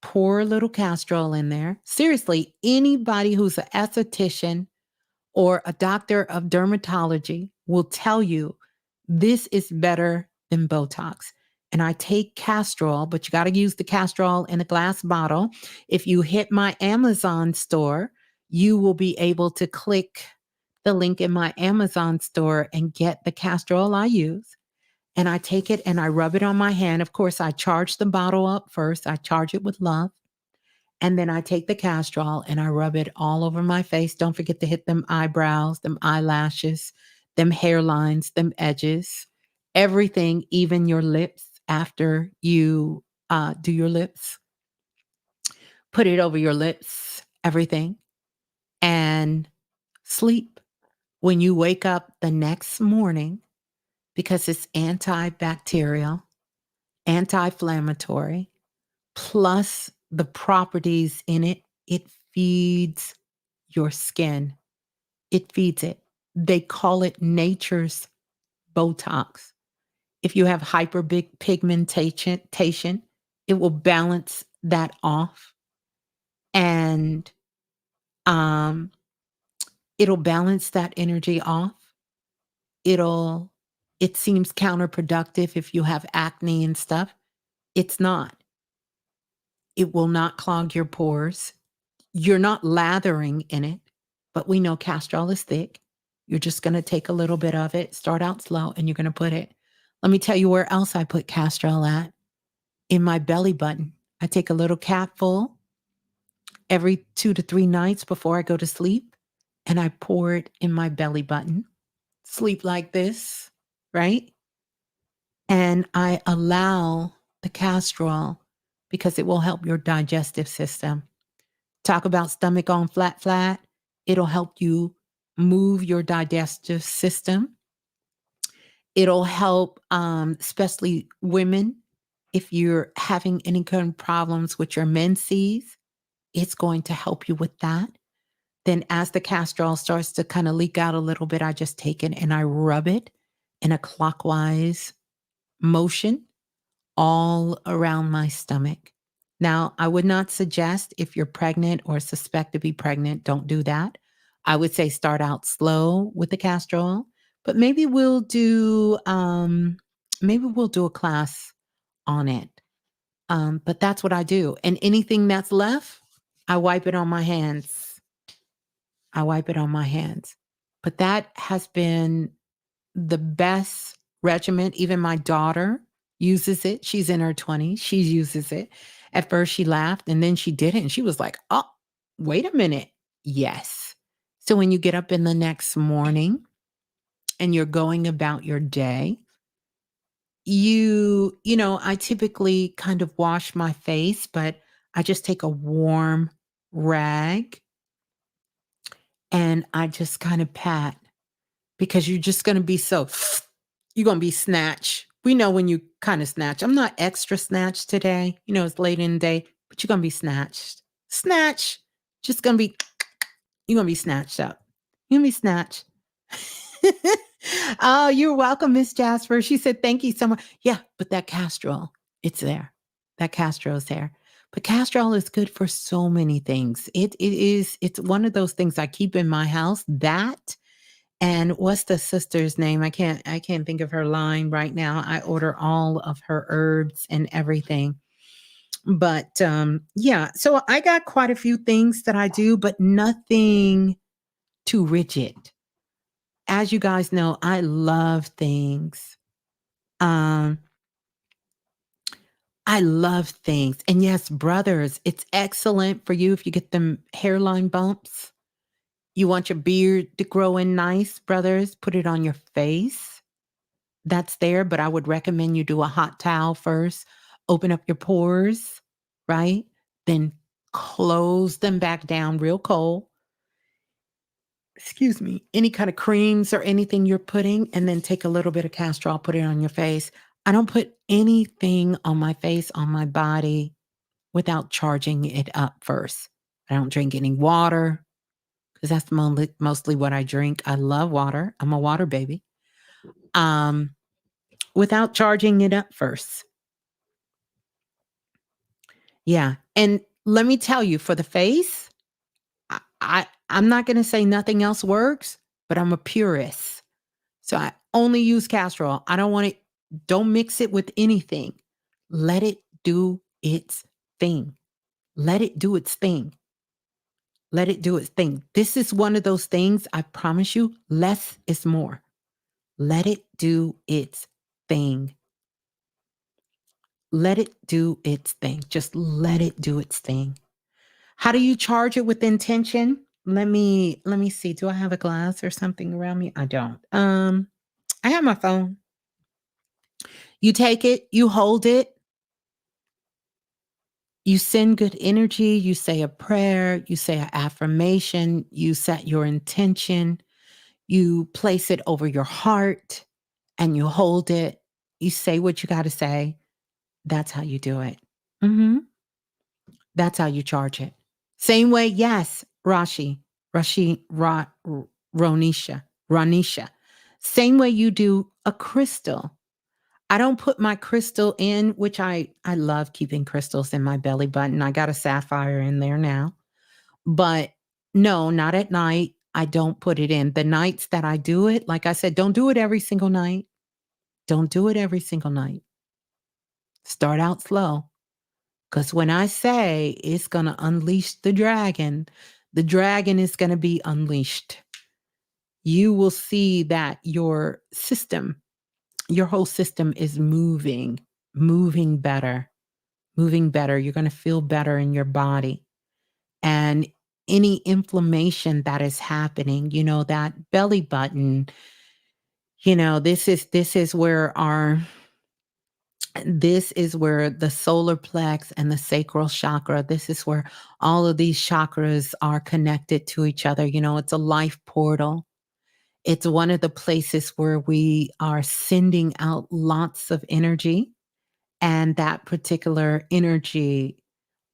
pour a little castor oil in there. Seriously, anybody who's an esthetician or a doctor of dermatology will tell you this is better than Botox. And I take castor oil, but you got to use the castor oil in a glass bottle. If you hit my Amazon store, you will be able to click the link in my Amazon store and get the castor oil I use. And I take it and I rub it on my hand. Of course, I charge the bottle up first. I charge it with love. And then I take the castor oil and I rub it all over my face. Don't forget to hit them eyebrows, them eyelashes, them hairlines, them edges, everything, even your lips after you do your lips. Put it over your lips, everything, and sleep. When you wake up the next morning, because it's antibacterial, anti inflammatory, plus the properties in it, it feeds your skin. It feeds it. They call it nature's Botox. If you have hyper big pigmentation, it will balance that off and um, it'll balance that energy off. It'll, it seems counterproductive if you have acne and stuff. It's not. It will not clog your pores. You're not lathering in it, but we know castor oil is thick. You're just going to take a little bit of it, start out slow, and you're going to put it. Let me tell you where else I put castor oil at. In my belly button. I take a little capful every 2 to 3 nights before I go to sleep, and I pour it in my belly button. Sleep like this, right? And I allow the castor oil because it will help your digestive system. Talk about stomach on flat, flat. It'll help you move your digestive system. It'll help, especially women, if you're having any kind of problems with your menses, it's going to help you with that. Then, as the castor oil starts to kind of leak out a little bit, I just take it and I rub it in a clockwise motion all around my stomach. Now, I would not suggest if you're pregnant or suspect to be pregnant, don't do that. I would say start out slow with the castor oil, but maybe we'll do a class on it. But that's what I do. And anything that's left, I wipe it on my hands. I wipe it on my hands. But that has been the best regimen. Even my daughter uses it. She's in her 20s. She uses it. At first, she laughed and then she did it. And she was like, oh, wait a minute. Yes. So when you get up in the next morning and you're going about your day, I typically kind of wash my face, but I just take a warm rag and I just kind of pat because you're just going to be you're going to be snatched. We know when you kind of snatch. I'm not extra snatched today. It's late in the day, but you're going to be snatched. Snatch. Just going to be, you're going to be snatched up. You're going to be snatched. Oh, you're welcome, Miss Jasper. She said, thank you so much. Yeah, but that castor oil, it's there. That castor oil is there. But castor oil is good for so many things. It's one of those things I keep in my house. That and what's the sister's name? I can't think of her line right now. I order all of her herbs and everything. But yeah, so I got quite a few things that I do, but nothing too rigid. As you guys know, I love things. Um, I love things. And yes, brothers, it's excellent for you if you get them hairline bumps. You want your beard to grow in nice, brothers, put it on your face. That's there, but I would recommend you do a hot towel first, open up your pores, right? Then close them back down real cold. Excuse me, any kind of creams or anything you're putting, and then take a little bit of castor oil, put it on your face. I don't put anything on my face, on my body, without charging it up first. I don't drink any water because that's mostly what I drink. I love water. I'm a water baby. Um, without charging it up first. Yeah. And let me tell you, for the face, I'm not going to say nothing else works, but I'm a purist. So I only use castor oil. I don't want it, don't mix it with anything. Let it do its thing. Let it do its thing. Let it do its thing. This is one of those things, I promise you, less is more. Let it do its thing. Let it do its thing. Just let it do its thing. How do you charge it with intention? Let me see. Do I have a glass or something around me? I don't. I have my phone. You take it, you hold it, you send good energy, you say a prayer, you say an affirmation, you set your intention, you place it over your heart and you hold it. You say what you got to say. That's how you do it. hmm That's how you charge it. Same way, yes, Ronisha. Same way you do a crystal. I don't put my crystal in, which I love keeping crystals in my belly button. I got a sapphire in there now. But no, not at night. I don't put it in. The nights that I do it, like I said, don't do it every single night. Don't do it every single night. Start out slow. Because when I say it's going to unleash the dragon is going to be unleashed. You will see that your whole system is moving better, moving better. You're going to feel better in your body. And any inflammation that is happening, that belly button, this is where our This is where the solar plex and the sacral chakra, this is where all of these chakras are connected to each other. It's a life portal. It's one of the places where we are sending out lots of energy, and that particular energy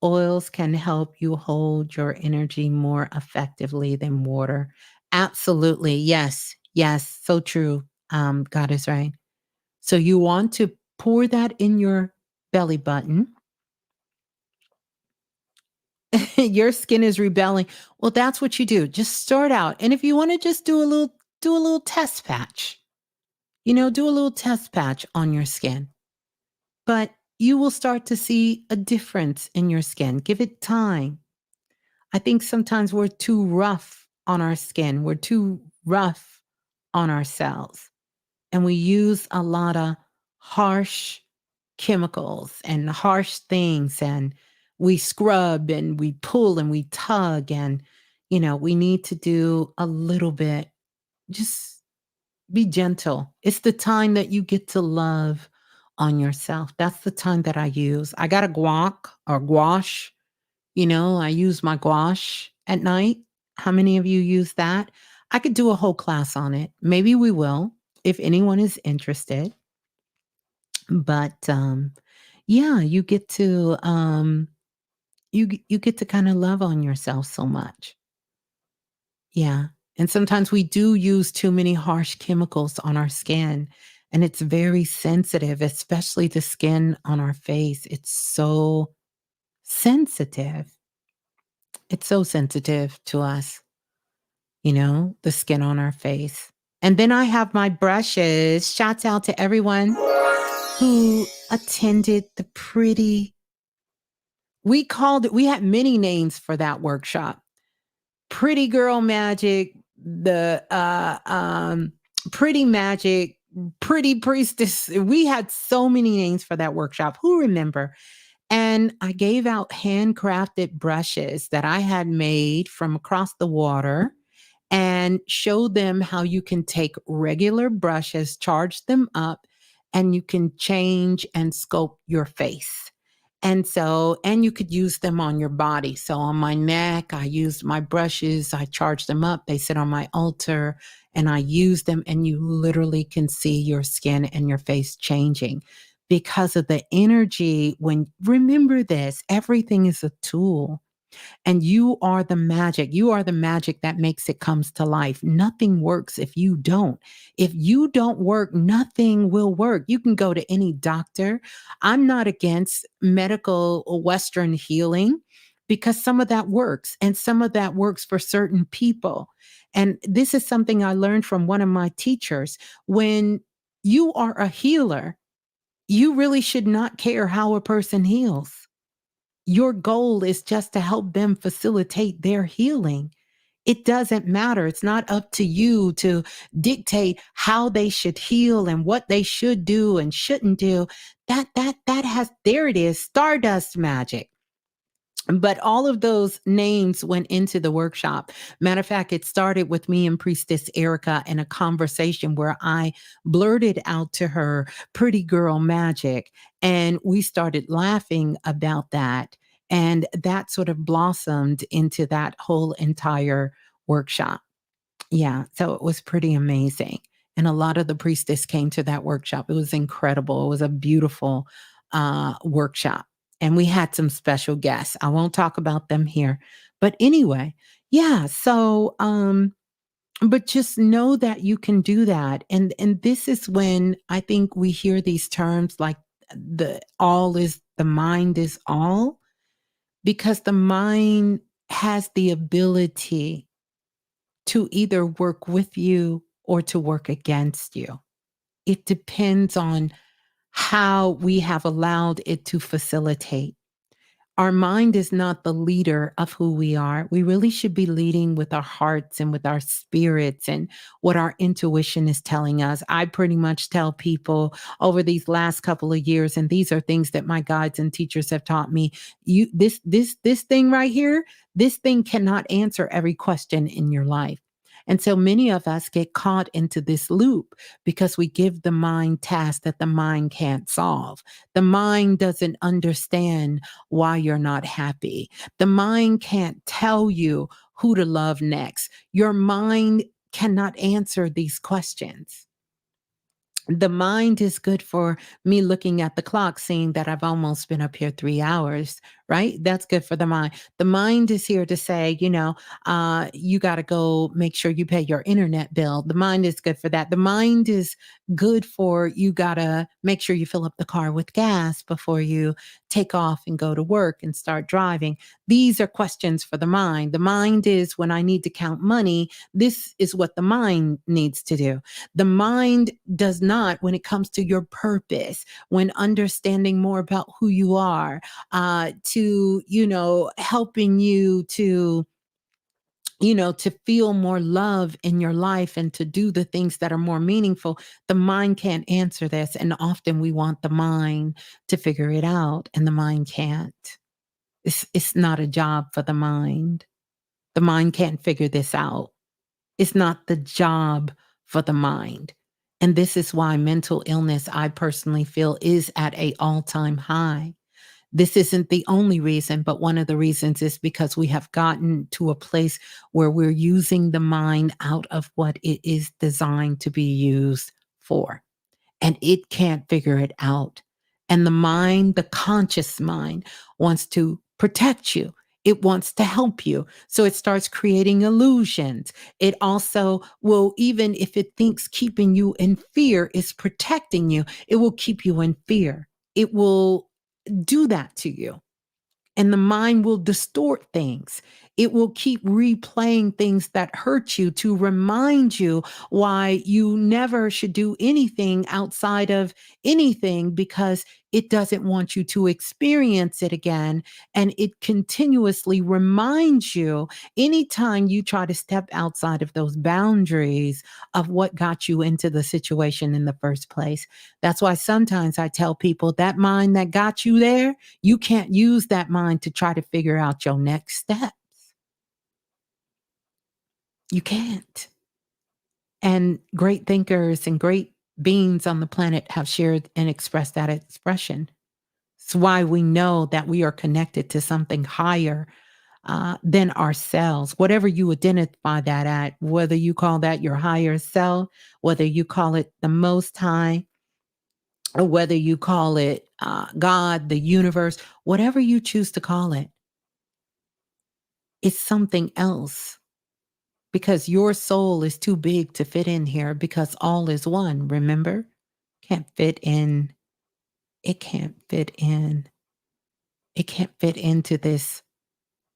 oils can help you hold your energy more effectively than water. Absolutely. Yes. Yes. So true. God is right. So you want to pour that in your belly button. Your skin is rebelling. Well, that's what you do. Just start out. And if you want to just do a little test patch. Do a little test patch on your skin. But you will start to see a difference in your skin. Give it time. I think sometimes we're too rough on our skin. We're too rough on ourselves. And we use a lot of harsh chemicals and harsh things. And we scrub and we pull and we tug. And, we need to do a little bit. Just be gentle. It's the time that you get to love on yourself. That's the time that I use. I got a guac or gouache. I use my gouache at night. How many of you use that? I could do a whole class on it. Maybe we will if anyone is interested. But yeah, you get to kind of love on yourself so much. Yeah. And sometimes we do use too many harsh chemicals on our skin, and it's very sensitive, especially the skin on our face. It's so sensitive. It's so sensitive to us, the skin on our face. And then I have my brushes. Shouts out to everyone who attended the we had many names for that workshop. Pretty Girl Magic, the Pretty Magic, Pretty Priestess. We had so many names for that workshop. Who remember? And I gave out handcrafted brushes that I had made from across the water and showed them how you can take regular brushes, charge them up, and you can change and sculpt your face. And you could use them on your body. So on my neck, I used my brushes, I charged them up, they sit on my altar, and I use them, and you literally can see your skin and your face changing because of the energy. Remember this, everything is a tool. And you are the magic. You are the magic that makes it comes to life. Nothing works if you don't. If you don't work, nothing will work. You can go to any doctor. I'm not against medical or Western healing because some of that works and some of that works for certain people. And this is something I learned from one of my teachers. When you are a healer, you really should not care how a person heals. Your goal is just to help them facilitate their healing. It doesn't matter. It's not up to you to dictate how they should heal and what they should do and shouldn't do. There it is, stardust magic. But all of those names went into the workshop. Matter of fact, it started with me and Priestess Erica in a conversation where I blurted out to her, Pretty Girl Magic. And we started laughing about that. And that sort of blossomed into that whole entire workshop. Yeah, so it was pretty amazing. And a lot of the priestess came to that workshop. It was incredible. It was a beautiful workshop. And we had some special guests. I won't talk about them here. But anyway, yeah, so but just know that you can do that. And this is when I think we hear these terms like the mind is all, because the mind has the ability to either work with you or to work against you. It depends on how we have allowed it to facilitate. Our mind is not the leader of who we are. We really should be leading with our hearts and with our spirits and what our intuition is telling us. I pretty much tell people over these last couple of years, and these are things that my guides and teachers have taught me. This thing right here, this thing cannot answer every question in your life. And so many of us get caught into this loop because we give the mind tasks that the mind can't solve. The mind doesn't understand why you're not happy. The mind can't tell you who to love next. Your mind cannot answer these questions. The mind is good for me looking at the clock, seeing that I've almost been up here 3 hours, right? That's good for the mind. The mind is here to say, you got to go make sure you pay your internet bill. The mind is good for that. The mind is good for you got to make sure you fill up the car with gas before you take off and go to work and start driving. These are questions for the mind. The mind is when I need to count money, this is what the mind needs to do. The mind does not, when it comes to your purpose, when understanding more about who you are, to, helping you to feel more love in your life and to do the things that are more meaningful. The mind can't answer this. And often we want the mind to figure it out, and the mind can't. It's not a job for the mind. The mind can't figure this out. It's not the job for the mind. And this is why mental illness, I personally feel, is at an all-time high. This isn't the only reason, but one of the reasons is because we have gotten to a place where we're using the mind out of what it is designed to be used for. And it can't figure it out. And the mind, the conscious mind, wants to protect you. It wants to help you. So it starts creating illusions. It also will, even if it thinks keeping you in fear is protecting you, it will keep you in fear. It will do that to you. And the mind will distort things. It will keep replaying things that hurt you to remind you why you never should do anything outside of anything, because it doesn't want you to experience it again. And it continuously reminds you anytime you try to step outside of those boundaries of what got you into the situation in the first place. That's why sometimes I tell people that mind that got you there, you can't use that mind to try to figure out your next steps. You can't. And great thinkers and great beings on the planet have shared and expressed that expression. It's why we know that we are connected to something higher than ourselves, whatever you identify that at, whether you call that your higher self, whether you call it the Most High, or whether you call it God, the universe, whatever you choose to call it, it's something else, because your soul is too big to fit in here, because all is one, remember? Can't fit in. It can't fit in. It can't fit into this.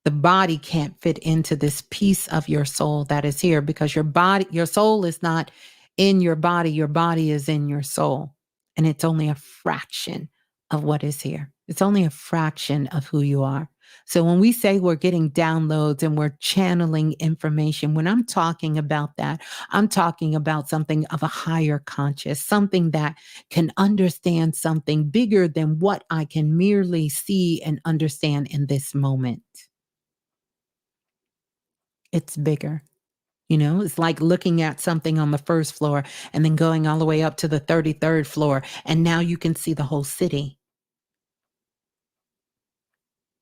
The body can't fit into this piece of your soul that is here, because your soul is not in your body is in your soul. And it's only a fraction of what is here. It's only a fraction of who you are. So when we say we're getting downloads and we're channeling information, when I'm talking about that, I'm talking about something of a higher conscious, something that can understand something bigger than what I can merely see and understand in this moment. It's bigger. It's like looking at something on the first floor and then going all the way up to the 33rd floor. And now you can see the whole city.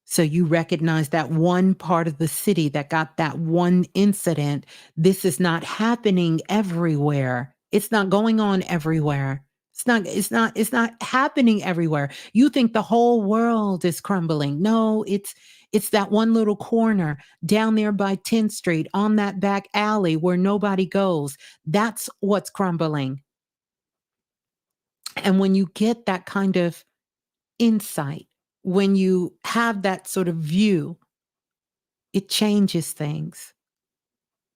So you recognize that one part of the city that got that one incident. This is not happening everywhere. It's not going on everywhere. It's not happening everywhere. You think the whole world is crumbling. No, it's that one little corner down there by 10th Street on that back alley where nobody goes. That's what's crumbling. And when you get that kind of insight, when you have that sort of view, it changes things,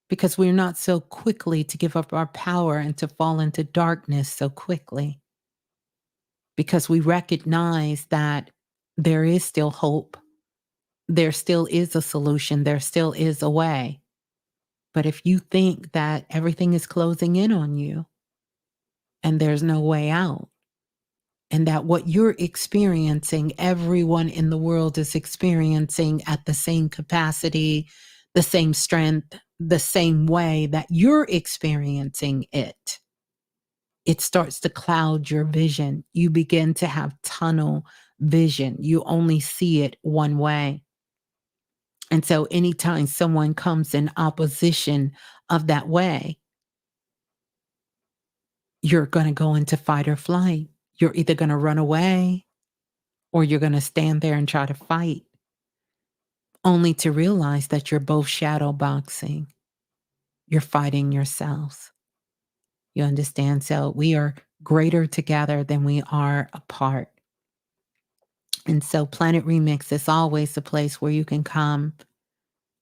because we're not so quickly to give up our power and to fall into darkness so quickly, because we recognize that there is still hope. There still is a solution. There still is a way. But if you think that everything is closing in on you and there's no way out, and that what you're experiencing, everyone in the world is experiencing at the same capacity, the same strength, the same way that you're experiencing it. It starts to cloud your vision. You begin to have tunnel vision. You only see it one way. And so anytime someone comes in opposition of that way, you're going to go into fight or flight. You're either going to run away or you're going to stand there and try to fight, only to realize that you're both shadow boxing. You're fighting yourselves. You understand? So we are greater together than we are apart. And so Planet Remix is always the place where you can come,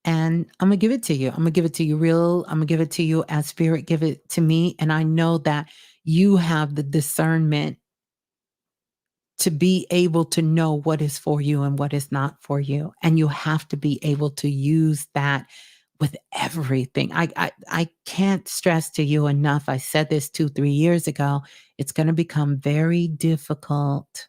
and I'm going to give it to you. I'm going to give it to you real. I'm going to give it to you as spirit give it to me. And I know that you have the discernment to be able to know what is for you and what is not for you. And you have to be able to use that with everything. I can't stress to you enough. I said this 2-3 years ago. It's going to become very difficult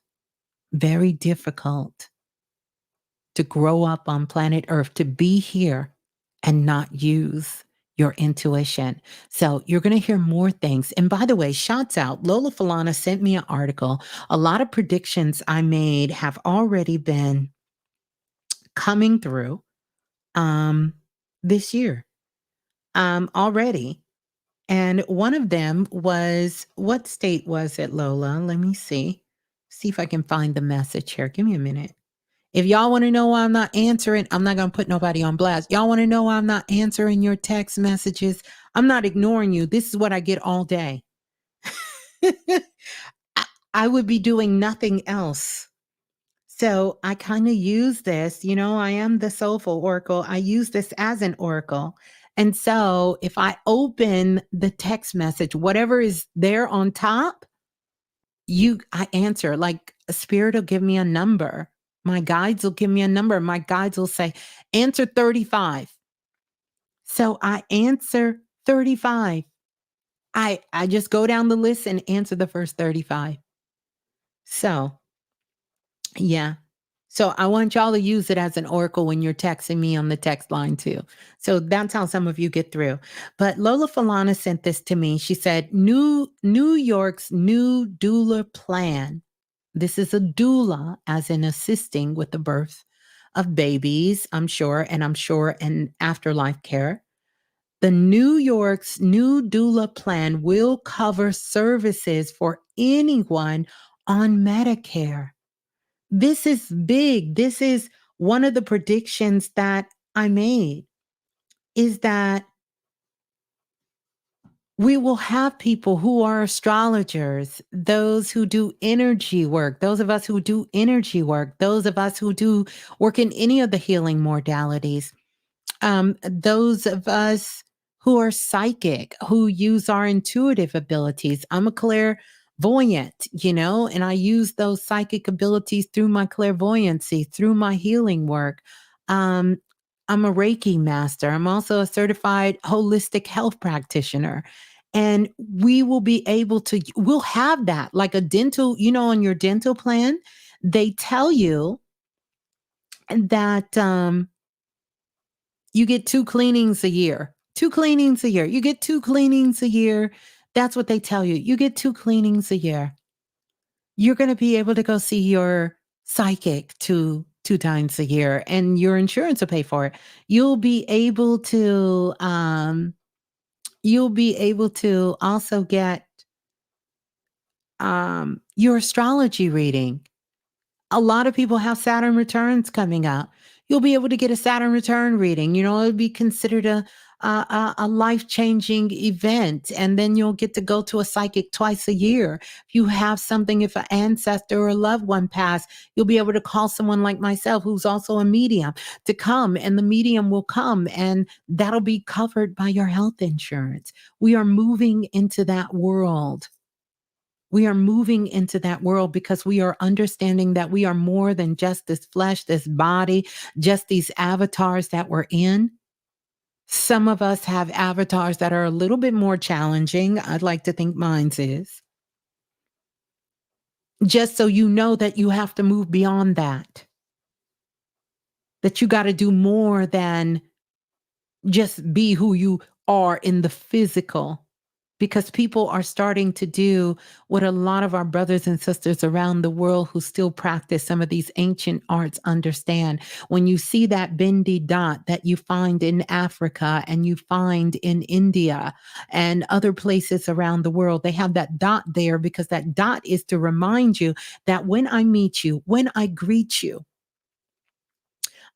to grow up on planet Earth, to be here and not use your intuition. So you're going to hear more things. And by the way, shouts out. Lola Falana sent me an article. A lot of predictions I made have already been coming through this year already. And one of them was, what state was it, Lola? Let me see. See if I can find the message here. Give me a minute. If y'all want to know why I'm not answering, I'm not going to put nobody on blast. Y'all want to know why I'm not answering your text messages? I'm not ignoring you. This is what I get all day. I would be doing nothing else. So I kind of use this, I am the soulful oracle. I use this as an oracle. And so if I open the text message, whatever is there on top, I answer. Like a spirit will give me a number. My guides will give me a number. My guides will say, answer 35. So I answer 35. I just go down the list and answer the first 35. So, yeah. So I want y'all to use it as an oracle when you're texting me on the text line too. So that's how some of you get through. But Lola Falana sent this to me. She said, New York's new doula plan. This is a doula, as in assisting with the birth of babies, I'm sure, and afterlife care. The New York's new doula plan will cover services for anyone on Medicare. This is big. This is one of the predictions that I made, is that we will have people who are astrologers, those who do energy work, those of us who do energy work, those of us who do work in any of the healing modalities, those of us who are psychic, who use our intuitive abilities. I'm a clairvoyant, and I use those psychic abilities through my clairvoyancy, through my healing work. Um, I'm a Reiki master. I'm also a certified holistic health practitioner. And we will be able to, we'll have that like a dental, on your dental plan, they tell you that you get 2 cleanings a year. 2 cleanings a year. You get 2 cleanings a year. That's what they tell you. You get 2 cleanings a year. You're going to be able to go see your psychic two times a year, and your insurance will pay for it. You'll be able to also get your astrology reading. A lot of people have Saturn returns coming up. You'll be able to get a Saturn return reading. It'll be considered a life-changing event. And then you'll get to go to a psychic twice a year. If you have something, if an ancestor or a loved one passed, you'll be able to call someone like myself, who's also a medium, to come, and the medium will come, and that'll be covered by your health insurance. We are moving into that world. We are moving into that world because we are understanding that we are more than just this flesh, this body, just these avatars that we're in. Some of us have avatars that are a little bit more challenging. I'd like to think mine's is. Just so you know that you have to move beyond that. That you got to do more than just be who you are in the physical, because people are starting to do what a lot of our brothers and sisters around the world who still practice some of these ancient arts understand. When you see that bindi dot that you find in Africa and you find in India and other places around the world, they have that dot there because that dot is to remind you that when I meet you, when I greet you,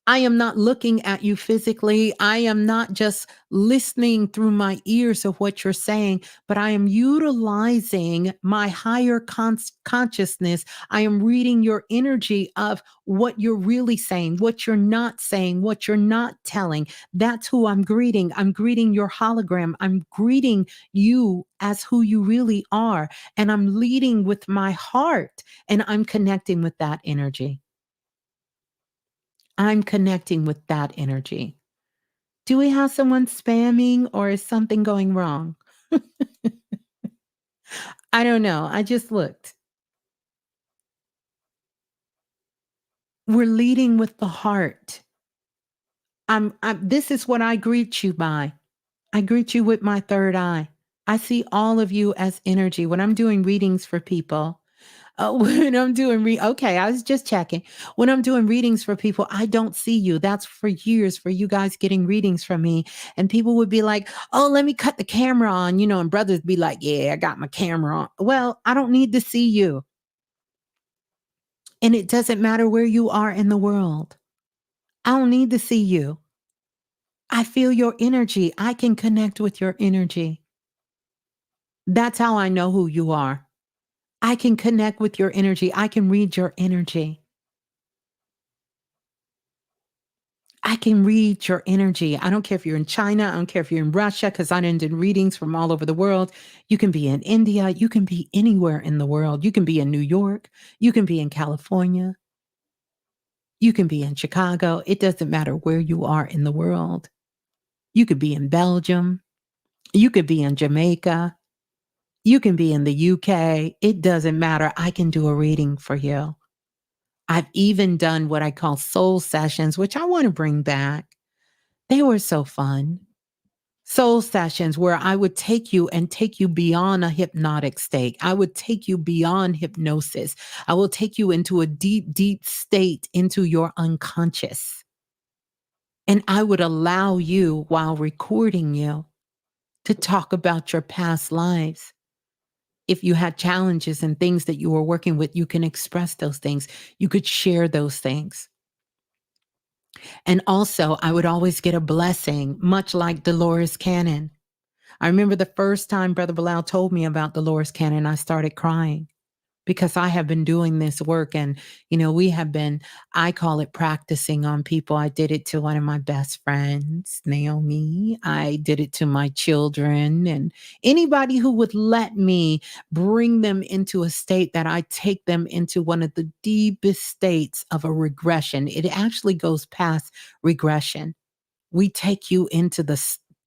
I am not looking at you physically. I am not just listening through my ears of what you're saying, but I am utilizing my higher consciousness. I am reading your energy of what you're really saying, what you're not saying, what you're not telling. That's who I'm greeting. I'm greeting your hologram. I'm greeting you as who you really are. And I'm leading with my heart and I'm connecting with that energy. I'm connecting with that energy. Do we have someone spamming or is something going wrong? I don't know. I just looked. We're leading with the heart. This is what I greet you by. I greet you with my third eye. I see all of you as energy. When I'm doing readings for people, when I'm doing okay, I was just checking. When I'm doing readings for people, I don't see you. That's for years for you guys getting readings from me. And people would be like, "Oh, let me cut the camera on," and brothers be like, "Yeah, I got my camera on." Well, I don't need to see you. And it doesn't matter where you are in the world. I don't need to see you. I feel your energy. I can connect with your energy. That's how I know who you are. I can connect with your energy. I can read your energy. I can read your energy. I don't care if you're in China. I don't care if you're in Russia, because I did readings from all over the world. You can be in India. You can be anywhere in the world. You can be in New York. You can be in California. You can be in Chicago. It doesn't matter where you are in the world. You could be in Belgium. You could be in Jamaica. You can be in the UK. It doesn't matter. I can do a reading for you. I've even done what I call soul sessions, which I want to bring back. They were so fun. Soul sessions where I would take you and take you beyond a hypnotic state. I would take you beyond hypnosis. I will take you into a deep, deep state into your unconscious. And I would allow you, while recording you, to talk about your past lives. If you had challenges and things that you were working with, you can express those things. You could share those things. And also, I would always get a blessing, much like Dolores Cannon. I remember the first time Brother Bilal told me about Dolores Cannon, I started crying because I have been doing this work and, we have been, I call it practicing on people. I did it to one of my best friends, Naomi. I did it to my children and anybody who would let me bring them into a state that I take them into one of the deepest states of a regression. It actually goes past regression. We take you into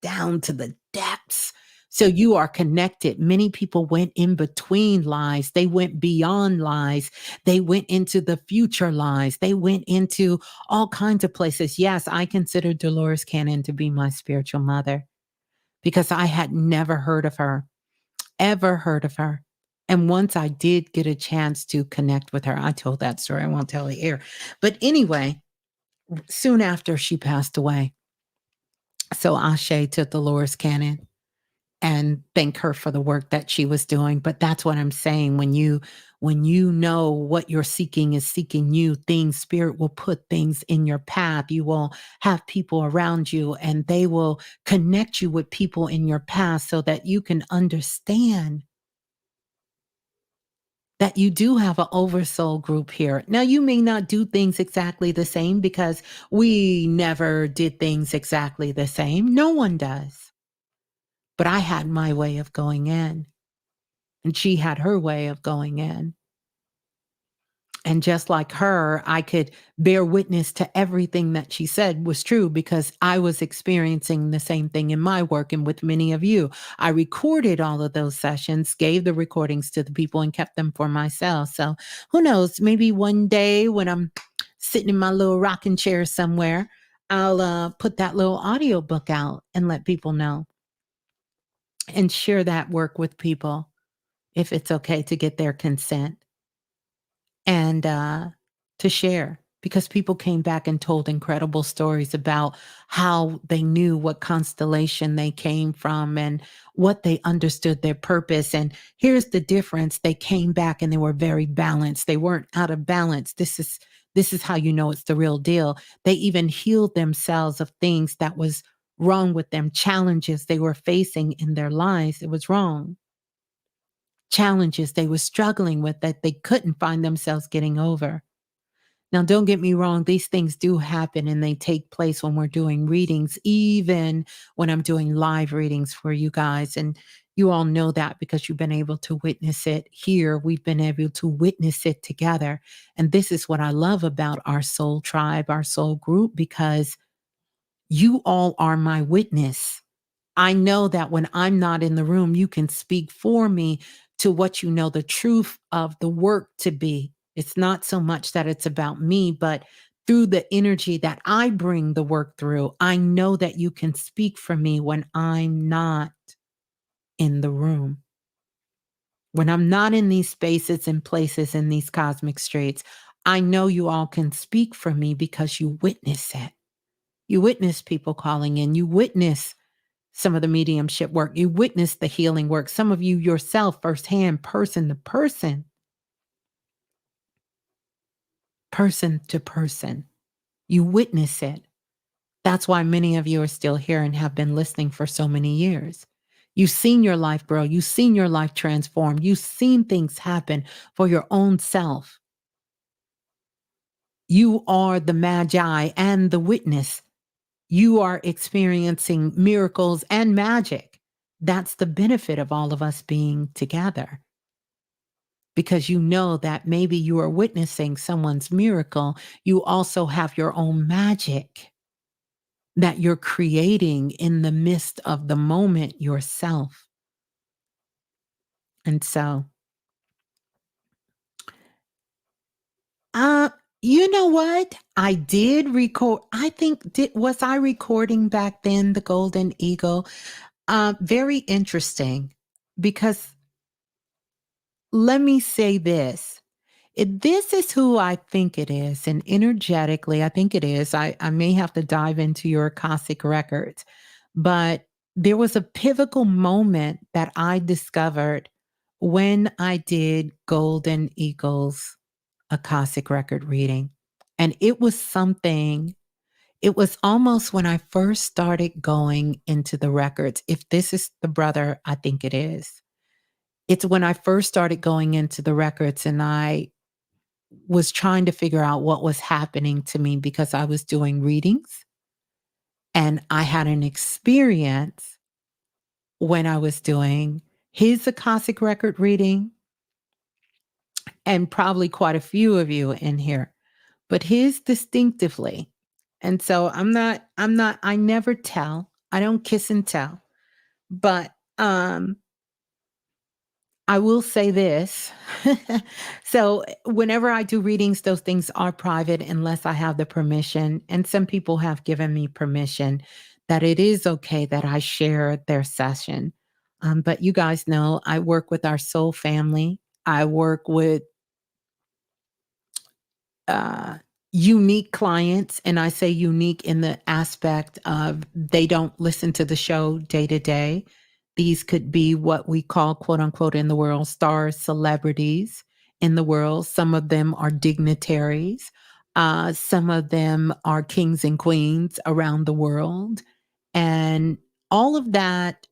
down to the depths. So you are connected. Many people went in between lives. They went beyond lives. They went into the future lives. They went into all kinds of places. Yes, I consider Dolores Cannon to be my spiritual mother because I had never heard of her, ever heard of her. And once I did get a chance to connect with her, I told that story. I won't tell it here. But anyway, soon after she passed away, so Ashe to Dolores Cannon and thank her for the work that she was doing. But that's what I'm saying. When you know what you're seeking is seeking you, spirit will put things in your path. You will have people around you and they will connect you with people in your past so that you can understand that you do have an oversoul group here. Now, you may not do things exactly the same because we never did things exactly the same. No one does. But I had my way of going in, and she had her way of going in. And just like her, I could bear witness to everything that she said was true because I was experiencing the same thing in my work and with many of you. I recorded all of those sessions, gave the recordings to the people, and kept them for myself. So who knows, maybe one day when I'm sitting in my little rocking chair somewhere, I'll put that little audio book out and let people know and share that work with people if it's okay to get their consent and to share because people came back and told incredible stories about how they knew what constellation they came from and what they understood their purpose. And here's the difference. They came back and they were very balanced. They weren't out of balance. This is how you know it's the real deal. They even healed themselves of things that was wrong with them, challenges they were facing in their lives. It was wrong. Challenges they were struggling with that they couldn't find themselves getting over. Now, don't get me wrong, these things do happen and they take place when we're doing readings, even when I'm doing live readings for you guys. And you all know that because you've been able to witness it here. We've been able to witness it together. And this is what I love about our soul tribe, our soul group, because you all are my witness. I know that when I'm not in the room, you can speak for me to what you know the truth of the work to be. It's not so much that it's about me, but through the energy that I bring the work through, I know that you can speak for me when I'm not in the room. When I'm not in these spaces and places in these cosmic streets, I know you all can speak for me because you witness it. You witness people calling in. You witness some of the mediumship work. You witness the healing work. Some of you yourself, firsthand, person to person, person to person. You witness it. That's why many of you are still here and have been listening for so many years. You've seen your life grow. You've seen your life transform. You've seen things happen for your own self. You are the magi and the witness. You are experiencing miracles and magic. That's the benefit of all of us being together. Because you know that maybe you are witnessing someone's miracle, you also have your own magic that you're creating in the midst of the moment yourself. And so, uh, you know what? I did record. I think was I recording back then the Golden Eagle? Very interesting because let me say this. This is who I think it is. And energetically, I think it is. I may have to dive into your Akashic records, but there was a pivotal moment that I discovered when I did Golden Eagles Akashic record reading. And it was something, it was almost when I first started going into the records. If this is the brother, I think it is. It's when I first started going into the records and I was trying to figure out what was happening to me because I was doing readings and I had an experience when I was doing his Akashic record reading and probably quite a few of you in here, but his distinctively. And so I never tell. I don't kiss and tell. But I will say this. So, whenever I do readings, those things are private unless I have the permission. And some people have given me permission that it is okay that I share their session. But you guys know I work with our soul family. I work with uh, unique clients. And I say unique in the aspect of they don't listen to the show day to day. These could be what we call, quote unquote, in the world, stars, celebrities in the world. Some of them are dignitaries. Some of them are kings and queens around the world. And all of that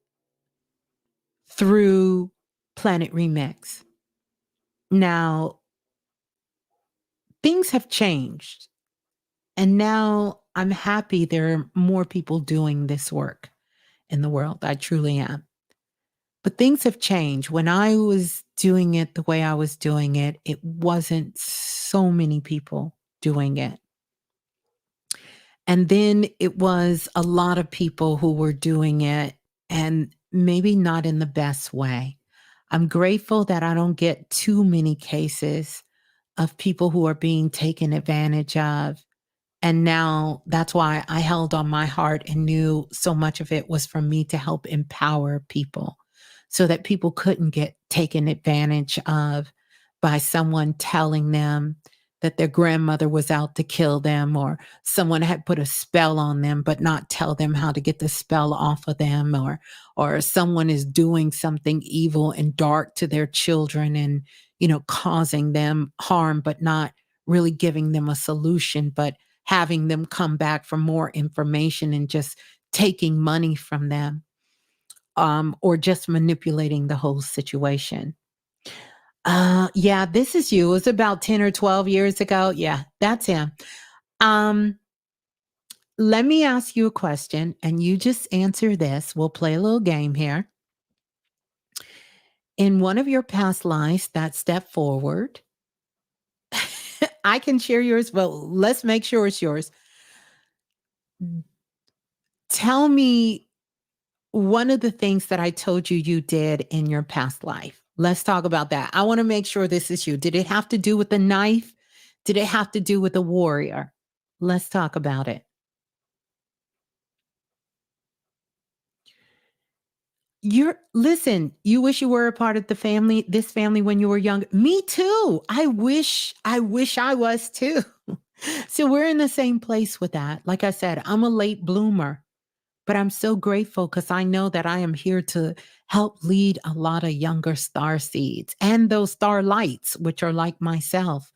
through Planet Remix. Now, things have changed. And now I'm happy there are more people doing this work in the world. I truly am. But things have changed. When I was doing it the way I was doing it, it wasn't so many people doing it. And then it was a lot of people who were doing it and maybe not in the best way. I'm grateful that I don't get too many cases of people who are being taken advantage of And now that's why I held on my heart and knew so much of it was for me to help empower people so that people couldn't get taken advantage of by someone telling them that their grandmother was out to kill them or someone had put a spell on them but not tell them how to get the spell off of them or someone is doing something evil and dark to their children and causing them harm but not really giving them a solution but having them come back for more information and just taking money from them, or just manipulating the whole situation. Yeah, this is you. It was about 10 or 12 years ago. Yeah, that's him. Um, Let me ask you a question and you just answer this. We'll play a little game here. In one of your past lives that step forward, I can share yours, but let's make sure it's yours. Tell me one of the things that I told you you did in your past life. Let's talk about that. I want to make sure this is you. Did it have to do with the knife? Did it have to do with a warrior? Let's talk about it. You wish you were a part of this family when you were young. Me too. I wish I was too. So we're in the same place with that. Like I said, I'm a late bloomer. But I'm so grateful because I know that I am here to help lead a lot of younger star seeds and those star lights, which are like myself,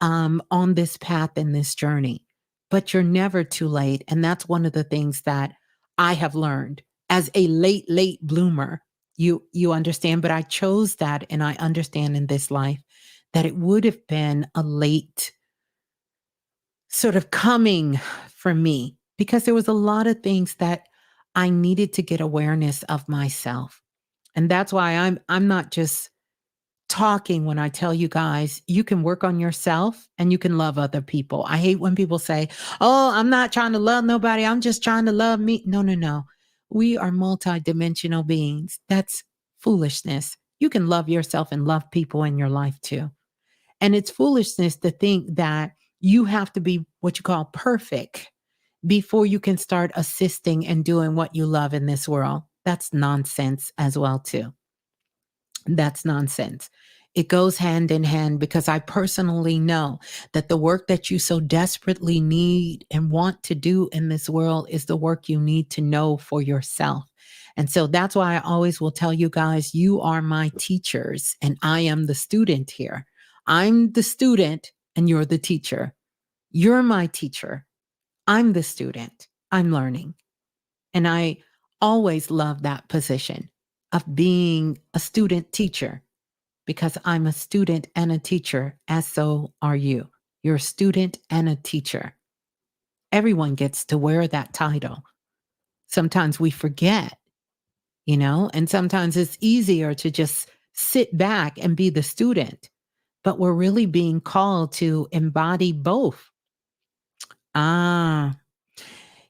on this path and this journey. But you're never too late. And that's one of the things that I have learned as a late bloomer. You understand, but I chose that and I understand in this life that it would have been a late sort of coming for me because there was a lot of things that I needed to get awareness of myself. And that's why I'm not just talking when I tell you guys you can work on yourself and you can love other people. I hate when people say, "Oh, I'm not trying to love nobody. I'm just trying to love me." No, no, no. We are multidimensional beings. That's foolishness. You can love yourself and love people in your life too. And it's foolishness to think that you have to be what you call perfect before you can start assisting and doing what you love in this world. That's nonsense as well too. That's nonsense. It goes hand in hand because I personally know that the work that you so desperately need and want to do in this world is the work you need to know for yourself. And so that's why I always will tell you guys, you are my teachers and I am the student here. I'm the student and you're the teacher. You're my teacher. I'm the student. I'm learning. And I always love that position of being a student teacher because I'm a student and a teacher, as so are you. You're a student and a teacher. Everyone gets to wear that title. Sometimes we forget, and sometimes it's easier to just sit back and be the student, but we're really being called to embody both. Ah,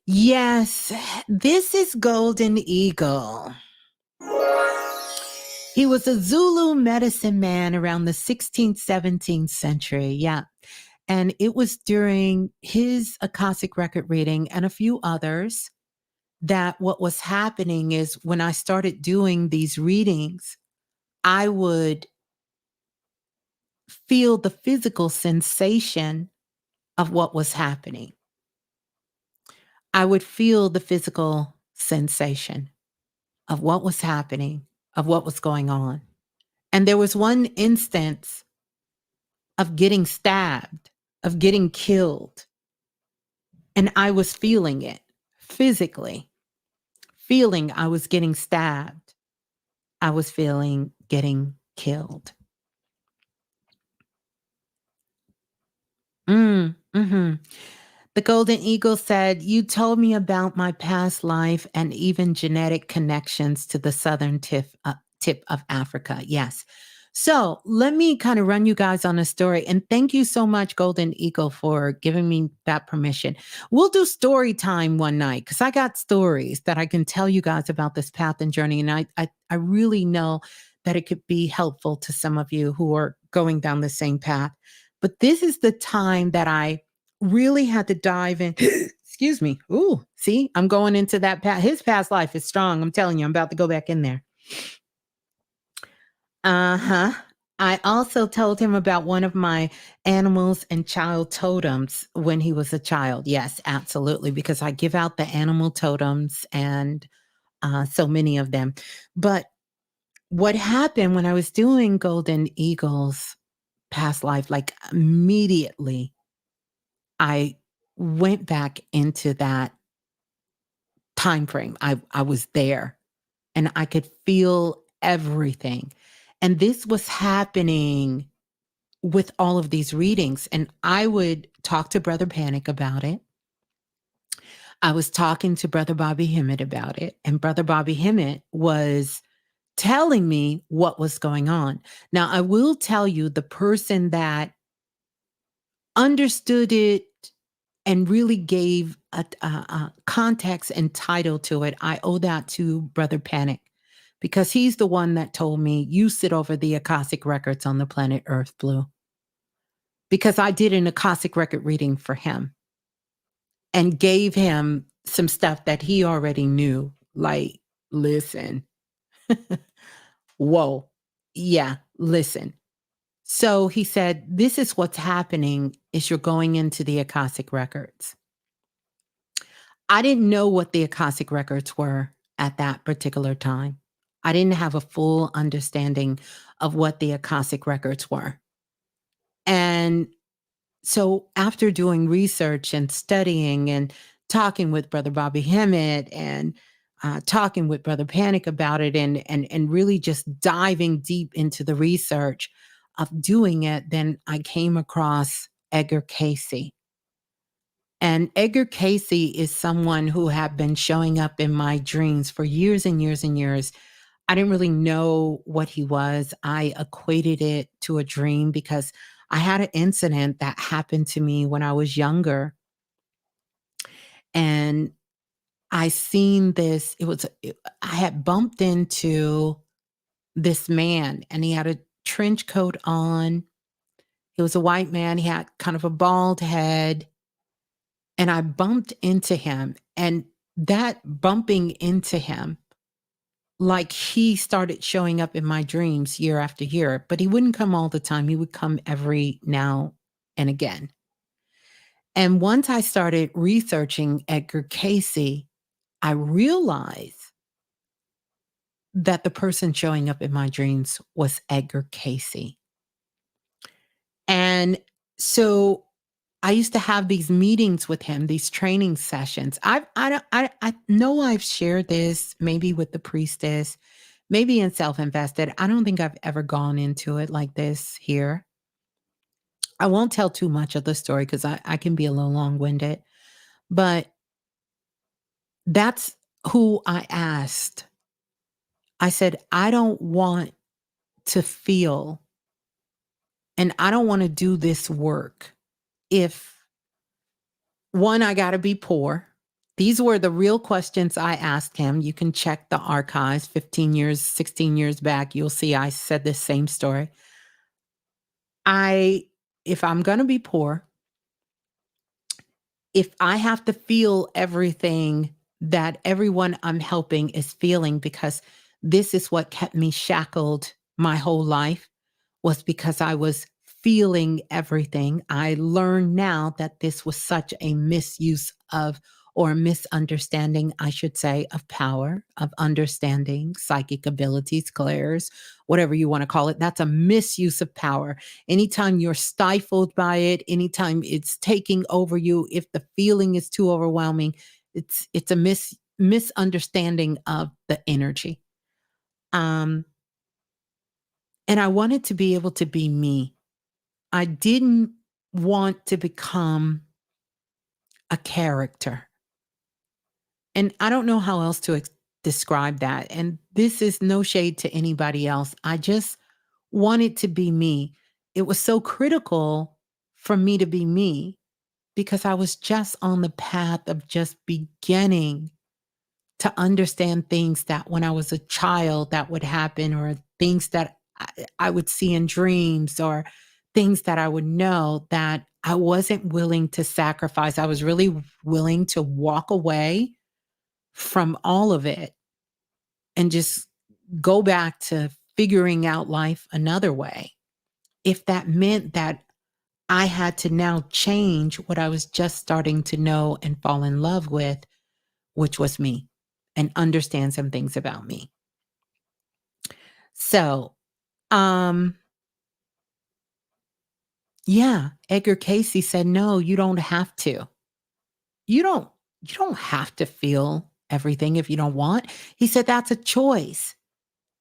yes, this is Golden Eagle. He was a Zulu medicine man around the 16th, 17th century. Yeah. And it was during his Akashic record reading and a few others that what was happening is when I started doing these readings, I would feel the physical sensation of what was happening. I would feel the physical sensation of what was happening, of what was going on. And there was one instance of getting stabbed, of getting killed. And I was feeling it physically, feeling I was getting stabbed. I was feeling getting killed. Mm-hmm. The Golden Eagle said, "You told me about my past life and even genetic connections to the southern tip of Africa." Yes. So let me kind of run you guys on a story. And thank you so much, Golden Eagle, for giving me that permission. We'll do story time one night because I got stories that I can tell you guys about this path and journey. And I really know that it could be helpful to some of you who are going down the same path. But this is the time that I really had to dive in. Excuse me. Ooh, see, I'm going into that past. His past life is strong. I'm telling you, I'm about to go back in there. Uh-huh. I also told him about one of my animals and child totems when he was a child. Yes, absolutely, because I give out the animal totems and so many of them. But what happened when I was doing Golden Eagles past life, like immediately, I went back into that time frame. I was there and I could feel everything. And this was happening with all of these readings. And I would talk to Brother Panic about it. I was talking to Brother Bobby Hemmet about it. And Brother Bobby Hemmet was telling me what was going on. Now, I will tell you the person that understood it and really gave a context and title to it, I owe that to Brother Panic because he's the one that told me, you sit over the Akashic records on the planet Earth, Blue. Because I did an Akashic record reading for him and gave him some stuff that he already knew. Like, listen, whoa, yeah, listen. So he said, this is what's happening is you're going into the Akashic records. I didn't know what the Akashic records were at that particular time. I didn't have a full understanding of what the Akashic records were. And so after doing research and studying and talking with Brother Bobby Hemmet and talking with Brother Panic about it and really just diving deep into the research of doing it, then I came across Edgar Cayce. And Edgar Cayce is someone who had been showing up in my dreams for years and years and years. I didn't really know what he was. I equated it to a dream because I had an incident that happened to me when I was younger. And I seen this, I had bumped into this man and he had a trench coat on. He was a white man. He had kind of a bald head. And I bumped into him, and that bumping into him, like he started showing up in my dreams year after year, but he wouldn't come all the time. He would come every now and again. And once I started researching Edgar Cayce, I realized that the person showing up in my dreams was Edgar Cayce. And so I used to have these meetings with him, these training sessions. I know I've shared this maybe with the priestess, maybe in Self-Invested. I don't think I've ever gone into it like this here. I won't tell too much of the story because I can be a little long-winded, but that's who I asked. I said, I don't want to feel and I don't want to do this work if one, I got to be poor. These were the real questions I asked him. You can check the archives 15 years, 16 years back. You'll see I said the same story. If I'm going to be poor, if I have to feel everything that everyone I'm helping is feeling, because this is what kept me shackled my whole life, was because I was feeling everything. I learned now that this was such a misuse of, or a misunderstanding, I should say, of power, of understanding, psychic abilities, clairs, whatever you want to call it. That's a misuse of power. Anytime you're stifled by it, anytime it's taking over you, if the feeling is too overwhelming, it's a misunderstanding of the energy. Um, and I wanted to be able to be me. I didn't want to become a character. And I don't know how else to describe that. And this is no shade to anybody else. I just wanted to be me. It was so critical for me to be me because I was just on the path of just beginning to understand things that when I was a child that would happen, or things that I would see in dreams, or things that I would know that I wasn't willing to sacrifice. I was really willing to walk away from all of it and just go back to figuring out life another way. If that meant that I had to now change what I was just starting to know and fall in love with, which was me, and understand some things about me. So, um, yeah, Edgar Cayce said, "No, you don't have to. You don't you don't have to feel everything if you don't want." He said, "That's a choice."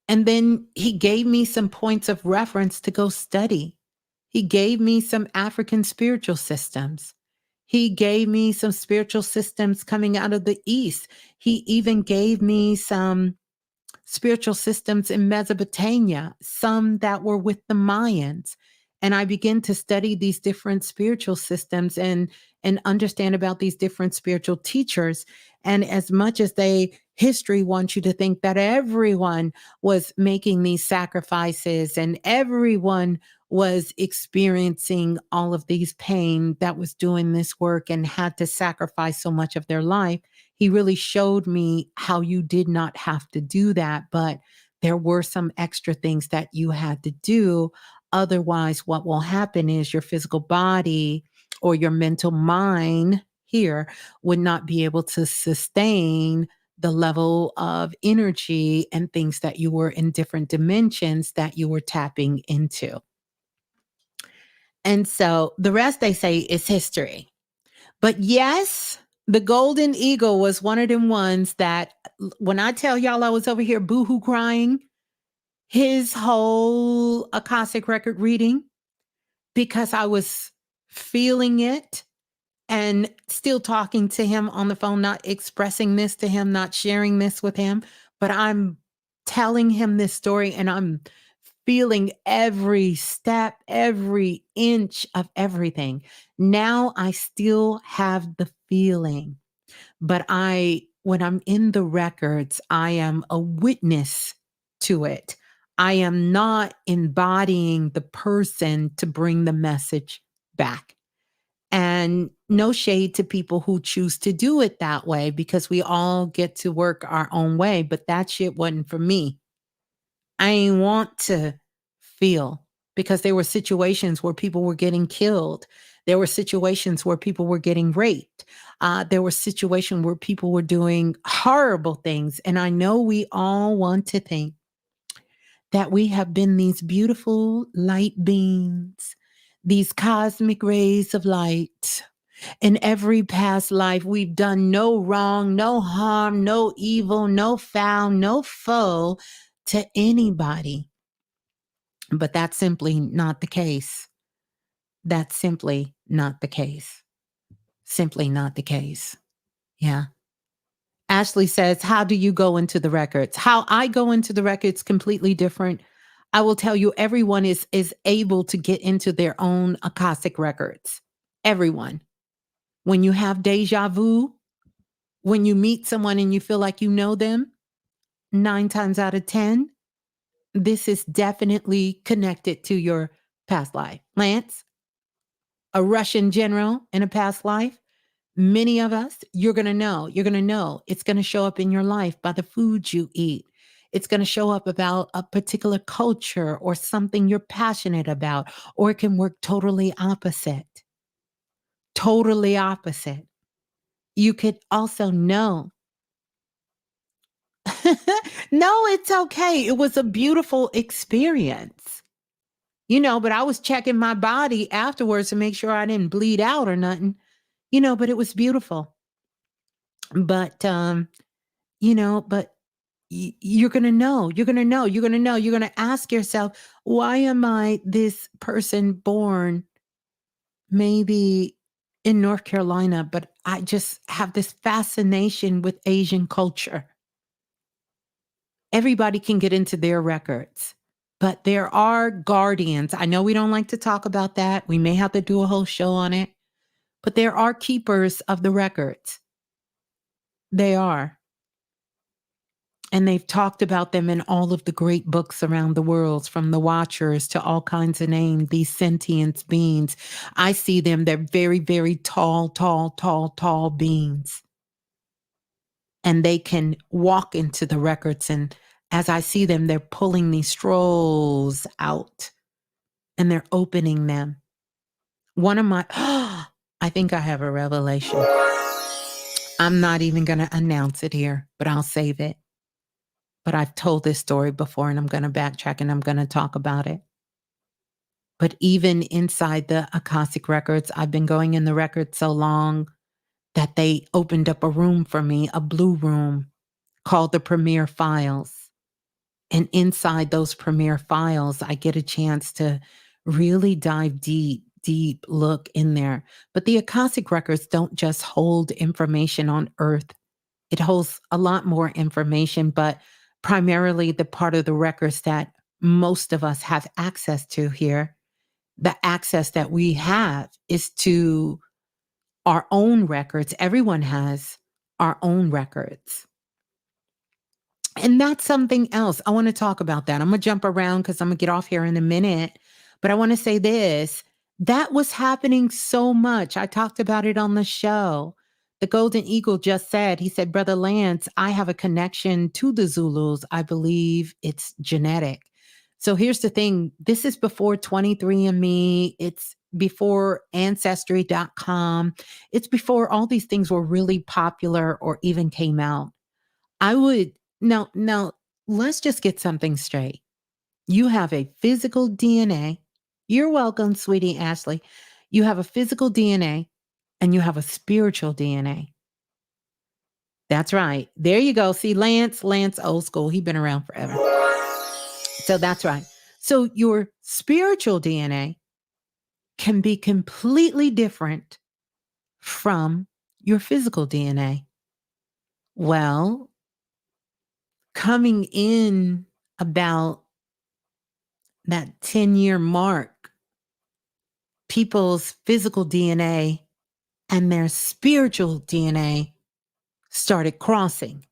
And then he gave me some points of reference to go study. He gave me some African spiritual systems. He gave me some spiritual systems coming out of the East. He even gave me some spiritual systems in Mesopotamia, some that were with the Mayans. And I began to study these different spiritual systems and understand about these different spiritual teachers. And as much as history wants you to think that everyone was making these sacrifices and everyone was experiencing all of these pain that was doing this work and had to sacrifice so much of their life, he really showed me how you did not have to do that, but there were some extra things that you had to do. Otherwise, what will happen is your physical body or your mental mind here would not be able to sustain the level of energy and things that you were in different dimensions that you were tapping into. And so the rest they say is history. But yes, the golden eagle was one of them ones that when I tell y'all I was over here boohoo crying, his whole Akashic record reading, because I was feeling it and still talking to him on the phone, not expressing this to him, not sharing this with him, but I'm telling him this story and I'm feeling every step, every inch of everything. Now I still have the feeling, but when I'm in the records, I am a witness to it. I am not embodying the person to bring the message back. And no shade to people who choose to do it that way because we all get to work our own way, but that shit wasn't for me. I ain't want to feel because there were situations where people were getting killed. There were situations where people were getting raped. There were situations where people were doing horrible things. And I know we all want to think that we have been these beautiful light beings, these cosmic rays of light. In every past life, we've done no wrong, no harm, no evil, no foul, no foe to anybody. But that's simply not the case. That's simply not the case. Simply not the case. Yeah. Ashley says, "How do you go into the records?" How I go into the records completely different. I will tell you, everyone is able to get into their own Akashic records. Everyone. When you have deja vu, when you meet someone and you feel like you know them, 9 times out of 10, this is definitely connected to your past life. Lance, a Russian general in a past life, many of us, you're going to know. You're going to know. It's going to show up in your life by the food you eat. It's going to show up about a particular culture or something you're passionate about, or it can work totally opposite. Totally opposite. You could also know. No, it's okay. It was a beautiful experience. But I was checking my body afterwards to make sure I didn't bleed out or nothing. But it was beautiful. But but you're going to know. You're going to know. You're going to know. You're going to ask yourself, why am I this person born maybe in North Carolina, but I just have this fascination with Asian culture? Everybody can get into their records, but there are guardians. I know we don't like to talk about that. We may have to do a whole show on it, but there are keepers of the records. They are. And they've talked about them in all of the great books around the world, from the Watchers to all kinds of names, these sentient beings. I see them, they're very, very tall, tall, tall, tall beings. And they can walk into the records. And as I see them, they're pulling these scrolls out and they're opening them. One of my, I think I have a revelation. I'm not even going to announce it here, but I'll save it. But I've told this story before and I'm going to backtrack and I'm going to talk about it. But even inside the Akashic records, I've been going in the records so long that they opened up a room for me, a blue room called the Premier Files. And inside those Premier Files, I get a chance to really dive deep, deep look in there. But the Akashic records don't just hold information on Earth. It holds a lot more information, but primarily the part of the records that most of us have access to here, the access that we have is to our own records. Everyone has our own records. And that's something else. I want to talk about that. I'm going to jump around because I'm going to get off here in a minute. But I want to say this. That was happening so much. I talked about it on the show. The Golden Eagle just said, he said, Brother Lance, I have a connection to the Zulus. I believe it's genetic. So here's the thing. This is before 23andMe. It's before Ancestry.com. It's before all these things were really popular or even came out. I would now let's just get something straight. You have a physical DNA. You're welcome, sweetie Ashley. You have a physical DNA and you have a spiritual DNA. That's right. There you go. See, Lance old school. He's been around forever. So that's right. So your spiritual DNA can be completely different from your physical DNA. Well, coming in about that 10-year mark, people's physical DNA and their spiritual DNA started crossing.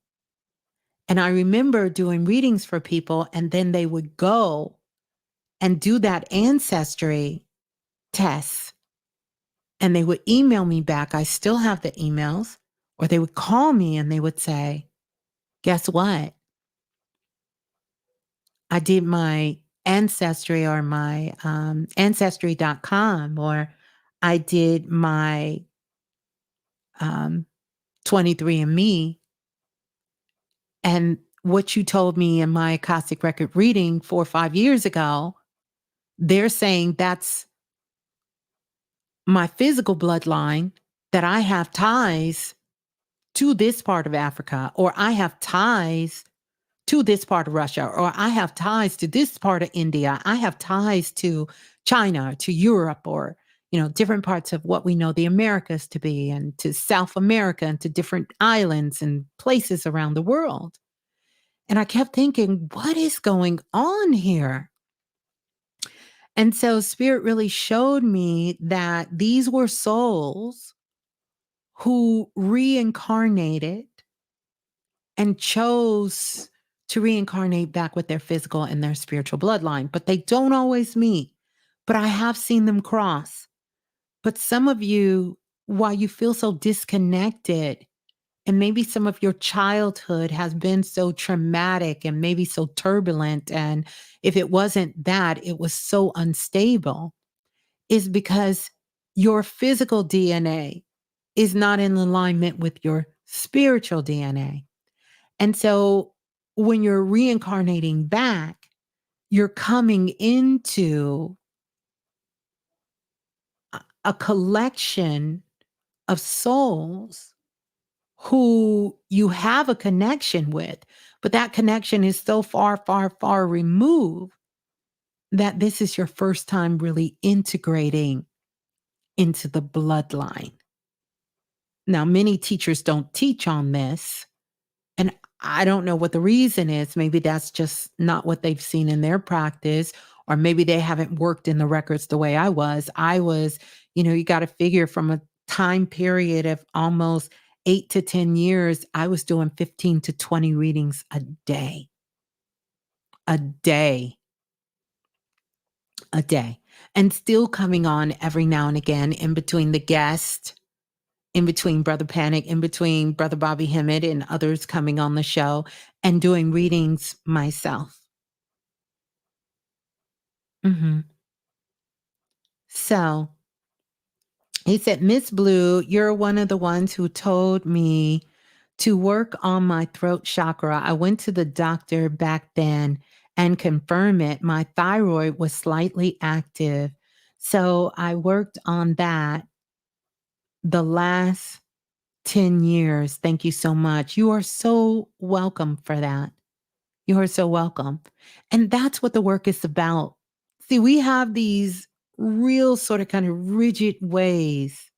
And I remember doing readings for people, and then they would go and do that ancestry test. And they would email me back. I still have the emails. Or they would call me and they would say, guess what? I did my ancestry or my ancestry.com, or I did my 23andMe. And what you told me in my Akashic record reading 4 or 5 years ago, they're saying that's my physical bloodline, that I have ties to this part of Africa, or I have ties to this part of Russia, or I have ties to this part of India. I have ties to China, to Europe, or, different parts of what we know the Americas to be, and to South America, and to different islands and places around the world. And I kept thinking, what is going on here? And so Spirit really showed me that these were souls who reincarnated and chose to reincarnate back with their physical and their spiritual bloodline, but they don't always meet. But I have seen them cross. But some of you, while you feel so disconnected, and maybe some of your childhood has been so traumatic and maybe so turbulent, and if it wasn't that, it was so unstable, is because your physical DNA is not in alignment with your spiritual DNA. And so when you're reincarnating back, you're coming into a collection of souls who you have a connection with, but that connection is so far, far, far removed that this is your first time really integrating into the bloodline. Now, many teachers don't teach on this, and I don't know what the reason is. Maybe that's just not what they've seen in their practice, or maybe they haven't worked in the records the way I was. You got to figure from a time period of almost 8 to 10 years, I was doing 15 to 20 readings a day, a day, and still coming on every now and again in between the guest, in between Brother Panic, in between Brother Bobby Hemmet and others coming on the show and doing readings myself. Mhm. So he said, Miss Blue, you're one of the ones who told me to work on my throat chakra. I went to the doctor back then and confirmed it. My thyroid was slightly active. So I worked on that the last 10 years. Thank you so much. You are so welcome for that. You are so welcome. And that's what the work is about. See, we have these real sort of kind of rigid ways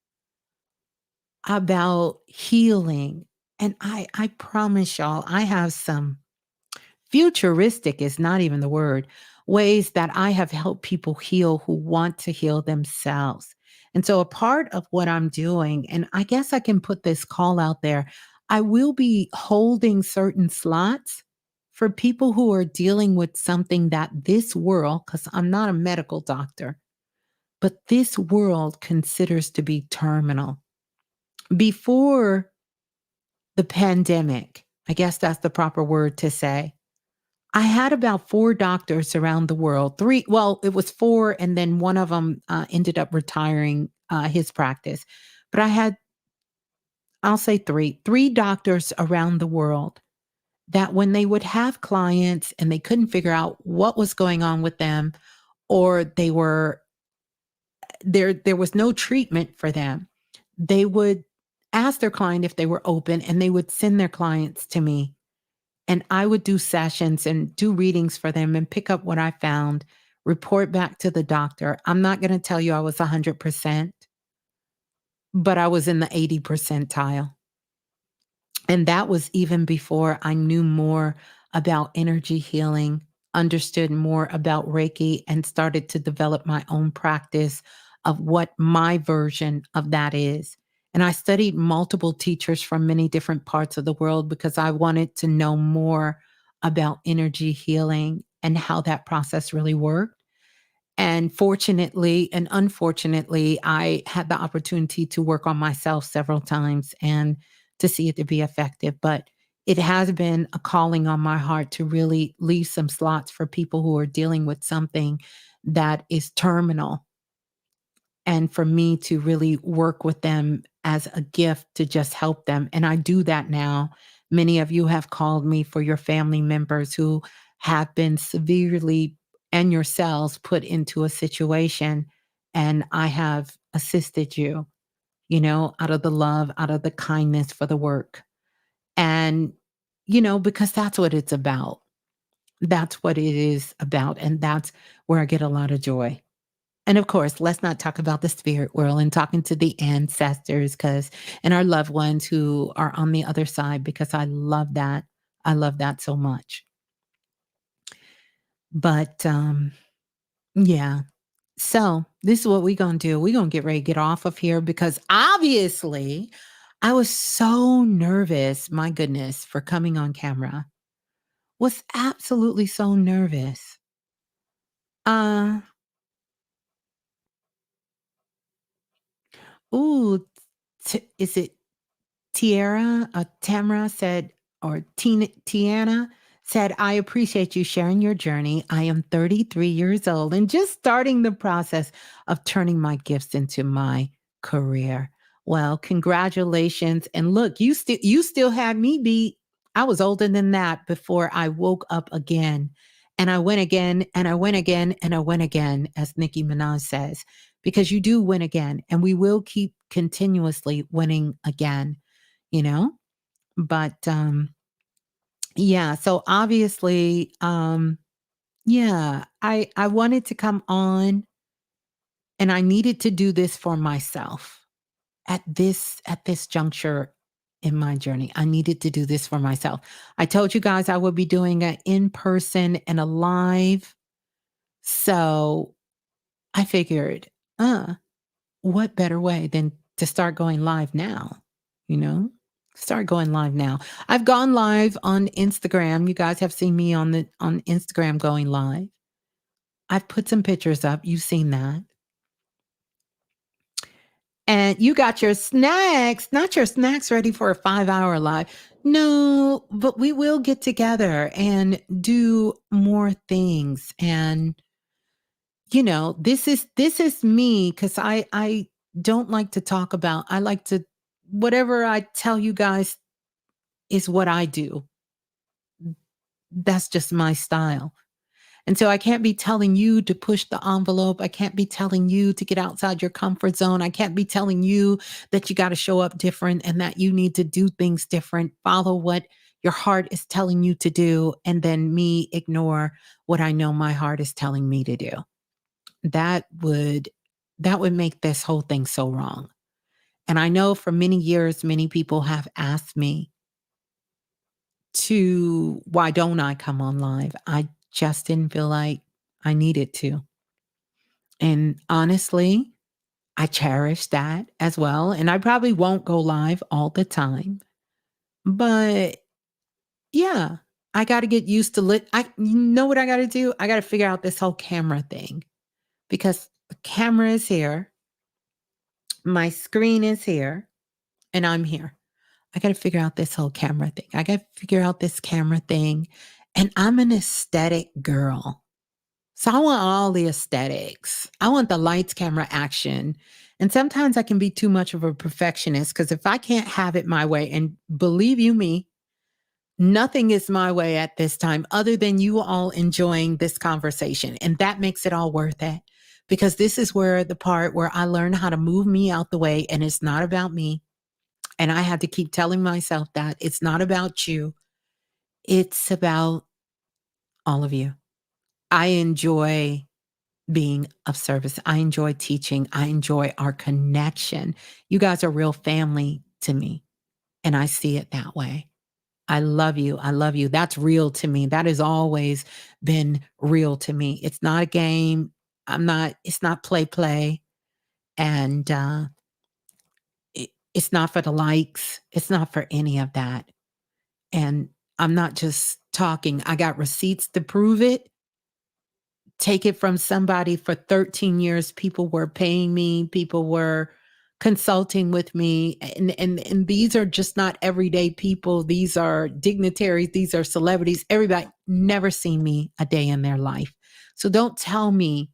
about healing. And I promise y'all, I have some futuristic is not even the word, ways that I have helped people heal who want to heal themselves. And so a part of what I'm doing, and I guess I can put this call out there, I will be holding certain slots for people who are dealing with something that this world, because I'm not a medical doctor, but this world considers to be terminal. Before the pandemic, I guess that's the proper word to say, I had about 4 doctors around the world. 3, well, it was 4, and then one of them ended up retiring his practice. But I had, I'll say 3 doctors around the world that when they would have clients and they couldn't figure out what was going on with them, or they were there was no treatment for them, they would ask their client if they were open, and they would send their clients to me. And I would do sessions and do readings for them and pick up what I found, report back to the doctor. I'm not going to tell you I was 100%, but I was in the 80 percentile. And that was even before I knew more about energy healing, understood more about Reiki, and started to develop my own practice of what my version of that is. And I studied multiple teachers from many different parts of the world because I wanted to know more about energy healing and how that process really worked. And fortunately and unfortunately, I had the opportunity to work on myself several times and to see it to be effective. But it has been a calling on my heart to really leave some slots for people who are dealing with something that is terminal, and for me to really work with them as a gift to just help them. And I do that now. Many of you have called me for your family members who have been severely and yourselves put into a situation. And I have assisted you, out of the love, out of the kindness for the work. And, because that's what it's about. That's what it is about. And that's where I get a lot of joy. And of course, let's not talk about the spirit world and talking to the ancestors and our loved ones who are on the other side, because I love that. I love that so much. But yeah. So this is what we're gonna do. We're gonna get ready to get off of here because obviously I was so nervous, my goodness, for coming on camera. Was absolutely so nervous. Uh ooh, is it Tamara said, or Tiana said, I appreciate you sharing your journey. I am 33 years old and just starting the process of turning my gifts into my career. Well, congratulations. And look, you still had me beat. I was older than that before I woke up again. And I went again, and I went again, and I went again, as Nicki Minaj says, because you do win again. And we will keep continuously winning again, you know? But yeah, so obviously, yeah, I wanted to come on, and I needed to do this for myself at this juncture in my journey. I needed to do this for myself. I told you guys I would be doing an in-person and a live. So I figured, what better way than to start going live now, you know? Start going live now. I've gone live on Instagram. You guys have seen me on Instagram going live. I've put some pictures up. You've seen that. And you got your snacks, not your snacks ready for a 5-hour live. No, but we will get together and do more things. And this is me, because I don't like to talk about. I like to, whatever I tell you guys is what I do. That's just my style. And so I can't be telling you to push the envelope. I can't be telling you to get outside your comfort zone. I can't be telling you that you got to show up different and that you need to do things different. Follow what your heart is telling you to do, and then me ignore what I know my heart is telling me to do. That would make this whole thing so wrong. And I know for many years many people have asked me to, why don't I come on live? I just didn't feel like I needed to. And honestly, I cherish that as well. And I probably won't go live all the time. But yeah, I got to get used to you know what I got to do? I got to figure out this whole camera thing, because the camera is here, my screen is here, and I'm here. I got to figure out this whole camera thing. I got to figure out this camera thing. And I'm an aesthetic girl. So I want all the aesthetics. I want the lights, camera, action. And sometimes I can be too much of a perfectionist, because if I can't have it my way, and believe you me, nothing is my way at this time other than you all enjoying this conversation. And that makes it all worth it, because this is where the part where I learn how to move me out the way, and it's not about me. And I had to keep telling myself that it's not about you. It's about all of you. I enjoy being of service. I enjoy teaching. I enjoy our connection. You guys are real family to me, and I see it that way. I love you. I love you. That's real to me. That has always been real to me. It's not a game. It's not play. And it's not for the likes. It's not for any of that. And I'm not just talking. I got receipts to prove it. Take it from somebody. For 13 years, people were paying me, people were consulting with me. And these are just not everyday people. These are dignitaries, these are celebrities. Everybody never seen me a day in their life. So don't tell me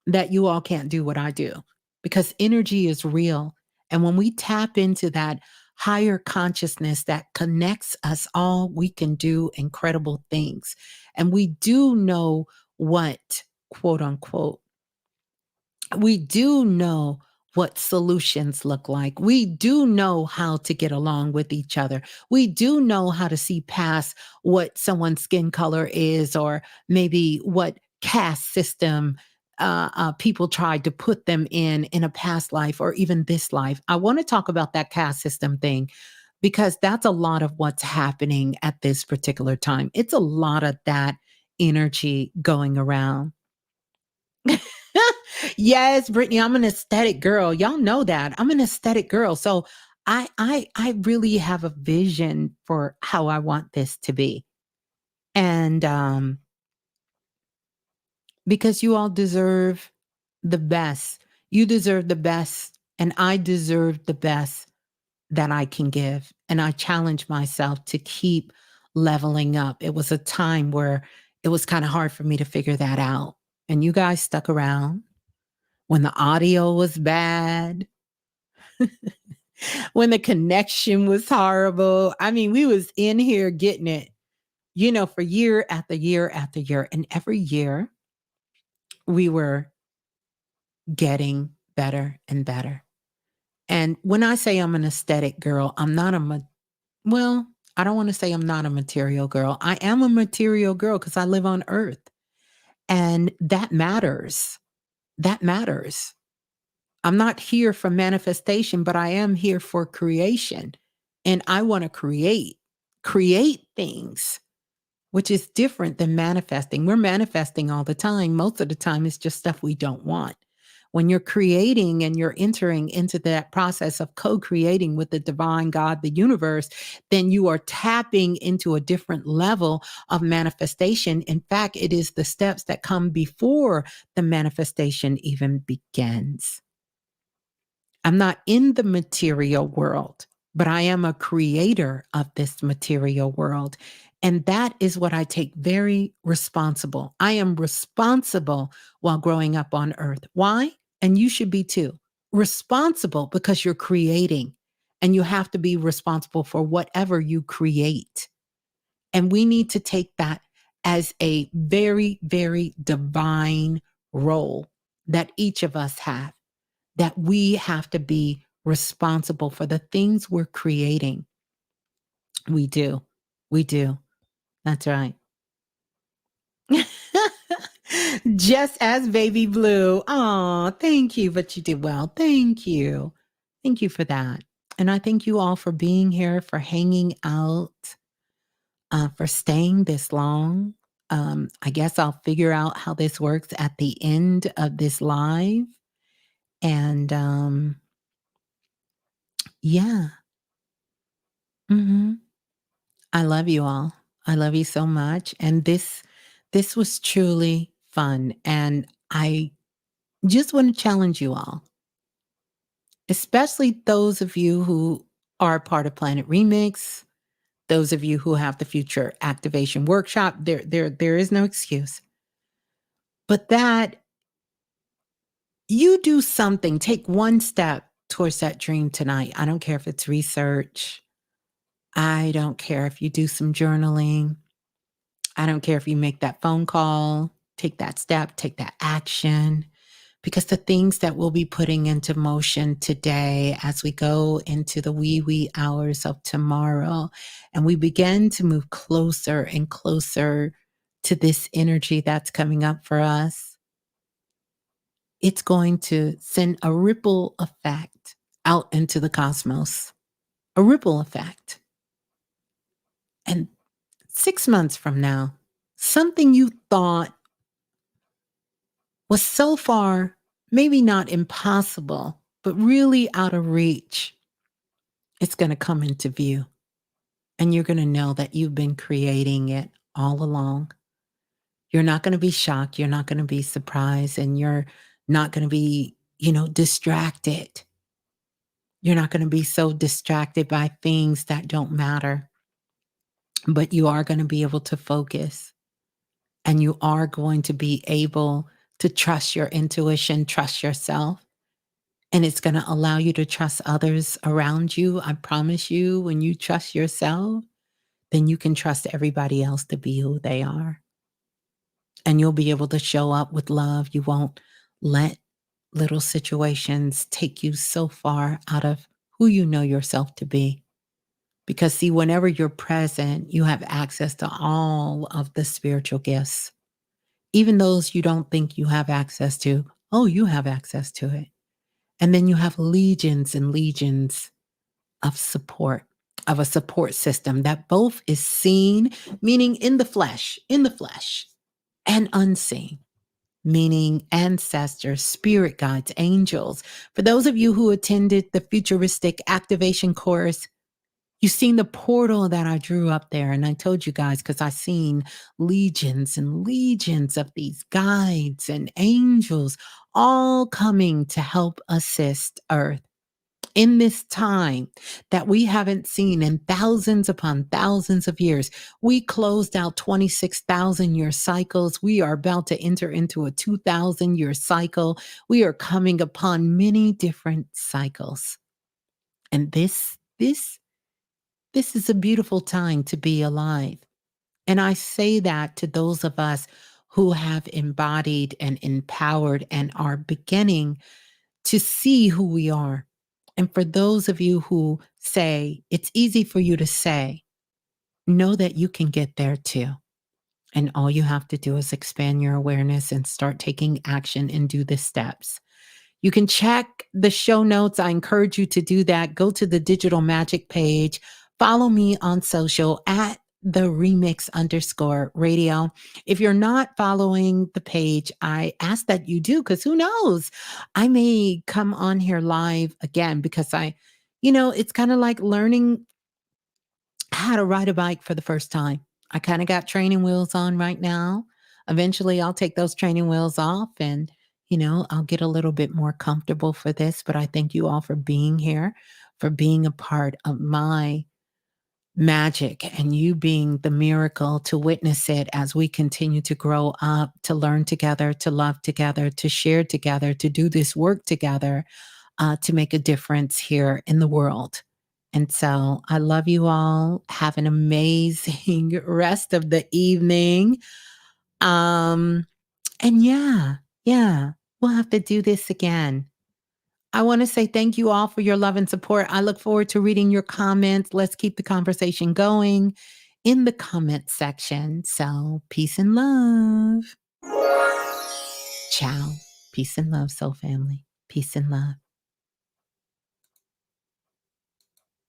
that you all can't do what I do, because energy is real. And when we tap into that higher consciousness that connects us all, we can do incredible things. And we do know what, quote unquote, we do know what solutions look like. We do know how to get along with each other. We do know how to see past what someone's skin color is, or maybe what caste system people tried to put them in a past life or even this life. I want to talk about that caste system thing, because that's a lot of what's happening at this particular time. It's a lot of that energy going around. Yes, Brittany, I'm an aesthetic girl. Y'all know that. I'm an aesthetic girl. So I really have a vision for how I want this to be. And because you all deserve the best. You deserve the best, and I deserve the best that I can give. And I challenge myself to keep leveling up. It was a time where it was kind of hard for me to figure that out. And you guys stuck around when the audio was bad, when the connection was horrible. I mean, we was in here getting it, for year after year after year. And every year we were getting better and better. And when I say I'm an aesthetic girl, I'm not well, I don't want to say I'm not a material girl. I am a material girl because I live on earth. And that matters. That matters. I'm not here for manifestation, but I am here for creation. And I want to create things, which is different than manifesting. We're manifesting all the time. Most of the time, it's just stuff we don't want. When you're creating and you're entering into that process of co-creating with the divine God, the universe, then you are tapping into a different level of manifestation. In fact, it is the steps that come before the manifestation even begins. I'm not in the material world, but I am a creator of this material world. And that is what I take very responsible. I am responsible while growing up on earth. Why? And you should be too. Responsible because you're creating and you have to be responsible for whatever you create. And we need to take that as a very, very divine role that each of us have, that we have to be responsible for the things we're creating. We do. We do. That's right. Just as baby blue. Oh, thank you. But you did well. Thank you. Thank you for that. And I thank you all for being here, for hanging out, for staying this long. I guess I'll figure out how this works at the end of this live. And yeah. Hmm. I love you all. I love you so much. And this was truly fun. And I just want to challenge you all, especially those of you who are part of Planet Remix, those of you who have the Future Activation Workshop. There is no excuse. But that you do something, take one step towards that dream tonight. I don't care if it's research. I don't care if you do some journaling. I don't care if you make that phone call, take that step, take that action, because the things that we'll be putting into motion today as we go into the wee hours of tomorrow, and we begin to move closer and closer to this energy that's coming up for us, it's going to send a ripple effect out into the cosmos, a ripple effect. And 6 months from now, something you thought was so far, maybe not impossible, but really out of reach, it's going to come into view. And you're going to know that you've been creating it all along. You're not going to be shocked. You're not going to be surprised. And you're not going to be, distracted. You're not going to be so distracted by things that don't matter. But you are going to be able to focus. And you are going to be able to trust your intuition, trust yourself. And it's going to allow you to trust others around you. I promise you, when you trust yourself, then you can trust everybody else to be who they are. And you'll be able to show up with love. You won't let little situations take you so far out of who you know yourself to be. Because, see, whenever you're present, you have access to all of the spiritual gifts. Even those you don't think you have access to, oh, you have access to it. And then you have legions and legions of support, of a support system that both is seen, meaning in the flesh, and unseen, meaning ancestors, spirit guides, angels. For those of you who attended the Futuristic Activation course, you've seen the portal that I drew up there. And I told you guys, because I've seen legions and legions of these guides and angels all coming to help assist Earth in this time that we haven't seen in thousands upon thousands of years. We closed out 26,000-year cycles. We are about to enter into a 2,000-year cycle. We are coming upon many different cycles. And this is a beautiful time to be alive. And I say that to those of us who have embodied and empowered and are beginning to see who we are. And for those of you who say, it's easy for you to say, know that you can get there too. And all you have to do is expand your awareness and start taking action and do the steps. You can check the show notes. I encourage you to do that. Go to the Digital Magic page. Follow me on social at the remix underscore radio. If you're not following the page, I ask that you do, because who knows? I may come on here live again, because it's kind of like learning how to ride a bike for the first time. I kind of got training wheels on right now. Eventually, I'll take those training wheels off, and, I'll get a little bit more comfortable for this. But I thank you all for being here, for being a part of my magic, and you being the miracle to witness it as we continue to grow up, to learn together, to love together, to share together, to do this work together, to make a difference here in the world. And so I love you all. Have an amazing rest of the evening. Um, and yeah, we'll have to do this again. I want to say thank you all for your love and support. I look forward to reading your comments. Let's keep the conversation going in the comment section. So, peace and love. Ciao. Peace and love, soul family. Peace and love.